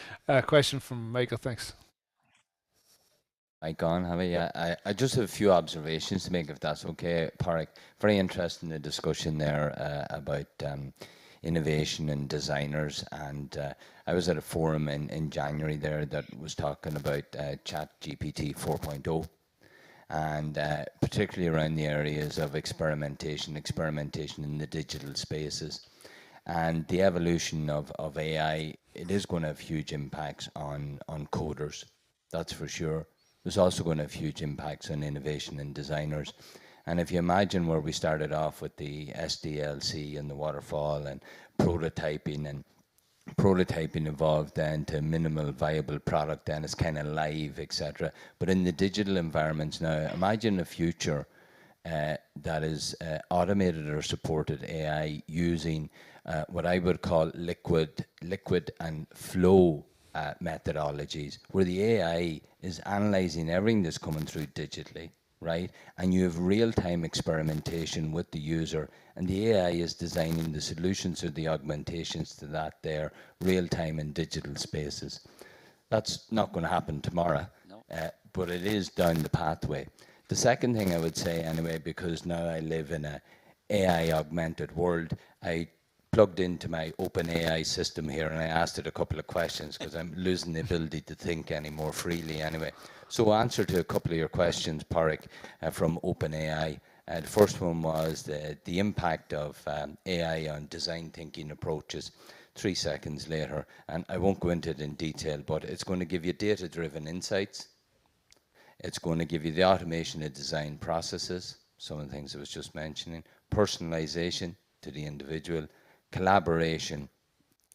Question from Michael. Thanks. Mike on, have I? I just have a few observations to make, if that's okay, Parik. Very interesting the discussion there about innovation and designers, and I was at a forum in January there that was talking about ChatGPT 4.0, and particularly around the areas of experimentation in the digital spaces, and the evolution of AI. It is going to have huge impacts on coders, that's for sure. There's also going to have huge impacts on innovation and designers. And if you imagine where we started off with the SDLC and the waterfall and prototyping evolved then to minimal viable product, then it's kind of live, etc. But in the digital environments now, imagine a future that is automated or supported AI using what I would call liquid and flow methodologies, where the AI is analyzing everything that's coming through digitally, right? And you have real-time experimentation with the user, and the AI is designing the solutions or the augmentations to that there, real-time in digital spaces. That's not going to happen tomorrow, but it is down the pathway. The second thing I would say anyway, because now I live in a AI augmented world, I plugged into my OpenAI system here and I asked it a couple of questions because I'm losing the ability to think any more freely anyway. So answer to a couple of your questions, Parik, from OpenAI. The first one was the impact of AI on design thinking approaches. 3 seconds later, and I won't go into it in detail, but it's going to give you data-driven insights. It's going to give you the automation of design processes, some of the things I was just mentioning, personalization to the individual, collaboration,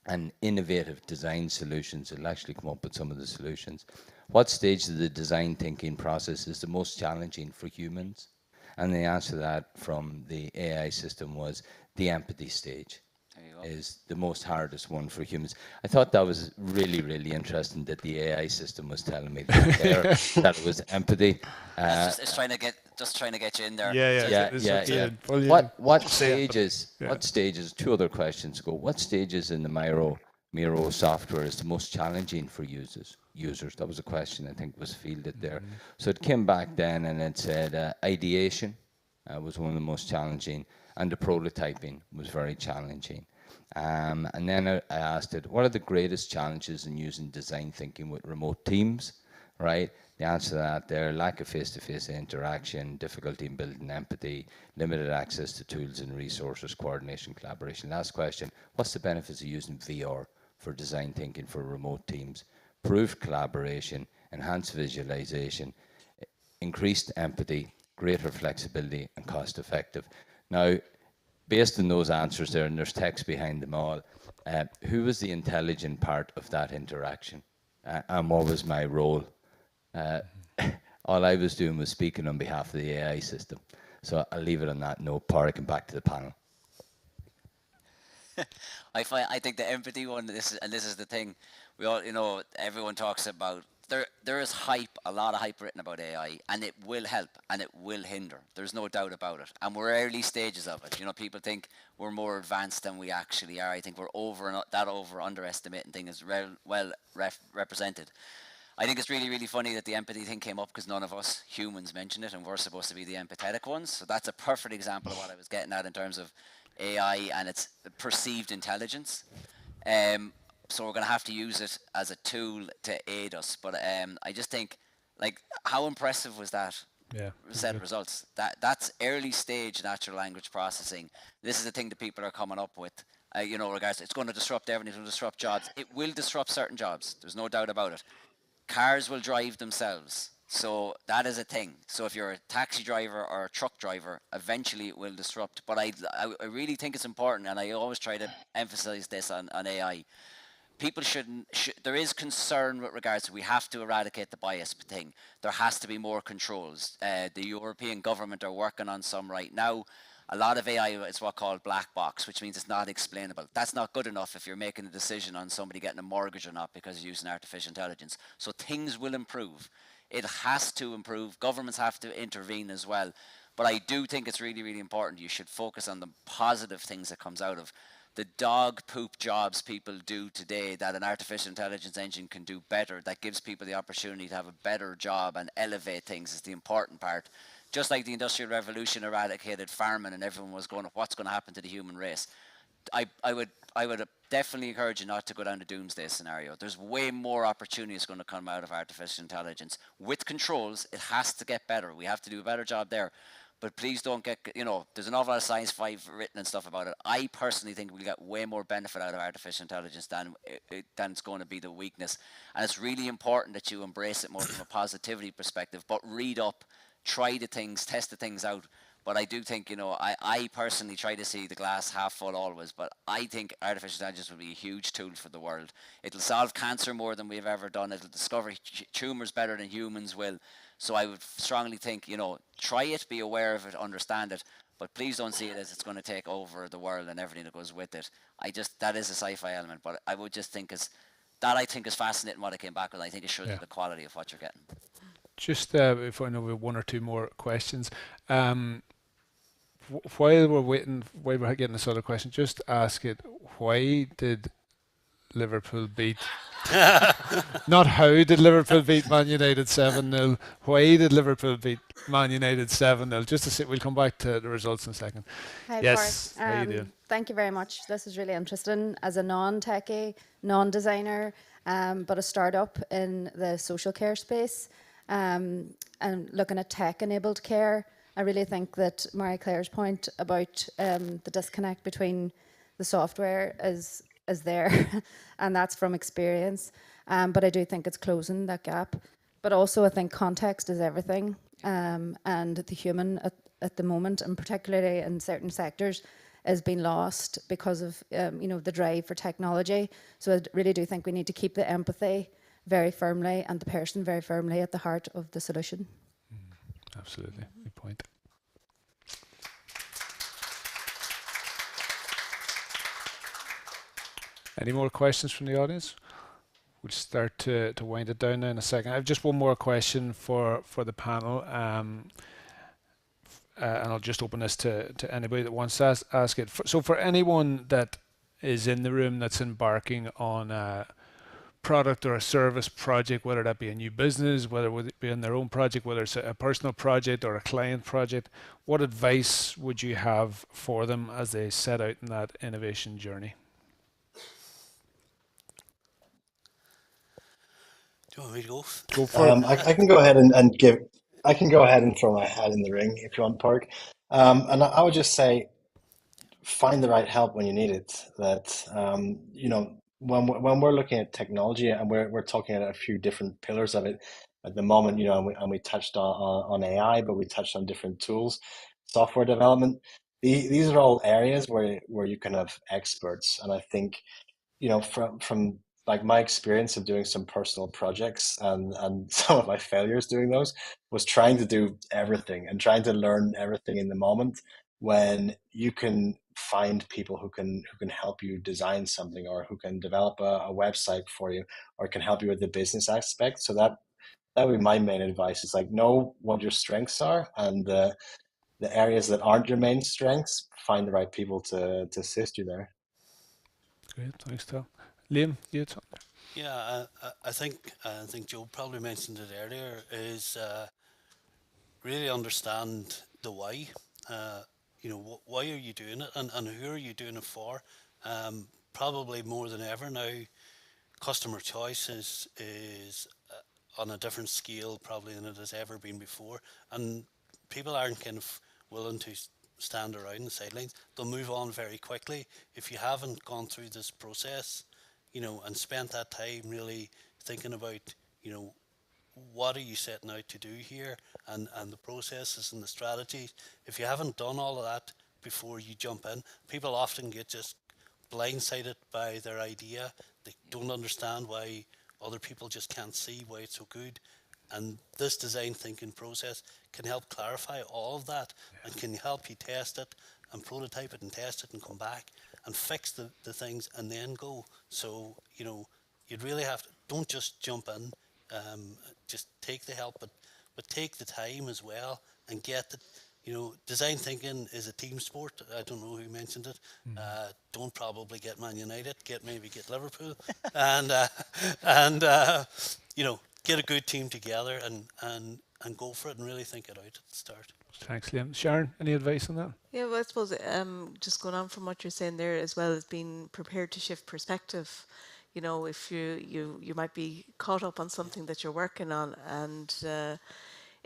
and innovative design solutions. It'll actually come up with some of the solutions. What stage of the design thinking process is the most challenging for humans? And the answer to that from the AI system was the empathy stage is the most hardest one for humans. I thought that was really, really interesting that the AI system was telling me that, that it was empathy. It's trying to get you in there. What stages? What stages? 2 other questions ago. What stages in the Miro software is the most challenging for users? That was a question I think was fielded there. So it came back then and it said ideation was one of the most challenging, and the prototyping was very challenging. And then I asked it, what are the greatest challenges in using design thinking with remote teams, right? The answer to that there, lack of face-to-face interaction, difficulty in building empathy, limited access to tools and resources, coordination, collaboration. Last question, what's the benefits of using VR for design thinking for remote teams? Improved collaboration, enhanced visualization, increased empathy, greater flexibility, and cost effective. Now, based on those answers there, and there's text behind them all, who was the intelligent part of that interaction? And what was my role? All I was doing was speaking on behalf of the AI system. So I'll leave it on that note, Pádraig, and back to the panel. I think the empathy one, this is the thing. We all, everyone talks about, there is hype, a lot of hype written about AI, and it will help and it will hinder. There's no doubt about it. And we're early stages of it. People think we're more advanced than we actually are. I think we're underestimating thing is represented. I think it's really, really funny that the empathy thing came up because none of us humans mentioned it, and we're supposed to be the empathetic ones. So that's a perfect example of what I was getting at in terms of AI and its perceived intelligence. So we're going to have to use it as a tool to aid us. But I just think, how impressive was that set of results? That's early stage natural language processing. This is the thing that people are coming up with. Regards, it's going to disrupt everything. It's going to disrupt jobs. It will disrupt certain jobs. There's no doubt about it. Cars will drive themselves. So that is a thing. So if you're a taxi driver or a truck driver, eventually it will disrupt. But I really think it's important, and I always try to emphasize this on AI. People there is concern with regards to we have to eradicate the bias thing. There has to be more controls. The European government are working on some right now. A lot of AI is what's called black box, which means it's not explainable. That's not good enough if you're making a decision on somebody getting a mortgage or not because you're using artificial intelligence. So things will improve. It has to improve. Governments have to intervene as well. But I do think it's really, really important. You should focus on the positive things that comes out of the dog poop jobs people do today that an artificial intelligence engine can do better, that gives people the opportunity to have a better job and elevate things is the important part. Just like the Industrial Revolution eradicated farming and everyone was going, what's going to happen to the human race? I would definitely encourage you not to go down the doomsday scenario. There's way more opportunities going to come out of artificial intelligence. With controls, it has to get better. We have to do a better job there. But please don't get, there's an awful lot of science written and stuff about it. I personally think we'll get way more benefit out of artificial intelligence than it's going to be the weakness. And it's really important that you embrace it more from a positivity perspective, but read up, try the things, test the things out. But I do think, I personally try to see the glass half full always, but I think artificial intelligence will be a huge tool for the world. It'll solve cancer more than we've ever done. It'll discover tumors better than humans will. So I would strongly think, try it, be aware of it, understand it, but please don't see it as it's going to take over the world and everything that goes with it. That is a sci-fi element, but I would just think I think is fascinating what I came back with. I think it shows the quality of what you're getting. Just if I know we have 1 or 2 more questions, while we're getting this other question, just ask it, why did Liverpool beat not how did Liverpool beat Man United 7-0, why did Liverpool beat Man United 7-0? Just to see, we'll come back to the results in a second. Hi, yes, how you doing? Thank you very much. This is really interesting. As a non-techie, non-designer, but a startup in the social care space, and looking at tech-enabled care, I really think that Marie Claire's point about the disconnect between the software is there, and that's from experience. But I do think it's closing that gap. But also, I think context is everything, and the human at the moment, and particularly in certain sectors, is being lost because of the drive for technology. So I really do think we need to keep the empathy very firmly and the person very firmly at the heart of the solution. Absolutely, good point. Any more questions from the audience? We'll start to wind it down now in a second. I have just one more question for the panel, and I'll just open this to anybody that wants to ask it. So for anyone that is in the room that's embarking on a product or a service project, whether that be a new business, whether it be in their own project, whether it's a personal project or a client project, what advice would you have for them as they set out in that innovation journey? Do you want me to go? Go for it. I can go ahead and give. I can go ahead and throw my hat in the ring if you want, Park. And I would just say, find the right help when you need it. That when we're looking at technology and we're talking at a few different pillars of it at the moment, and we touched on AI, but we touched on different tools, software development. These are all areas where you can have experts, and I think from like my experience of doing some personal projects and some of my failures doing those was trying to do everything and trying to learn everything in the moment, when you can find people who can help you design something, or who can develop a website for you, or can help you with the business aspect. So that would be my main advice, is like, know what your strengths are, and the areas that aren't your main strengths, find the right people to assist you there. Great, thanks, Tal. Liam, you had something? Yeah, I think Joe probably mentioned it earlier, is really understand the why. Why are you doing it, and who are you doing it for? Probably more than ever now, customer choice is on a different scale probably than it has ever been before, and people aren't kind of willing to stand around the sidelines. They'll move on very quickly if you haven't gone through this process, and spent that time really thinking about, what are you setting out to do here, and the processes and the strategies. If you haven't done all of that before you jump in, people often get just blindsided by their idea. They don't understand why other people just can't see why it's so good. And this design thinking process can help clarify all of that, and can help you test it and prototype it and test it and come back and fix the things and then go. So, you'd really have to, don't just jump in, just take the help, but take the time as well, and get it. Design thinking is a team sport. I don't know who mentioned it. Don't probably get Man United, maybe get Liverpool, and get a good team together and go for it, and really think it out at the start. Thanks, Liam. Sharon, any advice on that? Yeah, well, I suppose just going on from what you're saying there, as well as being prepared to shift perspective. If you might be caught up on something that you're working on, and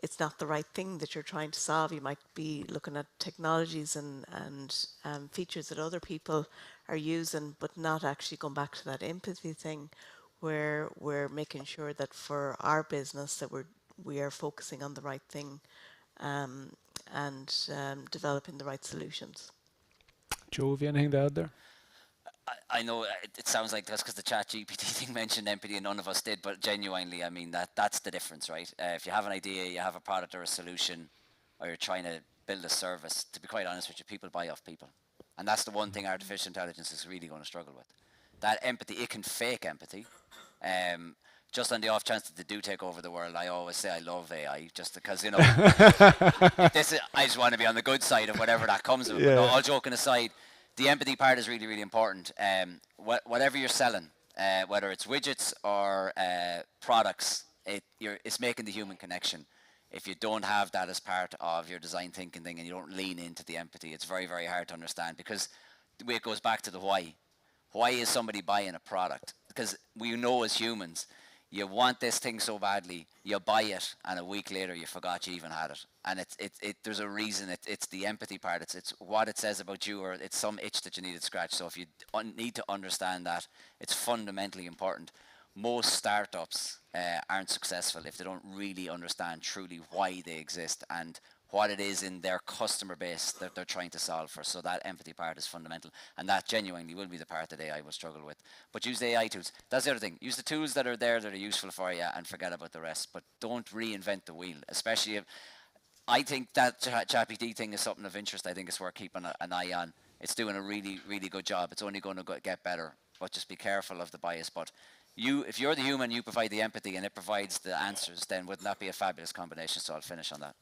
it's not the right thing that you're trying to solve. You might be looking at technologies and features that other people are using, but not actually going back to that empathy thing, where we're making sure that for our business that we are focusing on the right thing, and developing the right solutions. Joe, have you anything to add there? I know it sounds like that's because the ChatGPT thing mentioned empathy and none of us did, but genuinely, I mean, that's the difference, right? If you have an idea, you have a product or a solution, or you're trying to build a service, to be quite honest with you, people buy off people. And that's the one thing artificial intelligence is really going to struggle with. That empathy, it can fake empathy. Just on the off chance that they do take over the world, I always say I love AI, just because, I just want to be on the good side of whatever that comes of it. Yeah. But all joking aside, the empathy part is really, really important. Whatever you're selling, whether it's widgets or products, it's making the human connection. If you don't have that as part of your design thinking thing, and you don't lean into the empathy, it's very, very hard to understand, because the way it goes back to the why. Why is somebody buying a product? Because we know as humans, you want this thing so badly, you buy it, and a week later you forgot you even had it. And there's a reason. It's the empathy part. It's what it says about you, or it's some itch that you need to scratch. So if you need to understand that, it's fundamentally important. Most startups aren't successful if they don't really understand truly why they exist and what it is in their customer base that they're trying to solve for. So that empathy part is fundamental, and that genuinely will be the part that AI will struggle with. But use the AI tools. That's the other thing. Use the tools that are there that are useful for you and forget about the rest. But don't reinvent the wheel, especially if I think that ChatGPT thing is something of interest. I think it's worth keeping an eye on. It's doing a really, really good job. It's only going to get better, but just be careful of the bias. But if you're the human, you provide the empathy and it provides the answers, then wouldn't that be a fabulous combination? So I'll finish on that.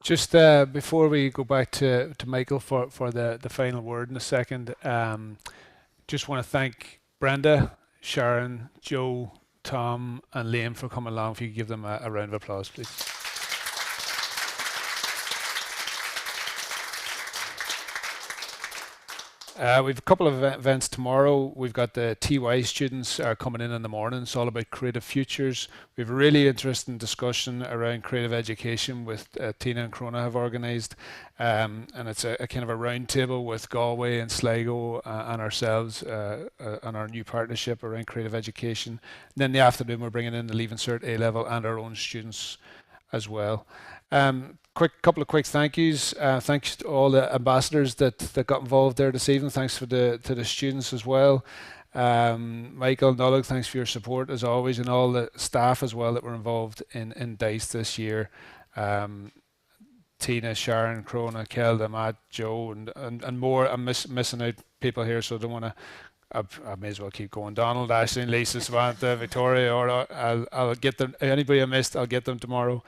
Just before we go back to Michael for the final word in a second, just want to thank Brenda, Sharon, Joe, Tom and Liam for coming along. If you could give them a round of applause, please. We've a couple of events tomorrow. We've got the TY students coming in the morning. It's all about creative futures. We have a really interesting discussion around creative education with Tina and Crona have organised. And it's a kind of a round table with Galway and Sligo and ourselves on our new partnership around creative education. And then in the afternoon, we're bringing in the Leaving Cert A-Level and our own students as well. Couple of quick thank yous. Thanks to all the ambassadors that got involved there this evening. Thanks to the students as well. Michael, Nollaig, thanks for your support as always, and all the staff as well that were involved in DICE this year. Tina, Sharon, Crona, Kelda, Matt, Joe, and more. I'm missing out people here, so I don't want to. I may as well keep going. Donald, Ashley, Lisa, Samantha, Victoria, or I'll get them. Anybody I missed, I'll get them tomorrow.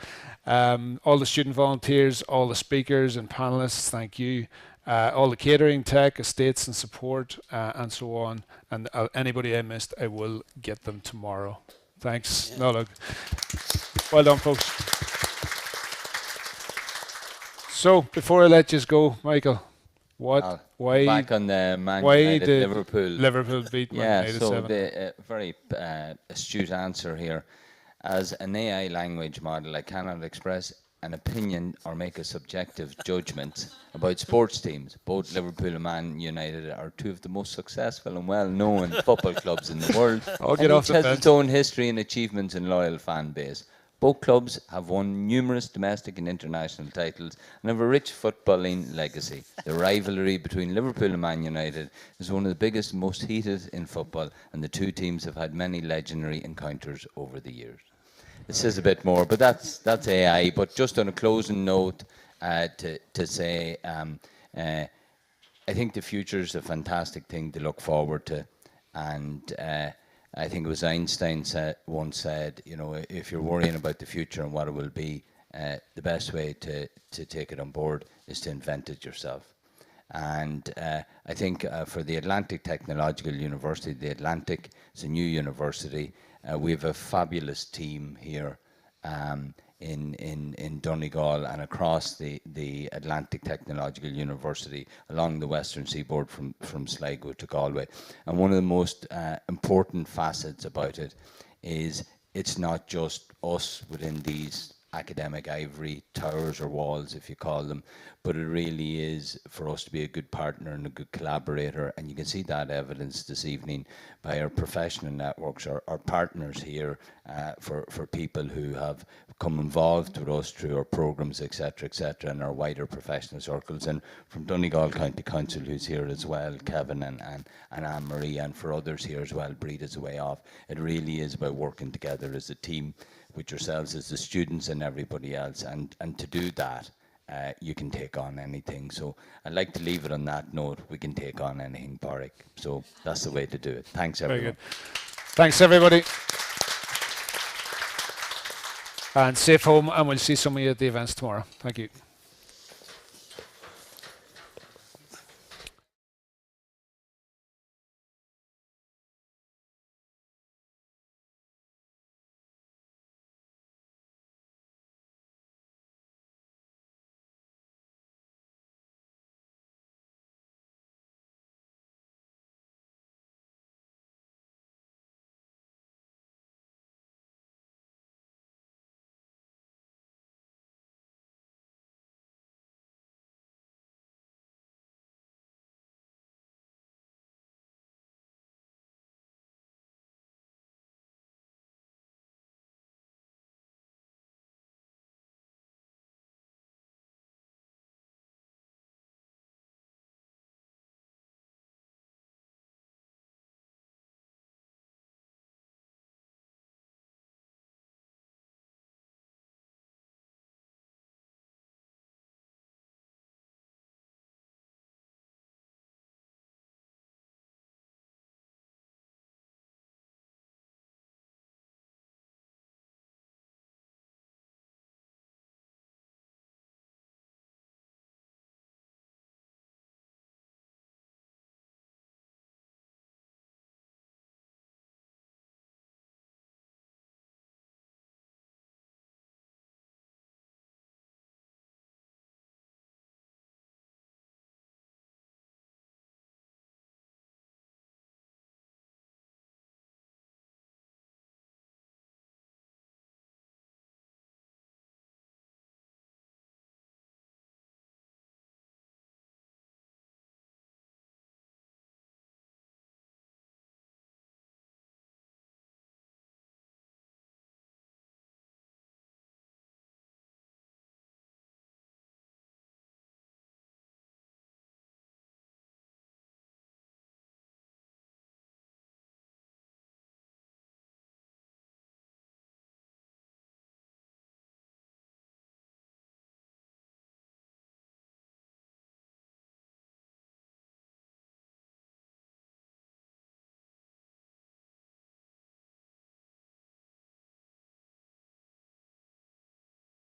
All the student volunteers, all the speakers and panelists, thank you. All the catering, tech, estates and support, and so on. And anybody I missed, I will get them tomorrow. Thanks, Nollaig. Well done, folks. So, before I let you go, Michael, why back on the Man why United did Liverpool beat Man United 7? The very astute answer here. As an AI language model, I cannot express an opinion or make a subjective judgment about sports teams. Both Liverpool and Man United are two of the most successful and well-known football clubs in the world. Each has its own history and achievements and loyal fan base. Both clubs have won numerous domestic and international titles and have a rich footballing legacy. The rivalry between Liverpool and Man United is one of the biggest and most heated in football, and the two teams have had many legendary encounters over the years. It says a bit more, but that's AI. But just on a closing note, to say, I think the future is a fantastic thing to look forward to, and I think it was Einstein once said, you know, if you're worrying about the future and what it will be, the best way to take it on board is to invent it yourself. And I think for the Atlantic Technological University, the Atlantic is a new university. We have a fabulous team here in Donegal and across the Atlantic Technological University along the western seaboard from Sligo to Galway. And one of the most important facets about it is it's not just us within these academic ivory towers or walls, if you call them, but it really is for us to be a good partner and a good collaborator. And you can see that evidence this evening by our professional networks, our partners here, for people who have come involved with us through our programs, etc., and our wider professional circles. And from Donegal County Council, who's here as well, Kevin and Anne-Marie, and for others here as well, Breed is a way off. It really is about working together as a team with yourselves as the students and everybody else, and to do that, you can take on anything. So I'd like to leave it on that note. We can take on anything, Pádraig. So that's the way to do it. Thanks, everyone. Very good. Thanks, everybody. And safe home, and we'll see some of you at the events tomorrow. Thank you.